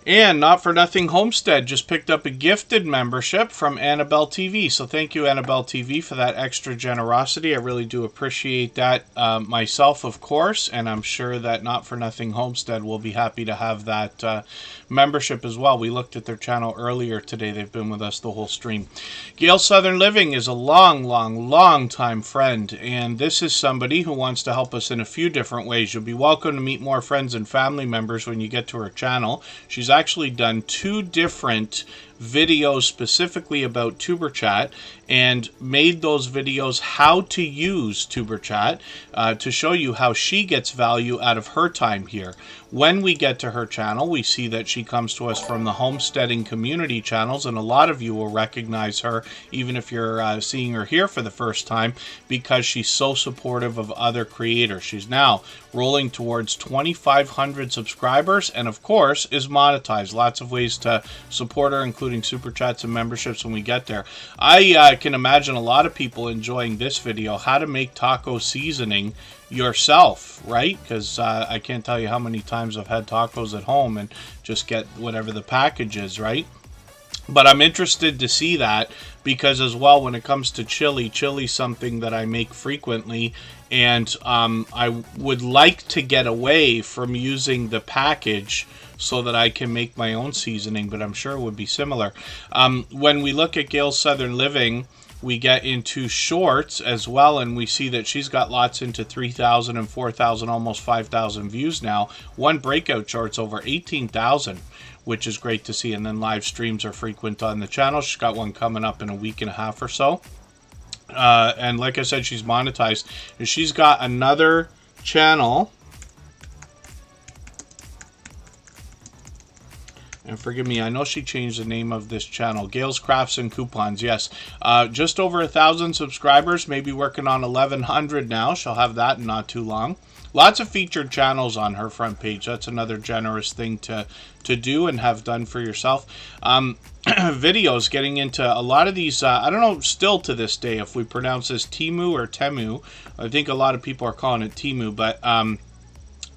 A: And Not For Nothing Homestead just picked up a gifted membership from Annabelle TV. So thank you, Annabelle TV, for that extra generosity. I really do appreciate that myself, of course. And I'm sure that Not For Nothing Homestead will be happy to have that membership as well. We looked at their channel earlier today. They've been with us the whole stream. Gail Southern Living is a long time friend. And this is somebody who wants to help us in a few different ways. You'll be welcome to meet more friends and family members when you get to her channel. She's actually done 2 different videos specifically about TuberChat and made those videos how to use TuberChat to show you how she gets value out of her time here. When we get to her channel, we see that she comes to us from the homesteading community channels, and a lot of you will recognize her even if you're seeing her here for the first time, because she's so supportive of other creators. She's now rolling towards 2,500 subscribers and of course is monetized. Lots of ways to support her, including super chats and memberships when we get there. I can imagine a lot of people enjoying this video, how to make taco seasoning yourself, right? Because I can't tell you how many times I've had tacos at home and just get whatever the package is, right? But I'm interested to see that, because as well, when it comes to chili's something that I make frequently, and I would like to get away from using the package so that I can make my own seasoning, but I'm sure it would be similar. When we look at Gail's Southern Living, we get into shorts as well, and we see that she's got lots into 3,000 and 4,000, almost 5,000 views now. One breakout short's over 18,000, which is great to see. And then live streams are frequent on the channel. She's got one coming up in a week and a half or so. And like I said, she's monetized. And she's got another channel. And forgive me, I know she changed the name of this channel. Gail's Crafts and Coupons, yes. Just over 1,000 subscribers, maybe working on 1,100 now. She'll have that in not too long. Lots of featured channels on her front page. That's another generous thing to do and have done for yourself. Videos, getting into a lot of these, I don't know still to this day if we pronounce this Temu or Temu. I think a lot of people are calling it Temu, but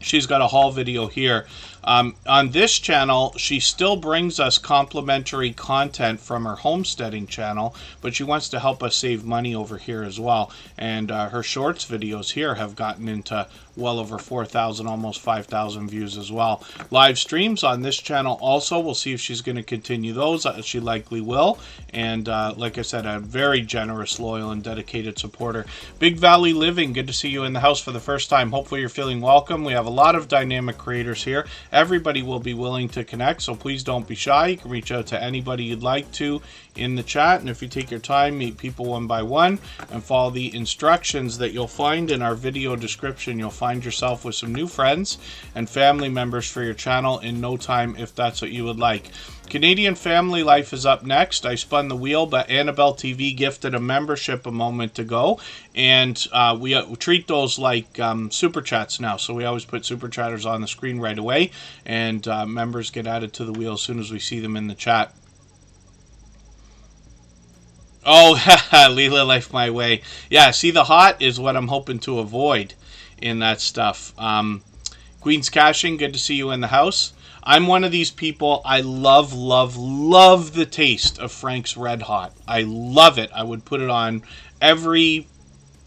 A: she's got a haul video here. On this channel, she still brings us complimentary content from her homesteading channel, but she wants to help us save money over here as well. And her shorts videos here have gotten into well over 4,000, almost 5,000 views as well. Live streams on this channel also. We'll see if she's going to continue those. She likely will. And like I said, a very generous, loyal, and dedicated supporter. Big Valley Living, good to see you in the house for the first time. Hopefully you're feeling welcome. We have a lot of dynamic creators here. Everybody will be willing to connect, so please don't be shy. You can reach out to anybody you'd like to in the chat, and if you take your time, meet people one by one and follow the instructions that you'll find in our video description, you'll find yourself with some new friends and family members for your channel in no time, if that's what you would like. Canadian Family Life is up next. I spun the wheel, but Annabelle TV gifted a membership a moment ago, and we treat those like super chats now. So we always put super chatters on the screen right away, and members get added to the wheel as soon as we see them in the chat. Oh, Leela Life My Way. Yeah, see, the hot is what I'm hoping to avoid in that stuff. Queen's Caching, good to see you in the house. I'm one of these people, I love the taste of Frank's Red Hot. I love it. I would put it on every,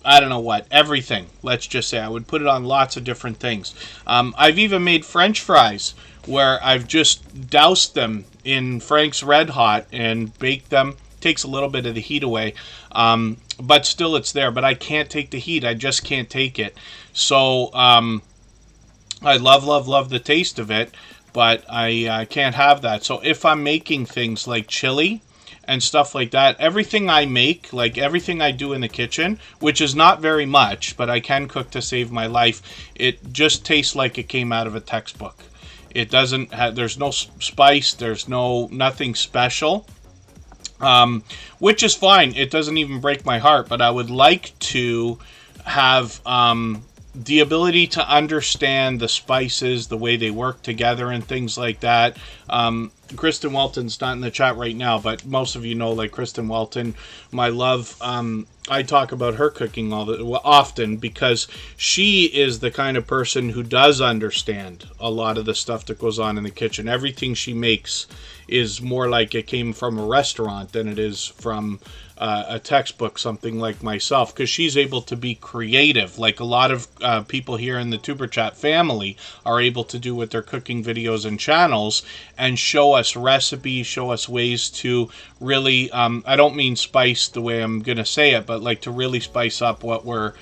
A: I don't know what, everything. Let's just say I would put it on lots of different things. I've even made French fries where I've just doused them in Frank's Red Hot and baked them. Takes a little bit of the heat away, but still it's there. But I can't take the heat. I just can't take it. So I love the taste of it, but I can't have that. So if I'm making things like chili and stuff like that, everything I make, like everything I do in the kitchen, which is not very much, but I can cook to save my life, it just tastes like it came out of a textbook. It doesn't have, there's no spice, there's nothing special. Which is fine. It doesn't even break my heart, but I would like to have the ability to understand the spices, the way they work together and things like that. Kristen Welton's not in the chat right now, but most of you know, like, Kristen Welton, my love. I talk about her cooking often because she is the kind of person who does understand a lot of the stuff that goes on in the kitchen. Everything she makes is more like it came from a restaurant than it is from a textbook, something like myself, because she's able to be creative, like a lot of people here in the Tuber Chat family are able to do with their cooking videos and channels, and show us recipes, show us ways to really, I don't mean spice the way I'm going to say it, but like to really spice up what we're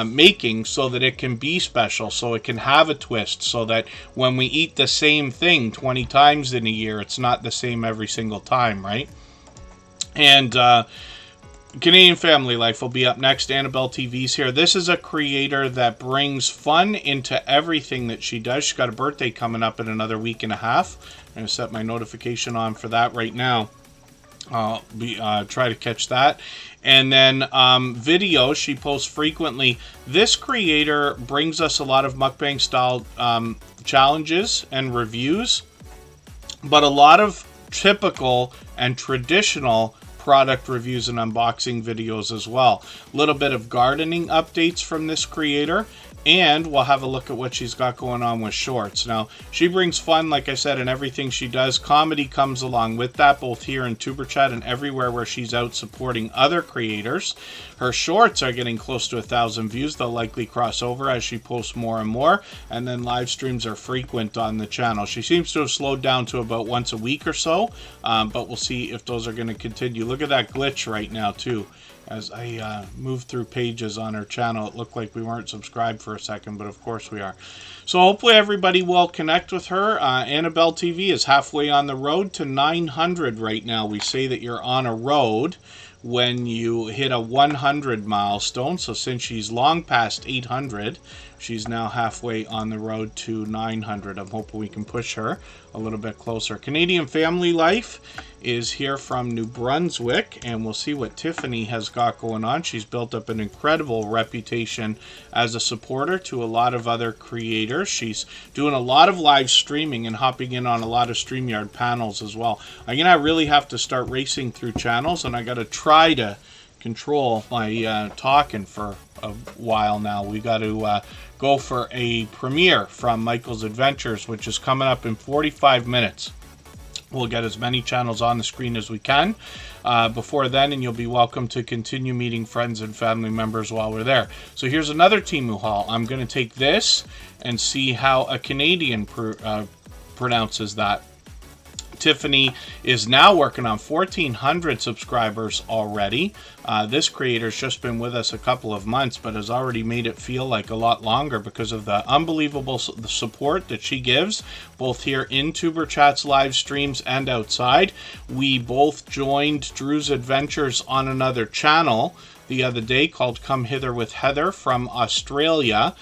A: making so that it can be special, so it can have a twist, so that when we eat the same thing 20 times in a year, it's not the same every single time, right? And Canadian Family Life will be up next. Annabelle TV's here. This is a creator that brings fun into everything that she does. She's got a birthday coming up in another week and a half. I'm going to set my notification on for that right now. I'll try to catch that. And then videos she posts frequently. This creator brings us a lot of mukbang style challenges and reviews, but a lot of typical and traditional product reviews and unboxing videos as well. A little bit of gardening updates from this creator, and we'll have a look at what she's got going on with shorts. Now, she brings fun, like I said, in everything she does. Comedy comes along with that, both here in Tuber Chat and everywhere where she's out supporting other creators. Her shorts are getting close to 1,000 views. They'll likely cross over as she posts more and more, and then live streams are frequent on the channel. She seems to have slowed down to about once a week or so, but we'll see if those are going to continue. Look at that glitch right now, too. As I moved through pages on her channel, it looked like we weren't subscribed for a second, but of course we are. So hopefully everybody will connect with her. Annabelle TV is halfway on the road to 900 right now. We say that you're on a road when you hit a 100 milestone. So since she's long past 800, she's now halfway on the road to 900. I'm hoping we can push her a little bit closer. Canadian Family Life is here from New Brunswick, and we'll see what Tiffany has got going on. She's built up an incredible reputation as a supporter to a lot of other creators. She's doing a lot of live streaming and hopping in on a lot of StreamYard panels as well. I'm gonna really have to start racing through channels, and I gotta try to control my talking for a while now. We got to go for a premiere from Michael's Adventures, which is coming up in 45 minutes. We'll get as many channels on the screen as we can before then, and you'll be welcome to continue meeting friends and family members while we're there. So here's another Temu haul. I'm going to take this and see how a Canadian pronounces that. Tiffany is now working on 1,400 subscribers already. This creator's just been with us a couple of months, but has already made it feel like a lot longer because of the unbelievable support that she gives, both here in Tuber Chat's live streams and outside. We both joined Drew's Adventures on another channel the other day called Come Hither with Heather from Australia.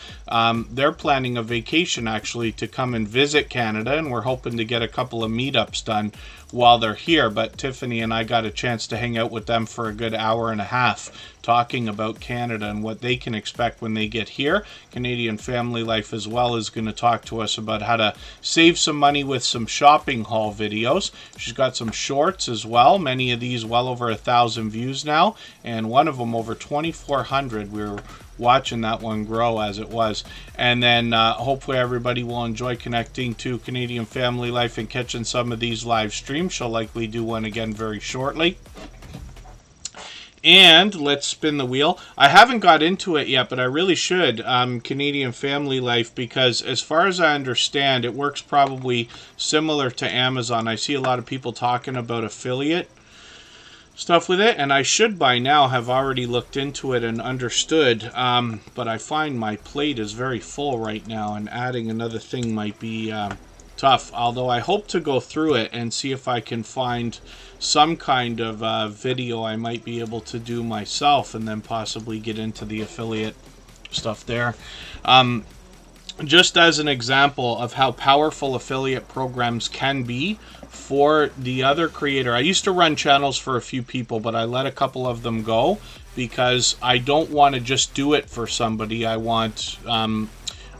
A: They're planning a vacation actually to come and visit Canada, and we're hoping to get a couple of meetups done while they're here. But Tiffany and I got a chance to hang out with them for a good hour and a half talking about Canada and what they can expect when they get here. Canadian Family Life as well is going to talk to us about how to save some money with some shopping haul videos. She's got some shorts as well, many of these well over 1,000 views now, and one of them over 2,400. We were watching that one grow as it was. And then hopefully everybody will enjoy connecting to Canadian Family Life and catching some of these live streams. She'll likely do one again very shortly. And let's spin the wheel. I haven't got into it yet, but I really should, Canadian Family Life, because as far as I understand, it works probably similar to Amazon. I see a lot of people talking about affiliate stuff with it, and I should by now have already looked into it and understood, but I find my plate is very full right now, and adding another thing might be tough, although I hope to go through it and see if I can find some kind of video I might be able to do myself, and then possibly get into the affiliate stuff there. Just as an example of how powerful affiliate programs can be for the other creator. I used to run channels for a few people, but I let a couple of them go because I don't want to just do it for somebody. I want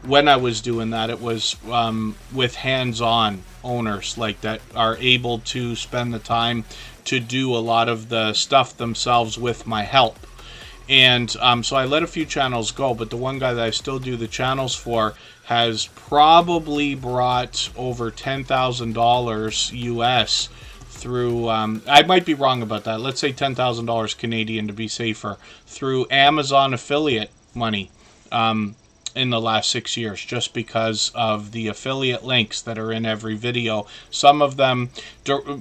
A: when I was doing that, it was with hands-on owners like that are able to spend the time to do a lot of the stuff themselves with my help. And so I let a few channels go, but the one guy that I still do the channels for has probably brought over $10,000 US through, I might be wrong about that, let's say $10,000 Canadian to be safer, through Amazon affiliate money in the last 6 years, just because of the affiliate links that are in every video. Some of them,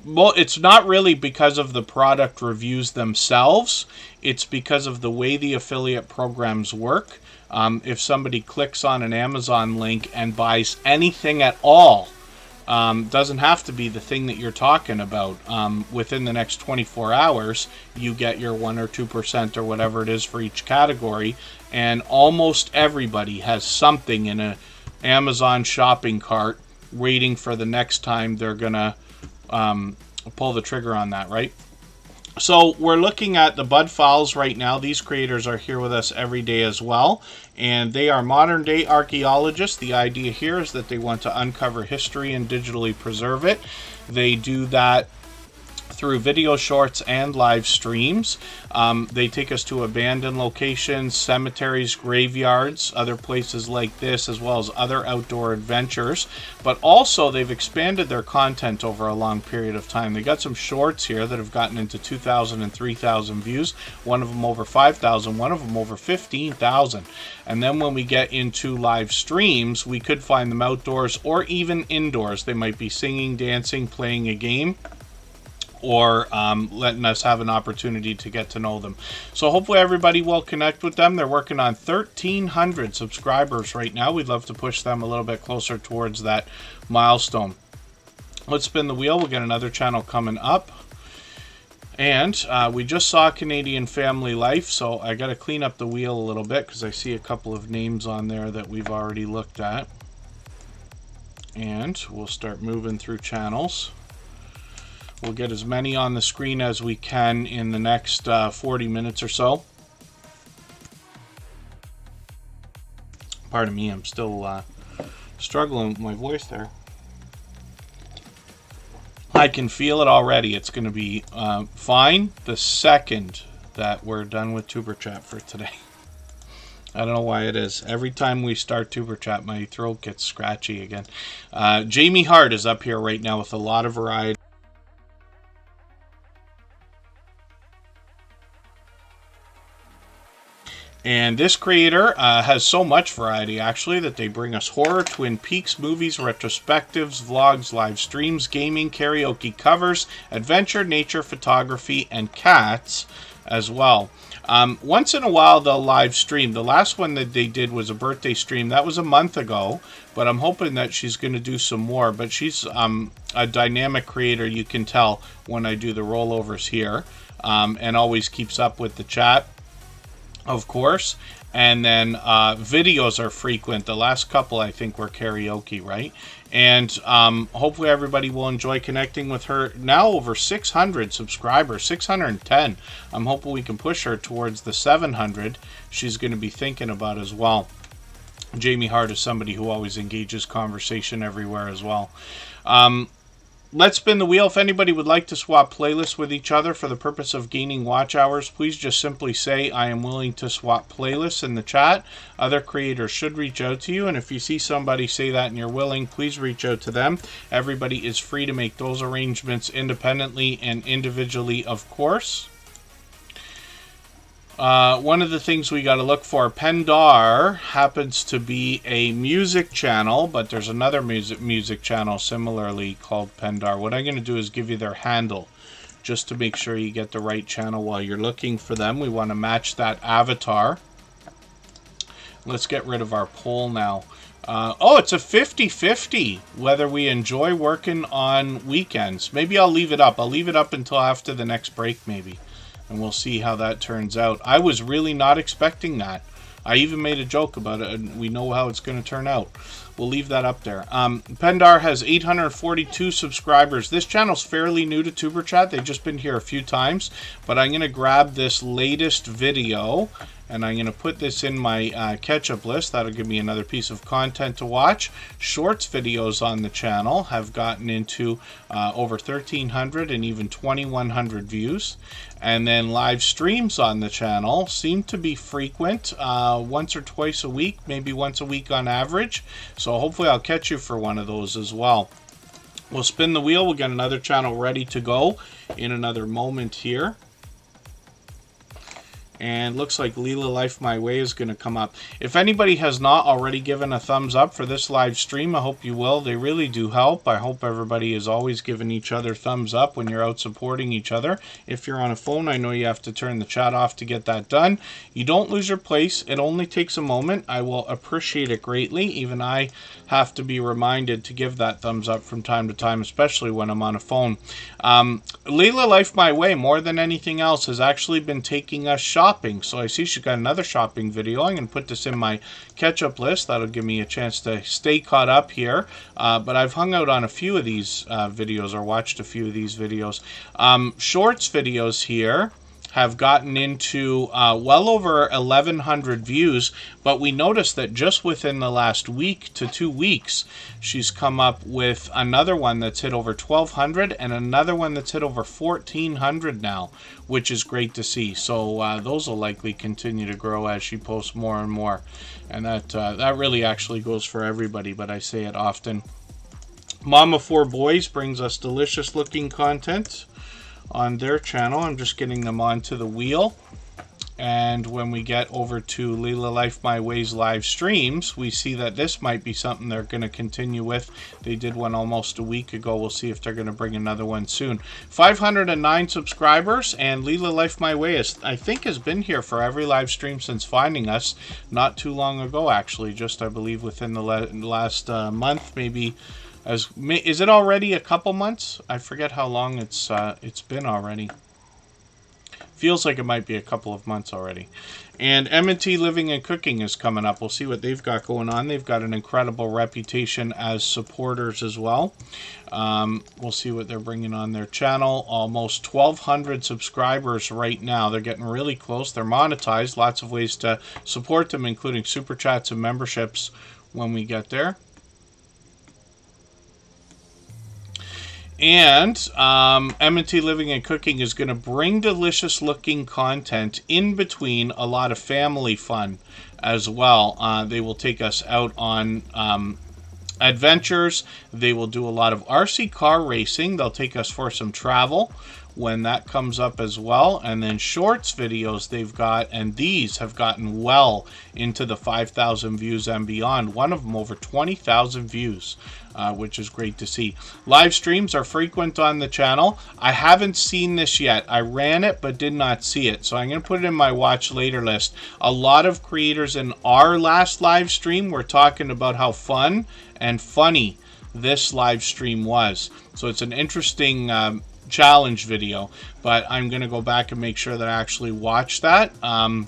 A: well, it's not really because of the product reviews themselves, it's because of the way the affiliate programs work. If somebody clicks on an Amazon link and buys anything at all, doesn't have to be the thing that you're talking about, within the next 24 hours, you get your 1 or 2% or whatever it is for each category. And almost everybody has something in an Amazon shopping cart waiting for the next time they're gonna pull the trigger on that, right? So we're looking at the Bud Files right now. These creators are here with us every day as well, and they are modern day archaeologists. The idea here is that they want to uncover history and digitally preserve it. They do that through video shorts and live streams. They take us to abandoned locations, cemeteries, graveyards, other places like this, as well as other outdoor adventures. But also they've expanded their content over a long period of time. They got some shorts here that have gotten into 2,000 and 3,000 views. One of them over 5,000, one of them over 15,000. And then when we get into live streams, we could find them outdoors or even indoors. They might be singing, dancing, playing a game, or letting us have an opportunity to get to know them. So hopefully everybody will connect with them. They're working on 1,300 subscribers right now. We'd love to push them a little bit closer towards that milestone. Let's spin the wheel. We'll get another channel coming up. And we just saw Canadian Family Life, so I got to clean up the wheel a little bit because I see a couple of names on there that we've already looked at. And we'll start moving through channels. We'll get as many on the screen as we can in the next 40 minutes or so. Pardon me, I'm still struggling with my voice there. I can feel it already. It's going to be fine the second that we're done with Tuber Chat for today. I don't know why it is. Every time we start Tuber Chat, my throat gets scratchy again. Jamie Hart is up here right now with a lot of variety. And this creator has so much variety, actually, that they bring us horror, Twin Peaks movies, retrospectives, vlogs, live streams, gaming, karaoke covers, adventure, nature, photography, and cats as well. Once in a while, they'll live stream. The last one that they did was a birthday stream. That was a month ago, but I'm hoping that she's going to do some more. But she's a dynamic creator, you can tell when I do the rollovers here, and always keeps up with the chat, of course. And then videos are frequent. The last couple, I think, were karaoke, right? And hopefully everybody will enjoy connecting with her. Now over 600 subscribers, 610. I'm hoping we can push her towards the 700 she's going to be thinking about as well. Jamie Hart is somebody who always engages conversation everywhere as well. Let's spin the wheel. If anybody would like to swap playlists with each other for the purpose of gaining watch hours, please just simply say, I am willing to swap playlists in the chat. Other creators should reach out to you, and if you see somebody say that and you're willing, please reach out to them. Everybody is free to make those arrangements independently and individually, of course. One of the things we got to look for, Pendar happens to be a music channel, but there's another music channel similarly called Pendar. What I'm going to do is give you their handle just to make sure you get the right channel while you're looking for them. We want to match that avatar. Let's get rid of our poll now. Oh, it's a 50-50 whether we enjoy working on weekends. Maybe I'll leave it up. I'll leave it up until after the next break maybe. And we'll see how that turns out. I was really not expecting that. I even made a joke about it, and we know how it's going to turn out. we'll leave that up there. Pendar has 842 subscribers. This channel's fairly new to Tuber Chat. They've just been here a few times, but I'm going to grab this latest video and I'm going to put this in my catch-up list. That'll give me another piece of content to watch. Shorts videos on the channel have gotten into over 1,300 and even 2,100 views. And then live streams on the channel seem to be frequent, once or twice a week, maybe once a week on average. So hopefully I'll catch you for one of those as well. We'll spin the wheel. We'll get another channel ready to go in another moment here. And looks like Leela Life My Way is going to come up. If anybody has not already given a thumbs up for this live stream, I hope you will. They really do help. I hope everybody is always giving each other thumbs up when you're out supporting each other. If you're on a phone, I know you have to turn the chat off to get that done. You don't lose your place. It only takes a moment. I will appreciate it greatly. Even I have to be reminded to give that thumbs up from time to time, especially when I'm on a phone. Leela Life My Way, more than anything else, has actually been taking us shopping. So I see she's got another shopping video. I'm going to put this in my catch-up list. That'll give me a chance to stay caught up here. But I've hung out on a few of these videos, or watched a few of these videos. Shorts videos here have gotten into well over 1,100 views, but we noticed that just within the last week to 2 weeks, she's come up with another one that's hit over 1,200 and another one that's hit over 1,400 now, which is great to see. So those will likely continue to grow as she posts more and more, and that really actually goes for everybody, but I say it often. Mama 4 Boys brings us delicious looking content on their channel. I'm just getting them onto the wheel, and when we get over to Leela Life My Way's live streams, we see that this might be something they're going to continue with. They did one almost a week ago. We'll see if they're going to bring another one soon. 509 subscribers, and Leela Life My Way I think has been here for every live stream since finding us not too long ago, actually, just I believe within the last month, maybe. Is it already a couple months? I forget how long it's been already. Feels like it might be a couple of months already. And M&T Living and Cooking is coming up. We'll see what they've got going on. They've got an incredible reputation as supporters as well. We'll see what they're bringing on their channel. Almost 1,200 subscribers right now. They're getting really close. They're monetized. Lots of ways to support them, including super chats and memberships when we get there. And M&T Living and Cooking is going to bring delicious looking content in between a lot of family fun as well. They will take us out on adventures. They will do a lot of RC car racing. They'll take us for some travel when that comes up as well. And then shorts videos they've got, and these have gotten well into the 5,000 views and beyond. One of them over 20,000 views, which is great to see. Live streams are frequent on the channel. I haven't seen this yet. I ran it but did not see it, so I'm going to put it in my watch later list. A lot of creators in our last live stream were talking about how fun and funny this live stream was. So it's an interesting challenge video, but I'm going to go back and make sure that I actually watch that. And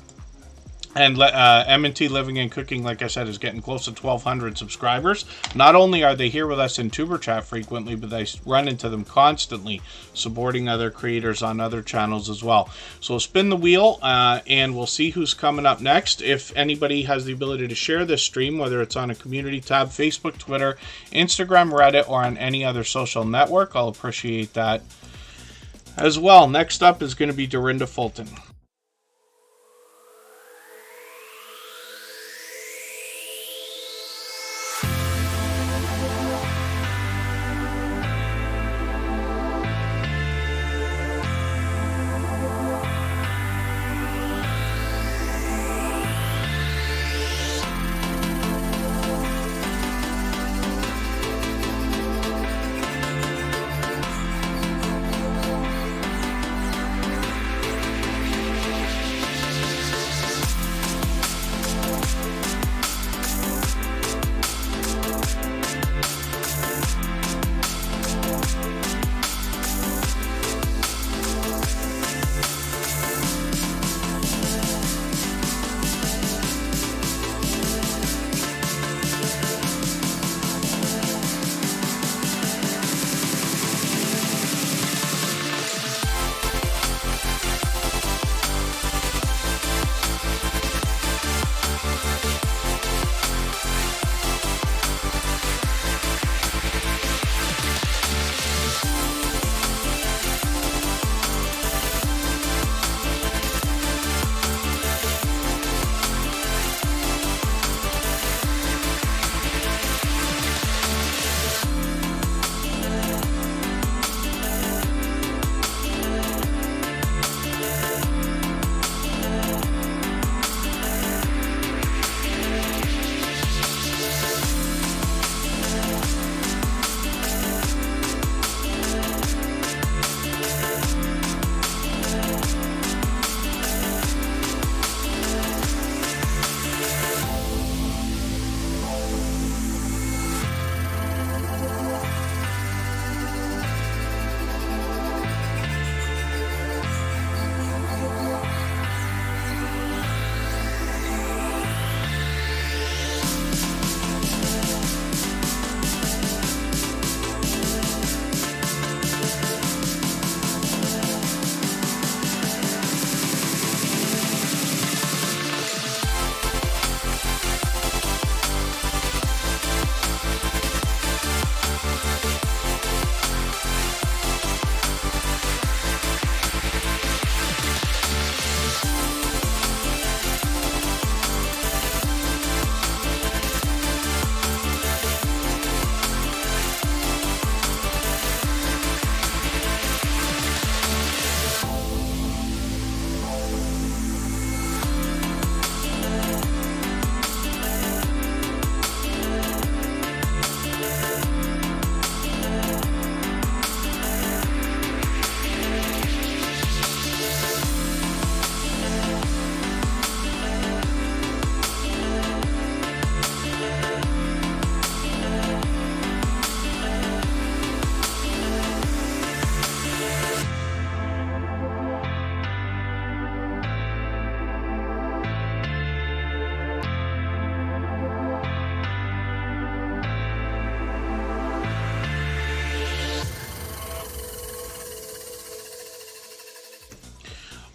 A: M&T Living and Cooking, like I said, is getting close to 1,200 subscribers. Not only are they here with us in Tuber Chat frequently, but I run into them constantly, supporting other creators on other channels as well. So spin the wheel, and we'll see who's coming up next. If anybody has the ability to share this stream, whether it's on a community tab, Facebook, Twitter, Instagram, Reddit, or on any other social network, I'll appreciate that as well. Next up is going to be Dorinda Fulton.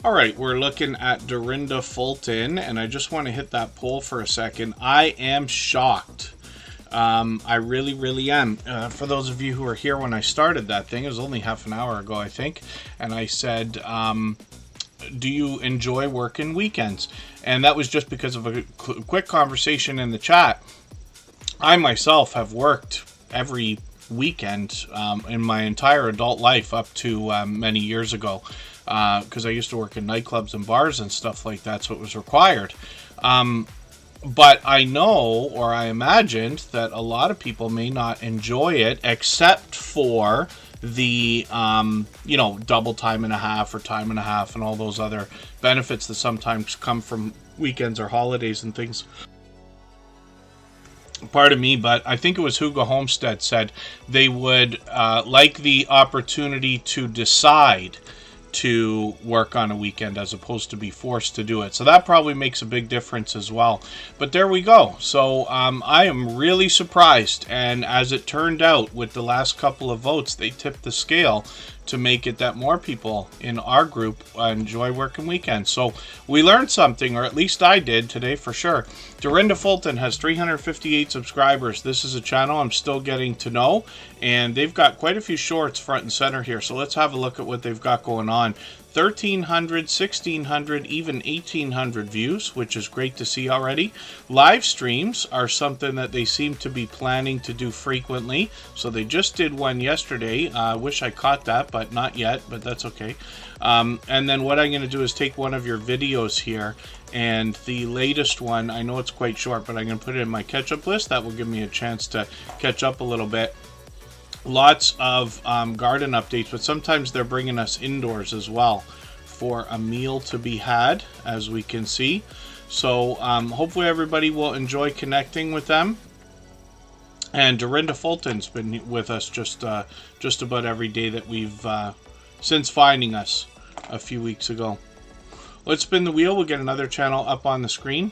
A: All right, we're looking at Dorinda Fulton, and I just want to hit that poll for a second. I am shocked. I really, really am. For those of you who were here when I started that thing, it was only half an hour ago, I think, and I said, do you enjoy working weekends? And that was just because of a quick conversation in the chat. I myself have worked every weekend in my entire adult life up to many years ago, because I used to work in nightclubs and bars and stuff like that, so it was required. But I know, or I imagined, that a lot of people may not enjoy it, except for the, double time and a half or time and a half and all those other benefits that sometimes come from weekends or holidays and things. Pardon me, but I think it was Hugo Homestead said they would like the opportunity to decide to work on a weekend as opposed to be forced to do it. So that probably makes a big difference as well. But there we go. So I am really surprised. And as it turned out, with the last couple of votes, they tipped the scale to make it that more people in our group enjoy working weekends. So we learned something, or at least I did today for sure. Dorinda Fulton has 358 subscribers. This is a channel I'm still getting to know, and they've got quite a few shorts front and center here. So let's have a look at what they've got going on. 1,300, 1,600, even 1,800 views, which is great to see already. Live streams are something that they seem to be planning to do frequently. So they just did one yesterday. I wish I caught that, but not yet, but that's okay. And then what I'm going to do is take one of your videos here, and the latest one, I know it's quite short, but I'm going to put it in my catch-up list. That will give me a chance to catch up a little bit. Lots of garden updates, but sometimes they're bringing us indoors as well for a meal to be had, as we can see. So hopefully everybody will enjoy connecting with them. And Dorinda Fulton's been with us just about every day that we've since finding us a few weeks ago. Let's spin the wheel. We'll get another channel up on the screen.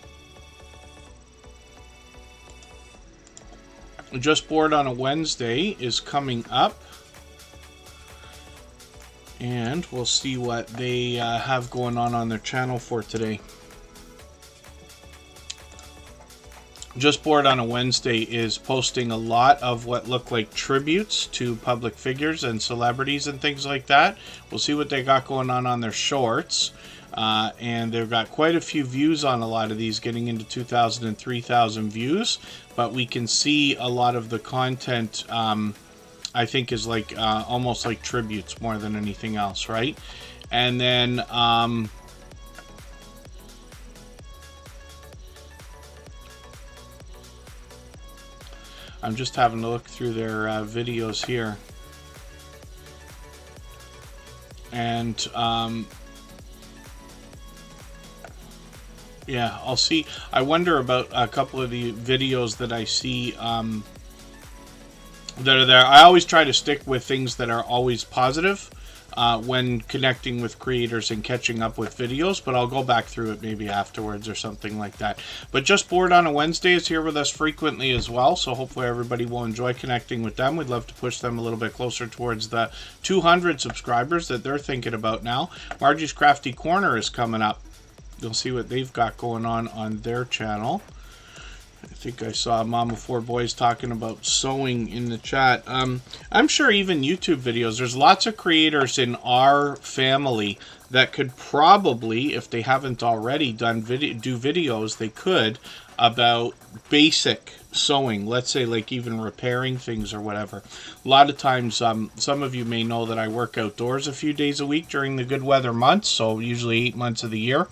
A: Just Bored on a Wednesday is coming up, and we'll see what they have going on their channel for today. Just Bored on a Wednesday is posting a lot of what look like tributes to public figures and celebrities and things like that. We'll see what they got going on their shorts. And they've got quite a few views on a lot of these, getting into 2,000 and 3,000 views. But we can see a lot of the content, I think, is like almost like tributes more than anything else, right? And then I'm just having to look through their videos here. And yeah, I'll see. I wonder about a couple of the videos that I see that are there. I always try to stick with things that are always positive when connecting with creators and catching up with videos, but I'll go back through it maybe afterwards or something like that. But Just Bored on a Wednesday is here with us frequently as well, so hopefully everybody will enjoy connecting with them. We'd love to push them a little bit closer towards the 200 subscribers that they're thinking about now. Margie's Crafty Corner is coming up. You'll see what they've got going on their channel. I think I saw Mom of Four Boys talking about sewing in the chat. I'm sure even YouTube videos, there's lots of creators in our family that could probably, if they haven't already do videos, they could, about basic sewing. Let's say like even repairing things or whatever. A lot of times, some of you may know that I work outdoors a few days a week during the good weather months, so usually 8 months of the year.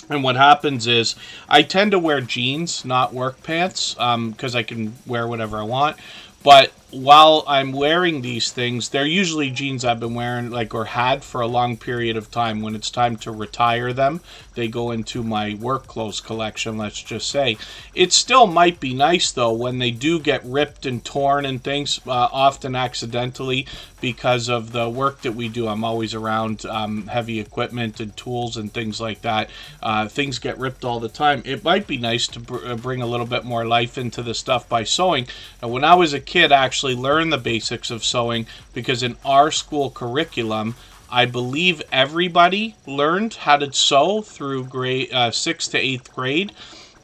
A: And what happens is I tend to wear jeans, not work pants, because I can wear whatever I want. But while I'm wearing these things, they're usually jeans I've been wearing or had for a long period of time. When it's time to retire them, they go into my work clothes collection, let's just say. It still might be nice, though, when they do get ripped and torn and things, often accidentally, because of the work that we do. I'm always around heavy equipment and tools and things like that. Things get ripped all the time. It might be nice to bring a little bit more life into the stuff by sewing. And when I was a kid, I actually learned the basics of sewing because in our school curriculum, I believe everybody learned how to sew through grade 6th to 8th grade.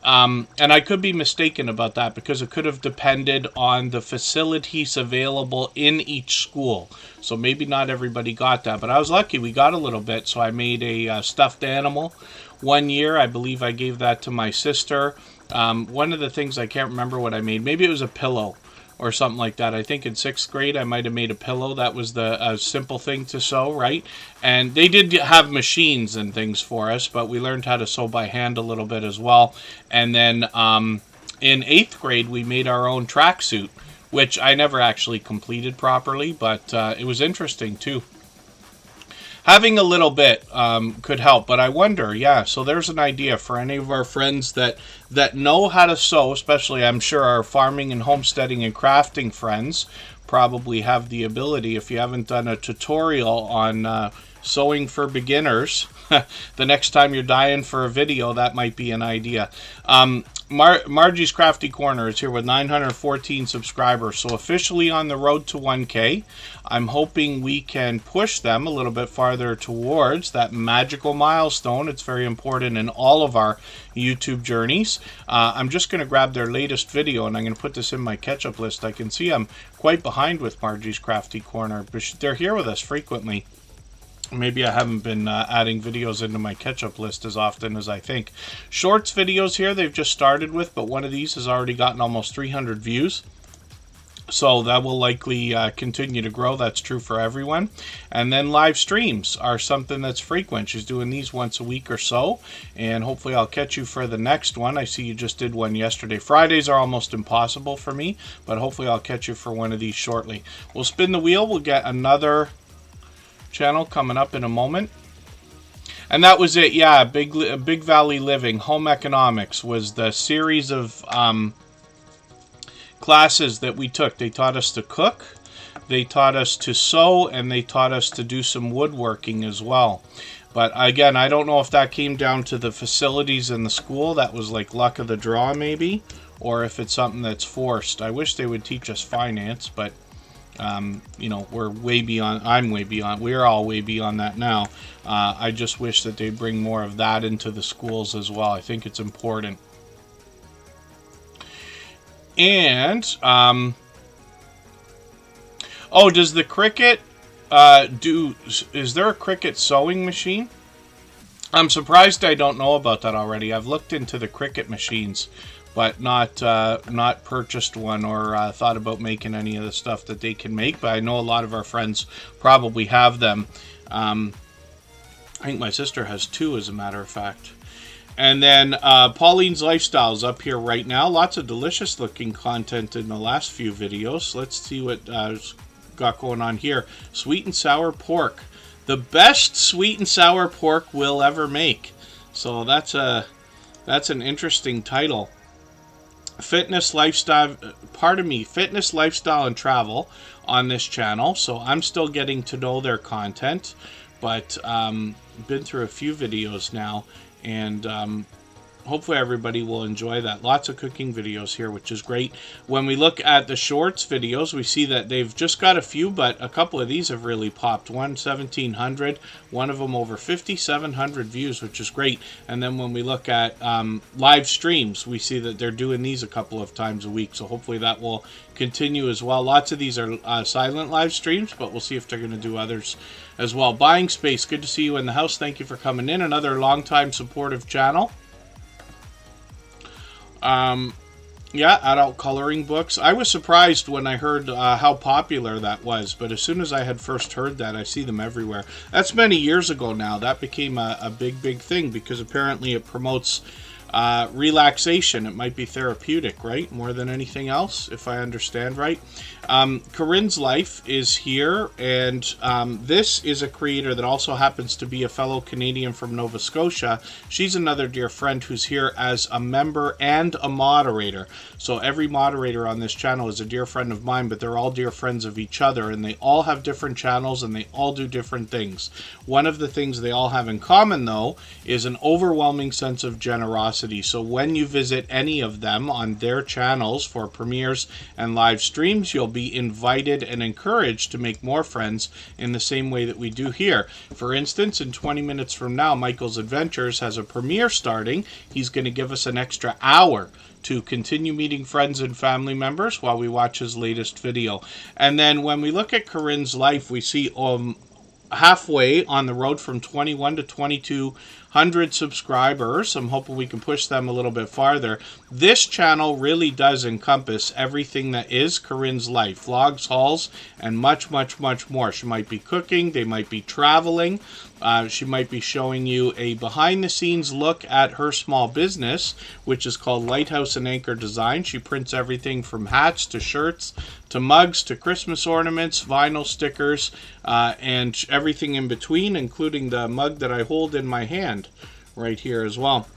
A: And I could be mistaken about that because it could have depended on the facilities available in each school. So maybe not everybody got that, but I was lucky we got a little bit. So I made a stuffed animal one year. I believe I gave that to my sister. One of the things, I can't remember what I made. Maybe it was a pillow or something like that. I think in 6th grade I might have made a pillow. That was the simple thing to sew, right? And they did have machines and things for us, but we learned how to sew by hand a little bit as well. And then in 8th grade we made our own tracksuit, which I never actually completed properly, but it was interesting too. Having a little bit could help, but I wonder, yeah, so there's an idea for any of our friends that know how to sew, especially I'm sure our farming and homesteading and crafting friends probably have the ability. If you haven't done a tutorial on sewing for beginners, the next time you're dying for a video, that might be an idea. Margie's Crafty Corner is here with 914 subscribers, so officially on the road to 1K. I'm hoping we can push them a little bit farther towards that magical milestone. It's very important in all of our YouTube journeys. I'm just going to grab their latest video, and I'm going to put this in my catch-up list. I can see I'm quite behind with Margie's Crafty Corner, but they're here with us frequently. Maybe I haven't been adding videos into my catch-up list as often as I think. Shorts videos here they've just started with, but one of these has already gotten almost 300 views. So that will likely continue to grow. That's true for everyone. And then live streams are something that's frequent. She's doing these once a week or so. And hopefully I'll catch you for the next one. I see you just did one yesterday. Fridays are almost impossible for me, but hopefully I'll catch you for one of these shortly. We'll spin the wheel. We'll get another channel coming up in a moment. And that was it. Yeah, Big Valley Living, Home Economics was the series of classes that we took. They taught us to cook, they taught us to sew, and they taught us to do some woodworking as well. But again, I don't know if that came down to the facilities in the school. That was like luck of the draw maybe, or if it's something that's forced. I wish they would teach us finance, but you know, we're way beyond, we're all way beyond that now. I just wish that they bring more of that into the schools as well. I think it's important. And, oh, does the Cricut, is there a Cricut sewing machine? I'm surprised I don't know about that already. I've looked into the Cricut machines, but not purchased one or thought about making any of the stuff that they can make. But I know a lot of our friends probably have them. I think my sister has two, as a matter of fact. And then Pauline's Lifestyle's up here right now. Lots of delicious looking content in the last few videos. Let's see what got going on here. Sweet and sour pork. The best sweet and sour pork we'll ever make. So that's an interesting title. Fitness, lifestyle, fitness, lifestyle, and travel on this channel. So I'm still getting to know their content, but been through a few videos now, and hopefully everybody will enjoy that. Lots of cooking videos here, which is great. When we look at the shorts videos, we see that they've just got a few, but a couple of these have really popped. One 1,700, one of them over 5,700 views, which is great. And then when we look at live streams, we see that they're doing these a couple of times a week. So hopefully that will continue as well. Lots of these are silent live streams, but we'll see if they're going to do others as well. Buying Space, good to see you in the house. Thank you for coming in. Another long-time supportive channel. Yeah, adult coloring books. I was surprised when I heard how popular that was, but as soon as I had first heard that, I see them everywhere. That's many years ago now. That became a big thing because apparently it promotes relaxation. It might be therapeutic, right? More than anything else, if I understand right. Corinne's Life is here, and this is a creator that also happens to be a fellow Canadian from Nova Scotia. She's another dear friend who's here as a member and a moderator. So every moderator on this channel is a dear friend of mine, but they're all dear friends of each other, and they all have different channels, and they all do different things. One of the things they all have in common, though, is an overwhelming sense of generosity curiosity. So when you visit any of them on their channels for premieres and live streams, you'll be invited and encouraged to make more friends in the same way that we do here. For instance, in 20 minutes from now, Michael's Adventures has a premiere starting. He's going to give us an extra hour to continue meeting friends and family members while we watch his latest video. And then when we look at Corinne's life, we see halfway on the road from 21 to 2200 subscribers. I'm hoping we can push them a little bit farther. This channel really does encompass everything that is Corinne's life. Vlogs, hauls, and much, much, much more. She might be cooking. They might be traveling. She might be showing you a behind-the-scenes look at her small business, which is called Lighthouse and Anchor Design. She prints everything from hats to shirts to mugs to Christmas ornaments, vinyl stickers, and everything in between, including the mug that I hold in my hand right here as well.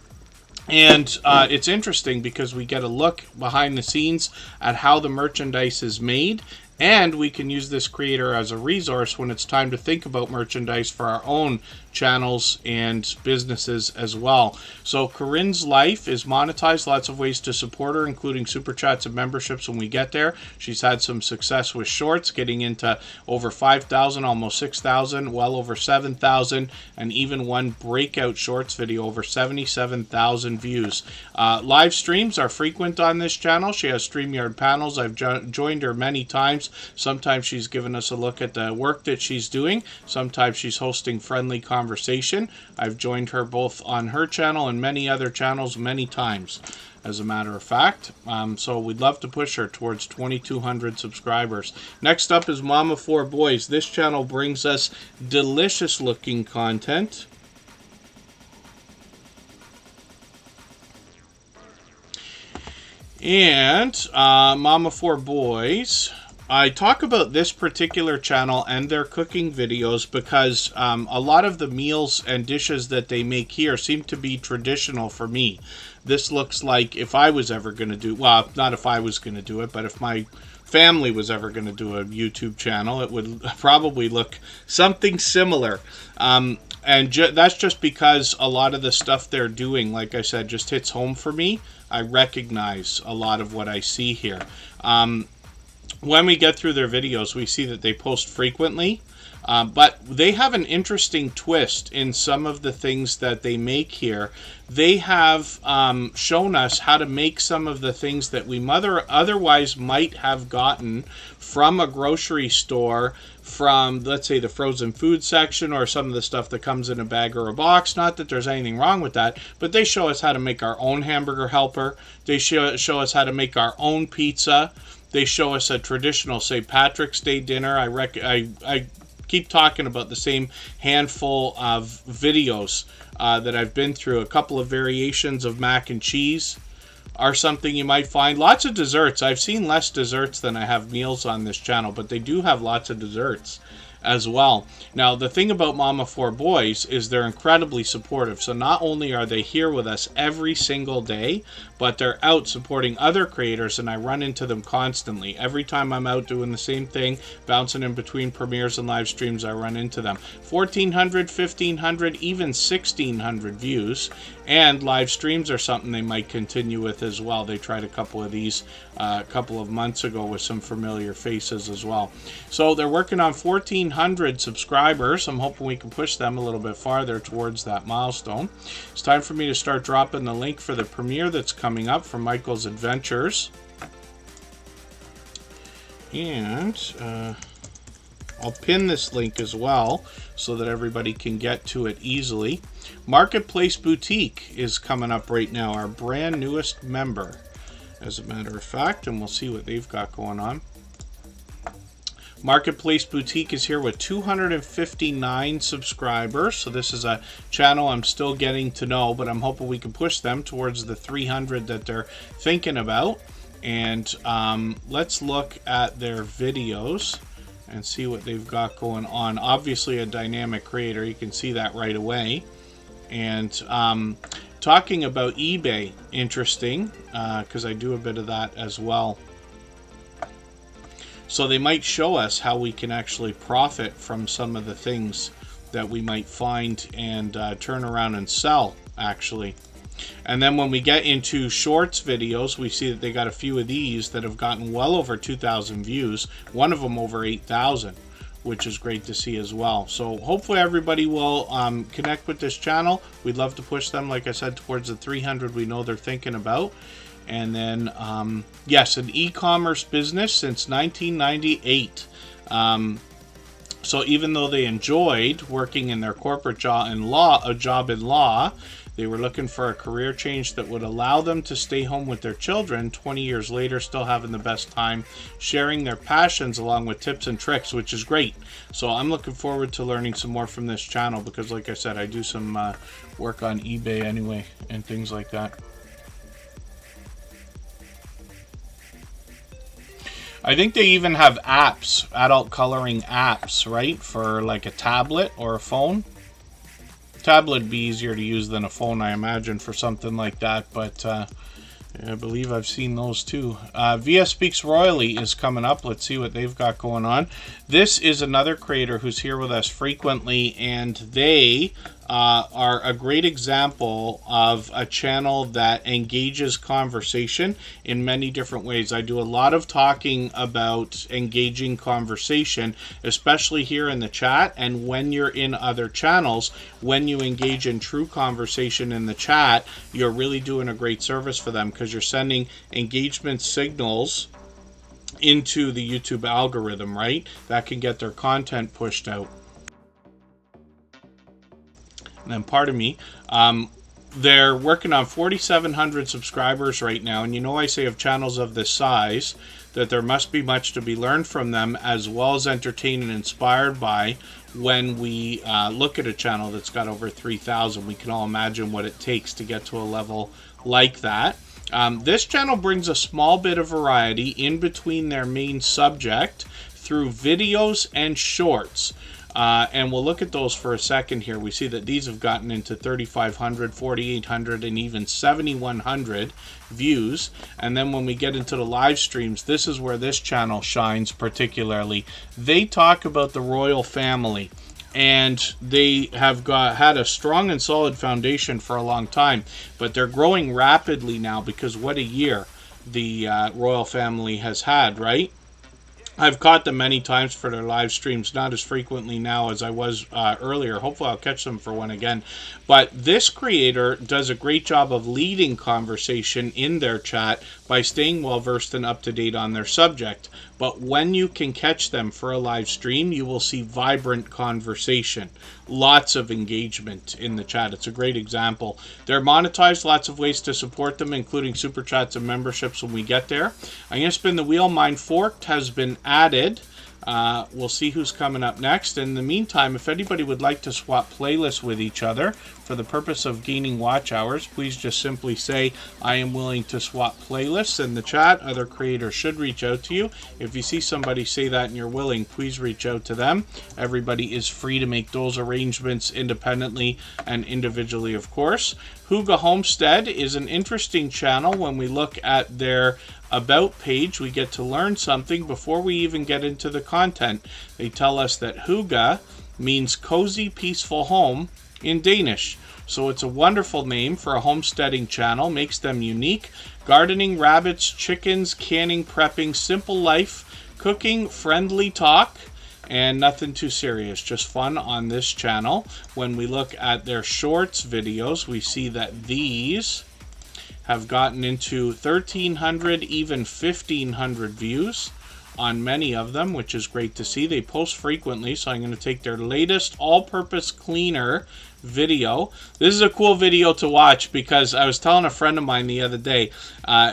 A: And it's interesting because we get a look behind the scenes at how the merchandise is made. And we can use this creator as a resource when it's time to think about merchandise for our own channels and businesses as well. So Corinne's life is monetized. Lots of ways to support her, including super chats and memberships when we get there. She's had some success with shorts, getting into over 5,000, almost 6,000, well over 7,000, and even one breakout shorts video over 77,000 views. Live streams are frequent on this channel. She has StreamYard panels. I've joined her many times. Sometimes she's given us a look at the work that she's doing. Sometimes she's hosting friendly conversation. I've joined her both on her channel and many other channels many times, as a matter of fact. So we'd love to push her towards 2,200 subscribers. Next up is Mama 4 Boys. This channel brings us delicious looking content. And Mama 4 Boys, I talk about this particular channel and their cooking videos because a lot of the meals and dishes that they make here seem to be traditional for me. This looks like if I was ever going to do, well, not if I was going to do it, but if my family was ever going to do a YouTube channel, it would probably look something similar. And that's just because a lot of the stuff they're doing, like I said, just hits home for me. I recognize a lot of what I see here. When we get through their videos, we see that they post frequently, but they have an interesting twist in some of the things that they make here. They have shown us how to make some of the things that we otherwise might have gotten from a grocery store, from, let's say, the frozen food section, or some of the stuff that comes in a bag or a box. Not that there's anything wrong with that, but they show us how to make our own hamburger helper. They show us how to make our own pizza. They show us a traditional St. Patrick's Day dinner. I keep talking about the same handful of videos that I've been through. A couple of variations of mac and cheese are something you might find. Lots of desserts. I've seen less desserts than I have meals on this channel, but they do have lots of desserts as well. Now, the thing about Mama 4 Boys is they're incredibly supportive. So not only are they here with us every single day, but they're out supporting other creators, and I run into them constantly. Every time I'm out doing the same thing, bouncing in between premieres and live streams, I run into them. 1,400, 1,500, even 1,600 views, and live streams are something they might continue with as well. They tried a couple of these a couple of months ago with some familiar faces as well. So they're working on 1,400 subscribers. I'm hoping we can push them a little bit farther towards that milestone. It's time for me to start dropping the link for the premiere that's coming up from Michael's Adventures. And I'll pin this link as well so that everybody can get to it easily. Marketplace Boutique is coming up right now, our brand newest member, as a matter of fact, and we'll see what they've got going on. Marketplace Boutique is here with 259 subscribers. So this is a channel I'm still getting to know, but I'm hoping we can push them towards the 300 that they're thinking about. And let's look at their videos and see what they've got going on. Obviously a dynamic creator, you can see that right away. And talking about eBay, interesting, because I do a bit of that as well. So they might show us how we can actually profit from some of the things that we might find and turn around and sell, actually. And then when we get into shorts videos, we see that they got a few of these that have gotten well over 2,000 views. One of them over 8,000, which is great to see as well. So hopefully everybody will connect with this channel. We'd love to push them, like I said, towards the 300 we know they're thinking about. And then, yes, an e-commerce business since 1998. So even though they enjoyed working in their corporate job in law, they were looking for a career change that would allow them to stay home with their children 20 years later, still having the best time, sharing their passions along with tips and tricks, which is great. So I'm looking forward to learning some more from this channel because, like I said, I do some work on eBay anyway and things like that. I think they even have apps, adult coloring apps, right? For like a tablet or a phone. Tablet would be easier to use than a phone, I imagine, for something like that. But I believe I've seen those too. VS Speaks Royally is coming up. Let's see what they've got going on. This is another creator who's here with us frequently, and they are a great example of a channel that engages conversation in many different ways. I do a lot of talking about engaging conversation, especially here in the chat, and when you're in other channels, when you engage in true conversation in the chat, you're really doing a great service for them because you're sending engagement signals into the YouTube algorithm, right? That can get their content pushed out. And then, pardon me, they're working on 4,700 subscribers right now. And you know, I say of channels of this size that there must be much to be learned from them, as well as entertained and inspired by. When we look at a channel that's got over 3,000, we can all imagine what it takes to get to a level like that. This channel brings a small bit of variety in between their main subject through videos and shorts. And we'll look at those for a second here. We see that these have gotten into 3,500, 4,800, and even 7,100 views. And then when we get into the live streams, this is where this channel shines particularly. They talk about the royal family, and they have had a strong and solid foundation for a long time, but they're growing rapidly now because what a year the royal family has had, right? I've caught them many times for their live streams, not as frequently now as I was earlier. Hopefully I'll catch them for one again. But this creator does a great job of leading conversation in their chat by staying well versed and up to date on their subject. But when you can catch them for a live stream, you will see vibrant conversation. Lots of engagement in the chat. It's a great example. They're monetized, lots of ways to support them, including super chats and memberships when we get there. I'm going to spin the wheel. Mind Forked has been added. We'll see who's coming up next. In the meantime, if anybody would like to swap playlists with each other for the purpose of gaining watch hours, please just simply say, I am willing to swap playlists in the chat. Other creators should reach out to you. If you see somebody say that and you're willing, please reach out to them. Everybody is free to make those arrangements independently and individually, of course. Huga Homestead is an interesting channel. When we look at their About page, we get to learn something before we even get into the content. They tell us that Huga means cozy, peaceful home in Danish. So it's a wonderful name for a homesteading channel, makes them unique. Gardening, rabbits, chickens, canning, prepping, simple life, cooking, friendly talk, and nothing too serious, just fun on this channel. When we look at their shorts videos, we see that these have gotten into 1,300, even 1,500 views on many of them, which is great to see. They post frequently, so I'm going to take their latest all-purpose cleaner video. This is a cool video to watch because I was telling a friend of mine the other day,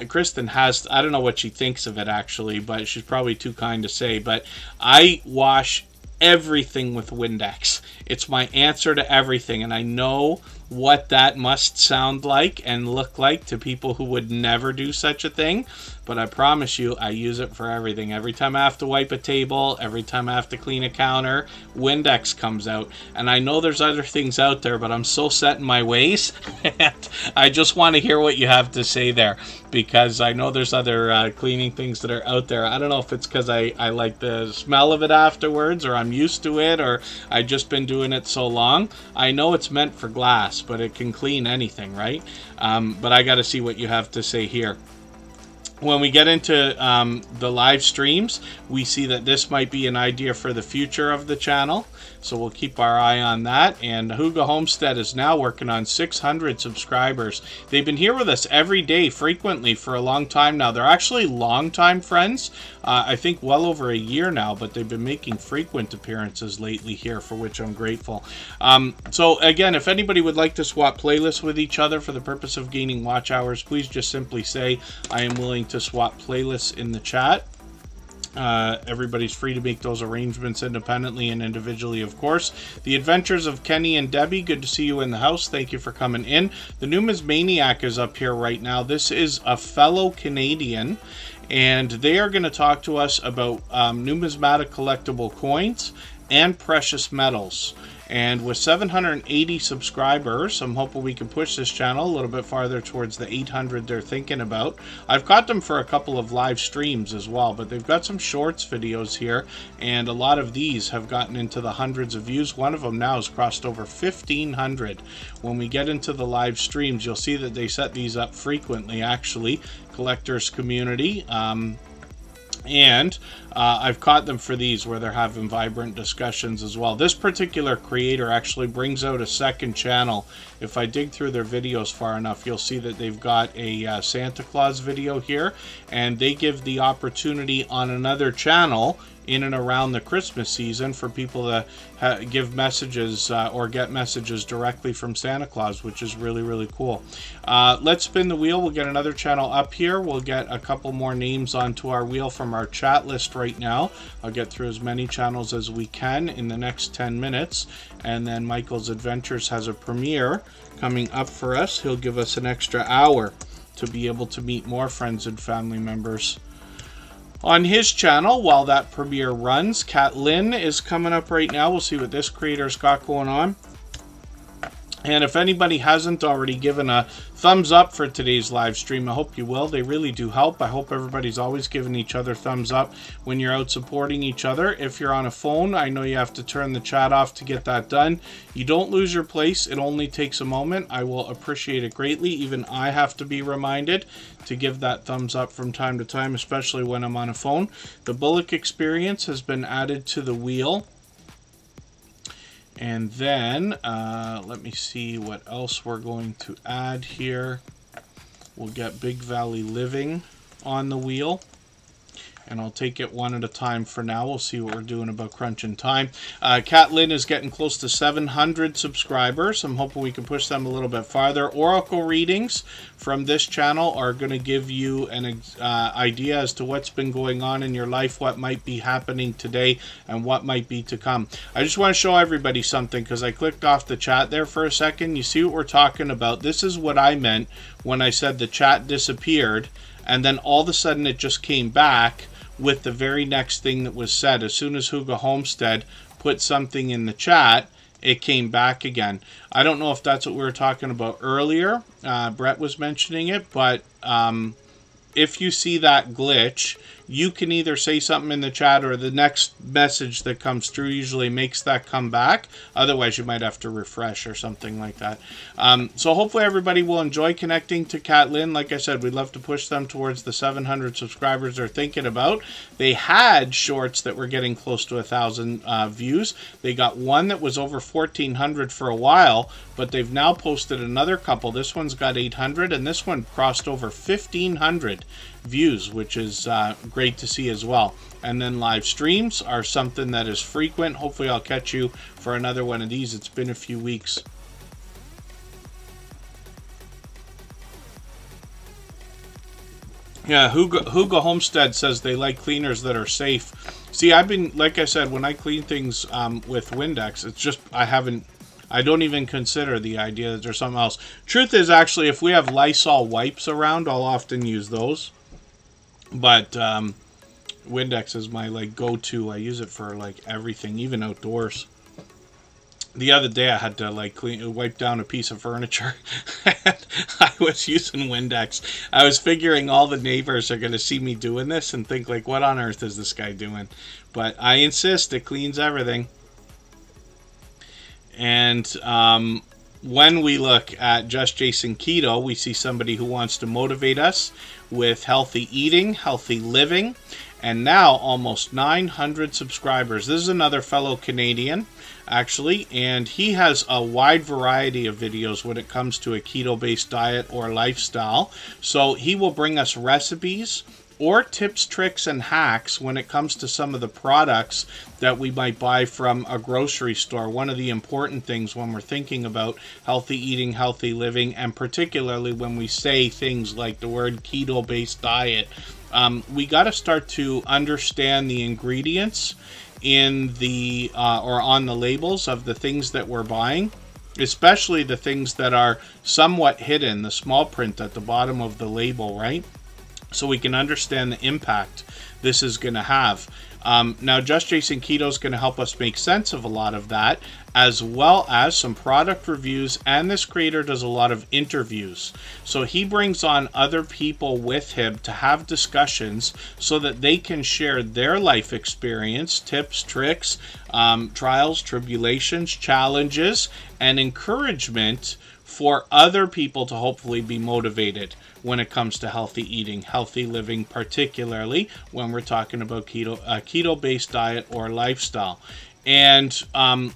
A: Kristen has, I don't know what she thinks of it actually, but she's probably too kind to say, but I wash everything with Windex. It's my answer to everything, and I know what that must sound like and look like to people who would never do such a thing, but I promise you I use it for everything. Every time I have to wipe a table, every time I have to clean a counter, Windex comes out. And I know there's other things out there, but I'm so set in my ways And I just want to hear what you have to say there, because I know there's other cleaning things that are out there. I don't know if it's because I like the smell of it afterwards, or I'm used to it, or I've just been doing it so long. I know it's meant for glass, but it can clean anything, right? But I got to see what you have to say here. When we get into the live streams, we see that this might be an idea for the future of the channel. So we'll keep our eye on that. And Hugo Homestead is now working on 600 subscribers. They've been here with us every day, frequently, for a long time now. They're actually long-time friends. I think well over a year now, but they've been making frequent appearances lately here, for which I'm grateful. So again, if anybody would like to swap playlists with each other for the purpose of gaining watch hours, please just simply say, I am willing to swap playlists in the chat. Everybody's free to make those arrangements independently and individually, of course. The Adventures of Kenny and Debbie, good to see you in the house. Thank you for coming in. The Numismaniac is up here right now. This is a fellow Canadian, and they are going to talk to us about numismatic collectible coins and precious metals. And with 780 subscribers, I'm hoping we can push this channel a little bit farther towards the 800 they're thinking about. I've caught them for a couple of live streams as well, but they've got some shorts videos here, and a lot of these have gotten into the hundreds of views. One of them now has crossed over 1,500. When we get into the live streams, you'll see that they set these up frequently, actually. Collectors community. And I've caught them for these where they're having vibrant discussions as well. This particular creator actually brings out a second channel. If I dig through their videos far enough, you'll see that they've got a Santa Claus video here, and they give the opportunity on another channel in and around the Christmas season for people to give messages or get messages directly from Santa Claus, which is really, really cool. Let's spin the wheel. We'll get another channel up here. We'll get a couple more names onto our wheel from our chat list right now. I'll get through as many channels as we can in the next 10 minutes. And then Michael's Adventures has a premiere coming up for us. He'll give us an extra hour to be able to meet more friends and family members on his channel while that premiere runs. Cat Lynn is coming up right now. We'll see what this creator's got going on. And if anybody hasn't already given a thumbs up for today's live stream, I hope you will. They really do help. I hope everybody's always giving each other thumbs up when you're out supporting each other. If you're on a phone, I know you have to turn the chat off to get that done. You don't lose your place. It only takes a moment. I will appreciate it greatly. Even I have to be reminded to give that thumbs up from time to time, especially when I'm on a phone. The Bullock Experience has been added to the wheel. And then, let me see what else we're going to add here. We'll get Big Valley Living on the wheel. And I'll take it one at a time for now. We'll see what we're doing about crunching time. Cat Lynn is getting close to 700 subscribers. I'm hoping we can push them a little bit farther. Oracle readings from this channel are going to give you an idea as to what's been going on in your life, what might be happening today, and what might be to come. I just want to show everybody something because I clicked off the chat there for a second. You see what we're talking about? This is what I meant when I said the chat disappeared, and then all of a sudden it just came back with the very next thing that was said. As soon as Hugo Homestead put something in the chat, it came back again. I don't know if that's what we were talking about earlier. Brett was mentioning it, but if you see that glitch, you can either say something in the chat or the next message that comes through usually makes that come back. Otherwise, you might have to refresh or something like that. So hopefully everybody will enjoy connecting to Cat Lynn. Like I said, we'd love to push them towards the 700 subscribers they're thinking about. They had shorts that were getting close to 1,000 views. They got one that was over 1,400 for a while, but they've now posted another couple. This one's got 800, and this one crossed over 1,500 views, which is great to see as well. And then live streams are something that is frequent. Hopefully I'll catch you for another one of these. It's been a few weeks. Yeah, Hugo Homestead says they like cleaners that are safe. See, I've been, like I said, when I clean things with Windex, it's just, I don't even consider the idea that there's something else. Truth is, actually, if we have Lysol wipes around, I'll often use those. But Windex is my go-to. I use it for everything, even outdoors. The other day I had to like wipe down a piece of furniture. I was using Windex. I was figuring all the neighbors are going to see me doing this and think like, what on earth is this guy doing? But I insist, it cleans everything. And when we look at Just Jason Keto, we see somebody who wants to motivate us with healthy eating, healthy living, and now almost 900 subscribers. This is another fellow Canadian, actually, and he has a wide variety of videos when it comes to a keto-based diet or lifestyle. So he will bring us recipes or tips, tricks, and hacks when it comes to some of the products that we might buy from a grocery store. One of the important things when we're thinking about healthy eating, healthy living, and particularly when we say things like the word keto-based diet, we got to start to understand the ingredients in the or on the labels of the things that we're buying, especially the things that are somewhat hidden, the small print at the bottom of the label, right? So we can understand the impact this is going to have. Now, Just Jason Keto is going to help us make sense of a lot of that, as well as some product reviews, and this creator does a lot of interviews. So he brings on other people with him to have discussions so that they can share their life experience, tips, tricks, trials, tribulations, challenges, and encouragement for other people to hopefully be motivated when it comes to healthy eating, healthy living, particularly when we're talking about keto-based diet or lifestyle. And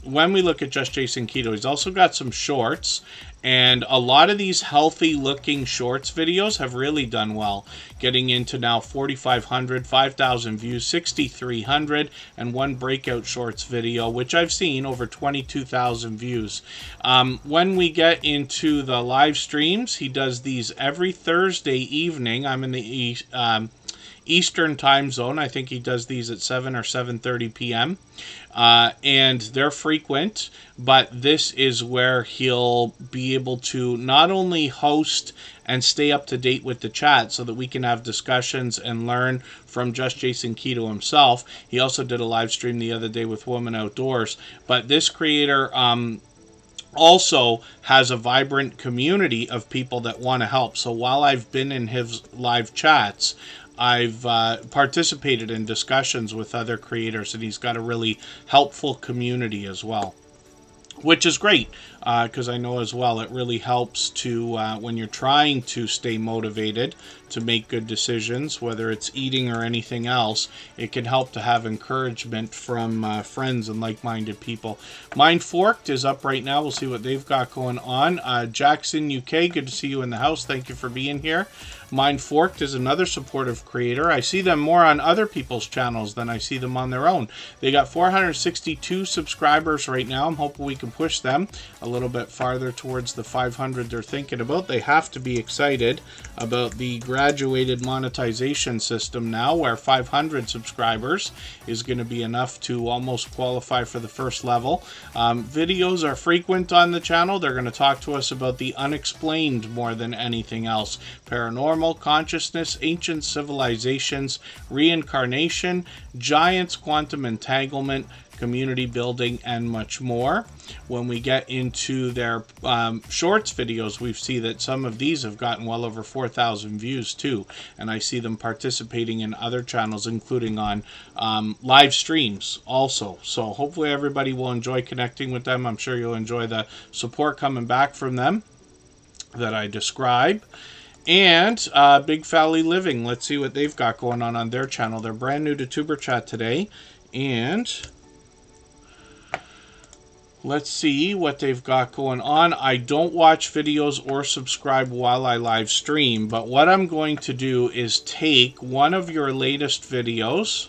A: when we look at Just Jason Keto, he's also got some shorts, and a lot of these healthy looking shorts videos have really done well, getting into now 4,500, 5,000 views, 6,300, and one breakout shorts video, which I've seen over 22,000 views. When we get into the live streams, he does these every Thursday evening. I'm in the Eastern time zone. I think he does these at 7 or 7:30 p.m. And they're frequent, but this is where he'll be able to not only host and stay up to date with the chat so that we can have discussions and learn from Just Jason Keto himself. He also did a live stream the other day with Woman Outdoors, but this creator also has a vibrant community of people that want to help. So while I've been in his live chats, I've participated in discussions with other creators, and he's got a really helpful community as well, which is great because I know as well it really helps to when you're trying to stay motivated to make good decisions, whether it's eating or anything else. It can help to have encouragement from friends and like-minded people. Mind Forked is up right now. We'll see what they've got going on. Jackson, UK, good to see you in the house. Thank you for being here. Mind Forked is another supportive creator. I see them more on other people's channels than I see them on their own. They got 462 subscribers right now. I'm hoping we can push them a little bit farther towards the 500 they're thinking about. They have to be excited about the graduated monetization system now, where 500 subscribers is going to be enough to almost qualify for the first level. Videos are frequent on the channel. They're going to talk to us about the unexplained more than anything else. Paranormal, consciousness, ancient civilizations, reincarnation, giants, quantum entanglement, community building, and much more. When we get into their shorts videos, we see that some of these have gotten well over 4,000 views too, and I see them participating in other channels, including on live streams also. So hopefully everybody will enjoy connecting with them. I'm sure you'll enjoy the support coming back from them that I describe. And Big Valley Living, let's see what they've got going on their channel. They're brand new to Superchat today, and let's see what they've got going on. I don't watch videos or subscribe while I live stream, but what I'm going to do is take one of your latest videos.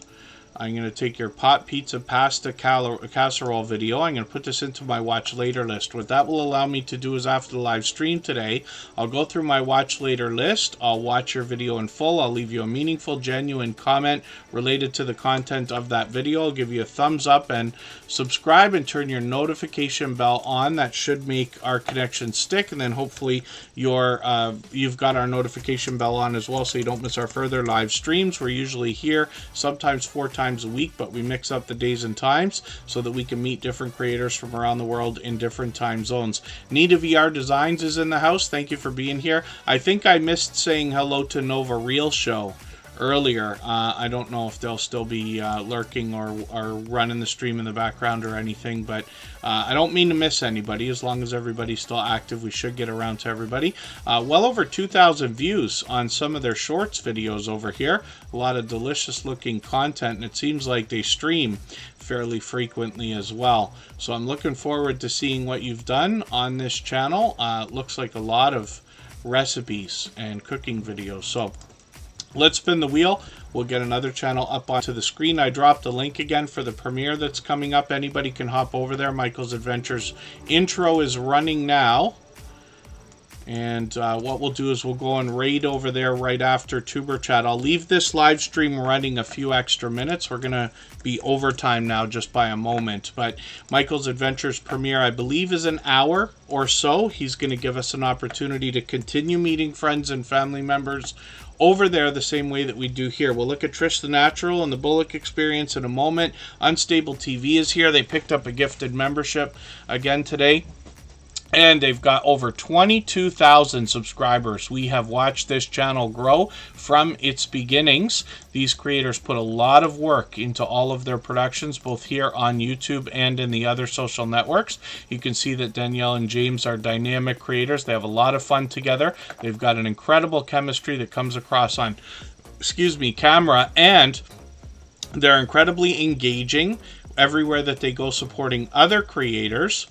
A: I'm going to take your pot pizza pasta casserole video. I'm going to put this into my watch later list. What that will allow me to do is after the live stream today, I'll go through my watch later list. I'll watch your video in full. I'll leave you a meaningful, genuine comment related to the content of that video. I'll give you a thumbs up and subscribe and turn your notification bell on. That should make our connection stick. And then hopefully you've got our notification bell on as well so you don't miss our further live streams. We're usually here sometimes 4 times times a week, but we mix up the days and times so that we can meet different creators from around the world in different time zones. Nita VR Designs is in the house. Thank you for being here. I think I missed saying hello to Nova Real Show earlier. I don't know if they'll still be lurking or running the stream in the background or anything, but I don't mean to miss anybody. As long as everybody's still active, we should get around to everybody. Well over 2,000 views on some of their shorts videos over here. A lot of delicious looking content, and it seems like they stream fairly frequently as well. So I'm looking forward to seeing what you've done on this channel. It looks like a lot of recipes and cooking videos. So let's spin the wheel. We'll get another channel up onto the screen. I dropped a link again for the premiere that's coming up. Anybody can hop over there. Michael's Adventures intro is running now. And what we'll do is we'll go and raid over there right after Tuber Chat. I'll leave this live stream running a few extra minutes. We're going to be overtime now just by a moment. But Michael's Adventures premiere, I believe, is an hour or so. He's going to give us an opportunity to continue meeting friends and family members over there the same way that we do here. We'll look at Trish the Natural and the Bullock Experience in a moment. Unstable TV is here. They picked up a gifted membership again today. And they've got over 22,000 subscribers. We have watched this channel grow from its beginnings. These creators put a lot of work into all of their productions, both here on YouTube and in the other social networks. You can see that Danielle and James are dynamic creators. They have a lot of fun together. They've got an incredible chemistry that comes across on, camera, and they're incredibly engaging everywhere that they go, supporting other creators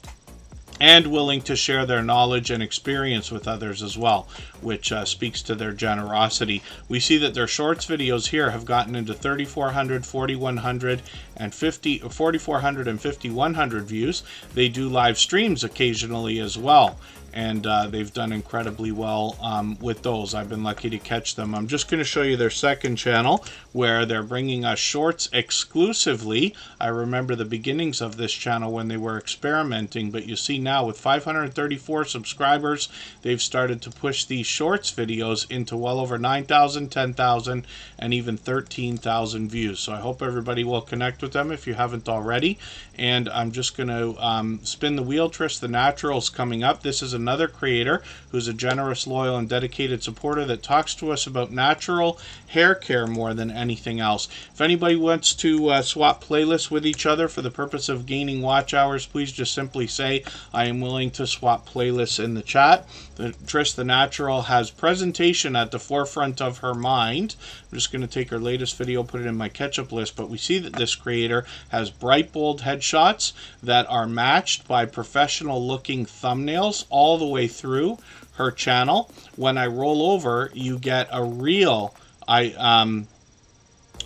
A: and willing to share their knowledge and experience with others as well, which speaks to their generosity. We see that their shorts videos here have gotten into 3,400, 4,100, and 4,400 and 5,100 views. They do live streams occasionally as well, and they've done incredibly well with those. I've been lucky to catch them. I'm just going to show you their second channel where they're bringing us shorts exclusively. I remember the beginnings of this channel when they were experimenting, but you see now with 534 subscribers, they've started to push these shorts videos into well over 9,000, 10,000, and even 13,000 views. So I hope everybody will connect with them if you haven't already. And I'm just going to spin the wheel. Trish the Natural's coming up. This is another creator who's a generous, loyal, and dedicated supporter that talks to us about natural hair care more than anything else. If anybody wants to swap playlists with each other for the purpose of gaining watch hours, please just simply say, I am willing to swap playlists in the chat. Trish the Natural has presentation at the forefront of her mind. I'm just going to take her latest video, put it in my catch-up list, but we see that this creator has bright, bold headshots that are matched by professional-looking thumbnails all the way through her channel. When I roll over, you get a real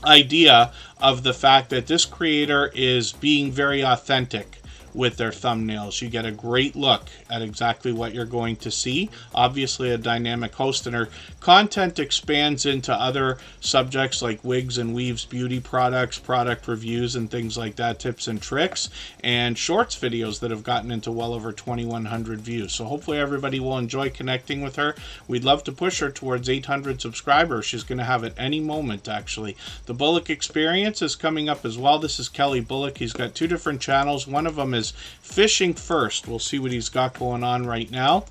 A: idea of the fact that this creator is being very authentic with their thumbnails. You get a great look at exactly what you're going to see. Obviously a dynamic host, and her content expands into other subjects like wigs and weaves, beauty products, product reviews, and things like that, tips and tricks, and shorts videos that have gotten into well over 2,100 views. So hopefully everybody will enjoy connecting with her. We'd love to push her towards 800 subscribers. She's going to have at any moment, actually. The Bullock Experience is coming up as well. This is Kelly Bullock. He's got two different channels. One of them is Fishing First. We'll see what he's got going on right now.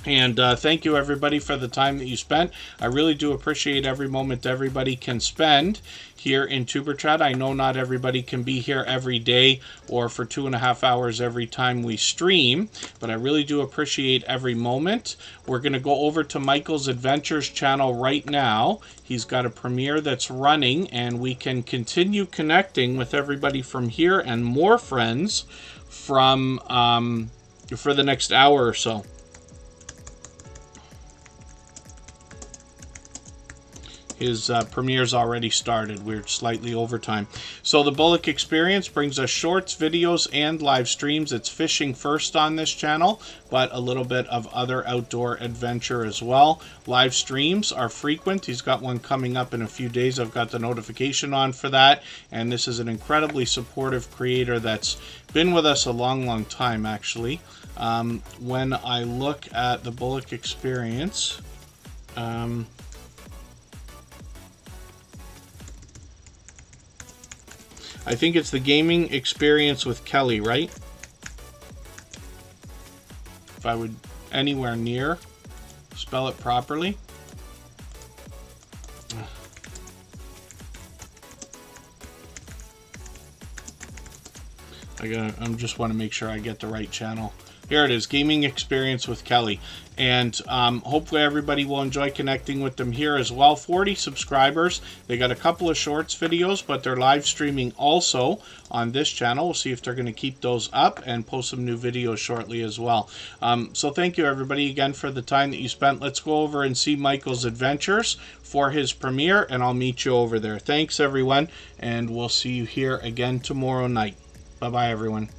A: And thank you everybody for the time that you spent. I really do appreciate every moment everybody can spend here in Tuber Chat. I know not everybody can be here every day or for 2.5 hours every time we stream, but I really do appreciate every moment. We're going to go over to Michael's Adventures channel right now. He's got a premiere that's running, and we can continue connecting with everybody from here and more friends from for the next hour or so. His premiere's already started. We're slightly over time. So the Bullock Experience brings us shorts, videos, and live streams. It's fishing first on this channel, but a little bit of other outdoor adventure as well. Live streams are frequent. He's got one coming up in a few days. I've got the notification on for that. And this is an incredibly supportive creator that's been with us a long, long time, actually. When I look at the Bullock Experience, I think it's the gaming experience with Kelly, right? If I would anywhere near spell it properly. I just want to make sure I get the right channel. Here it is, Gaming Experience with Kelly. And hopefully everybody will enjoy connecting with them here as well. 40 subscribers. They got a couple of shorts videos, but they're live streaming also on this channel. We'll see if they're going to keep those up and post some new videos shortly as well. So thank you everybody again for the time that you spent. Let's go over and see Michael's adventures for his premiere, and I'll meet you over there. Thanks everyone, and we'll see you here again tomorrow night. Bye-bye, everyone.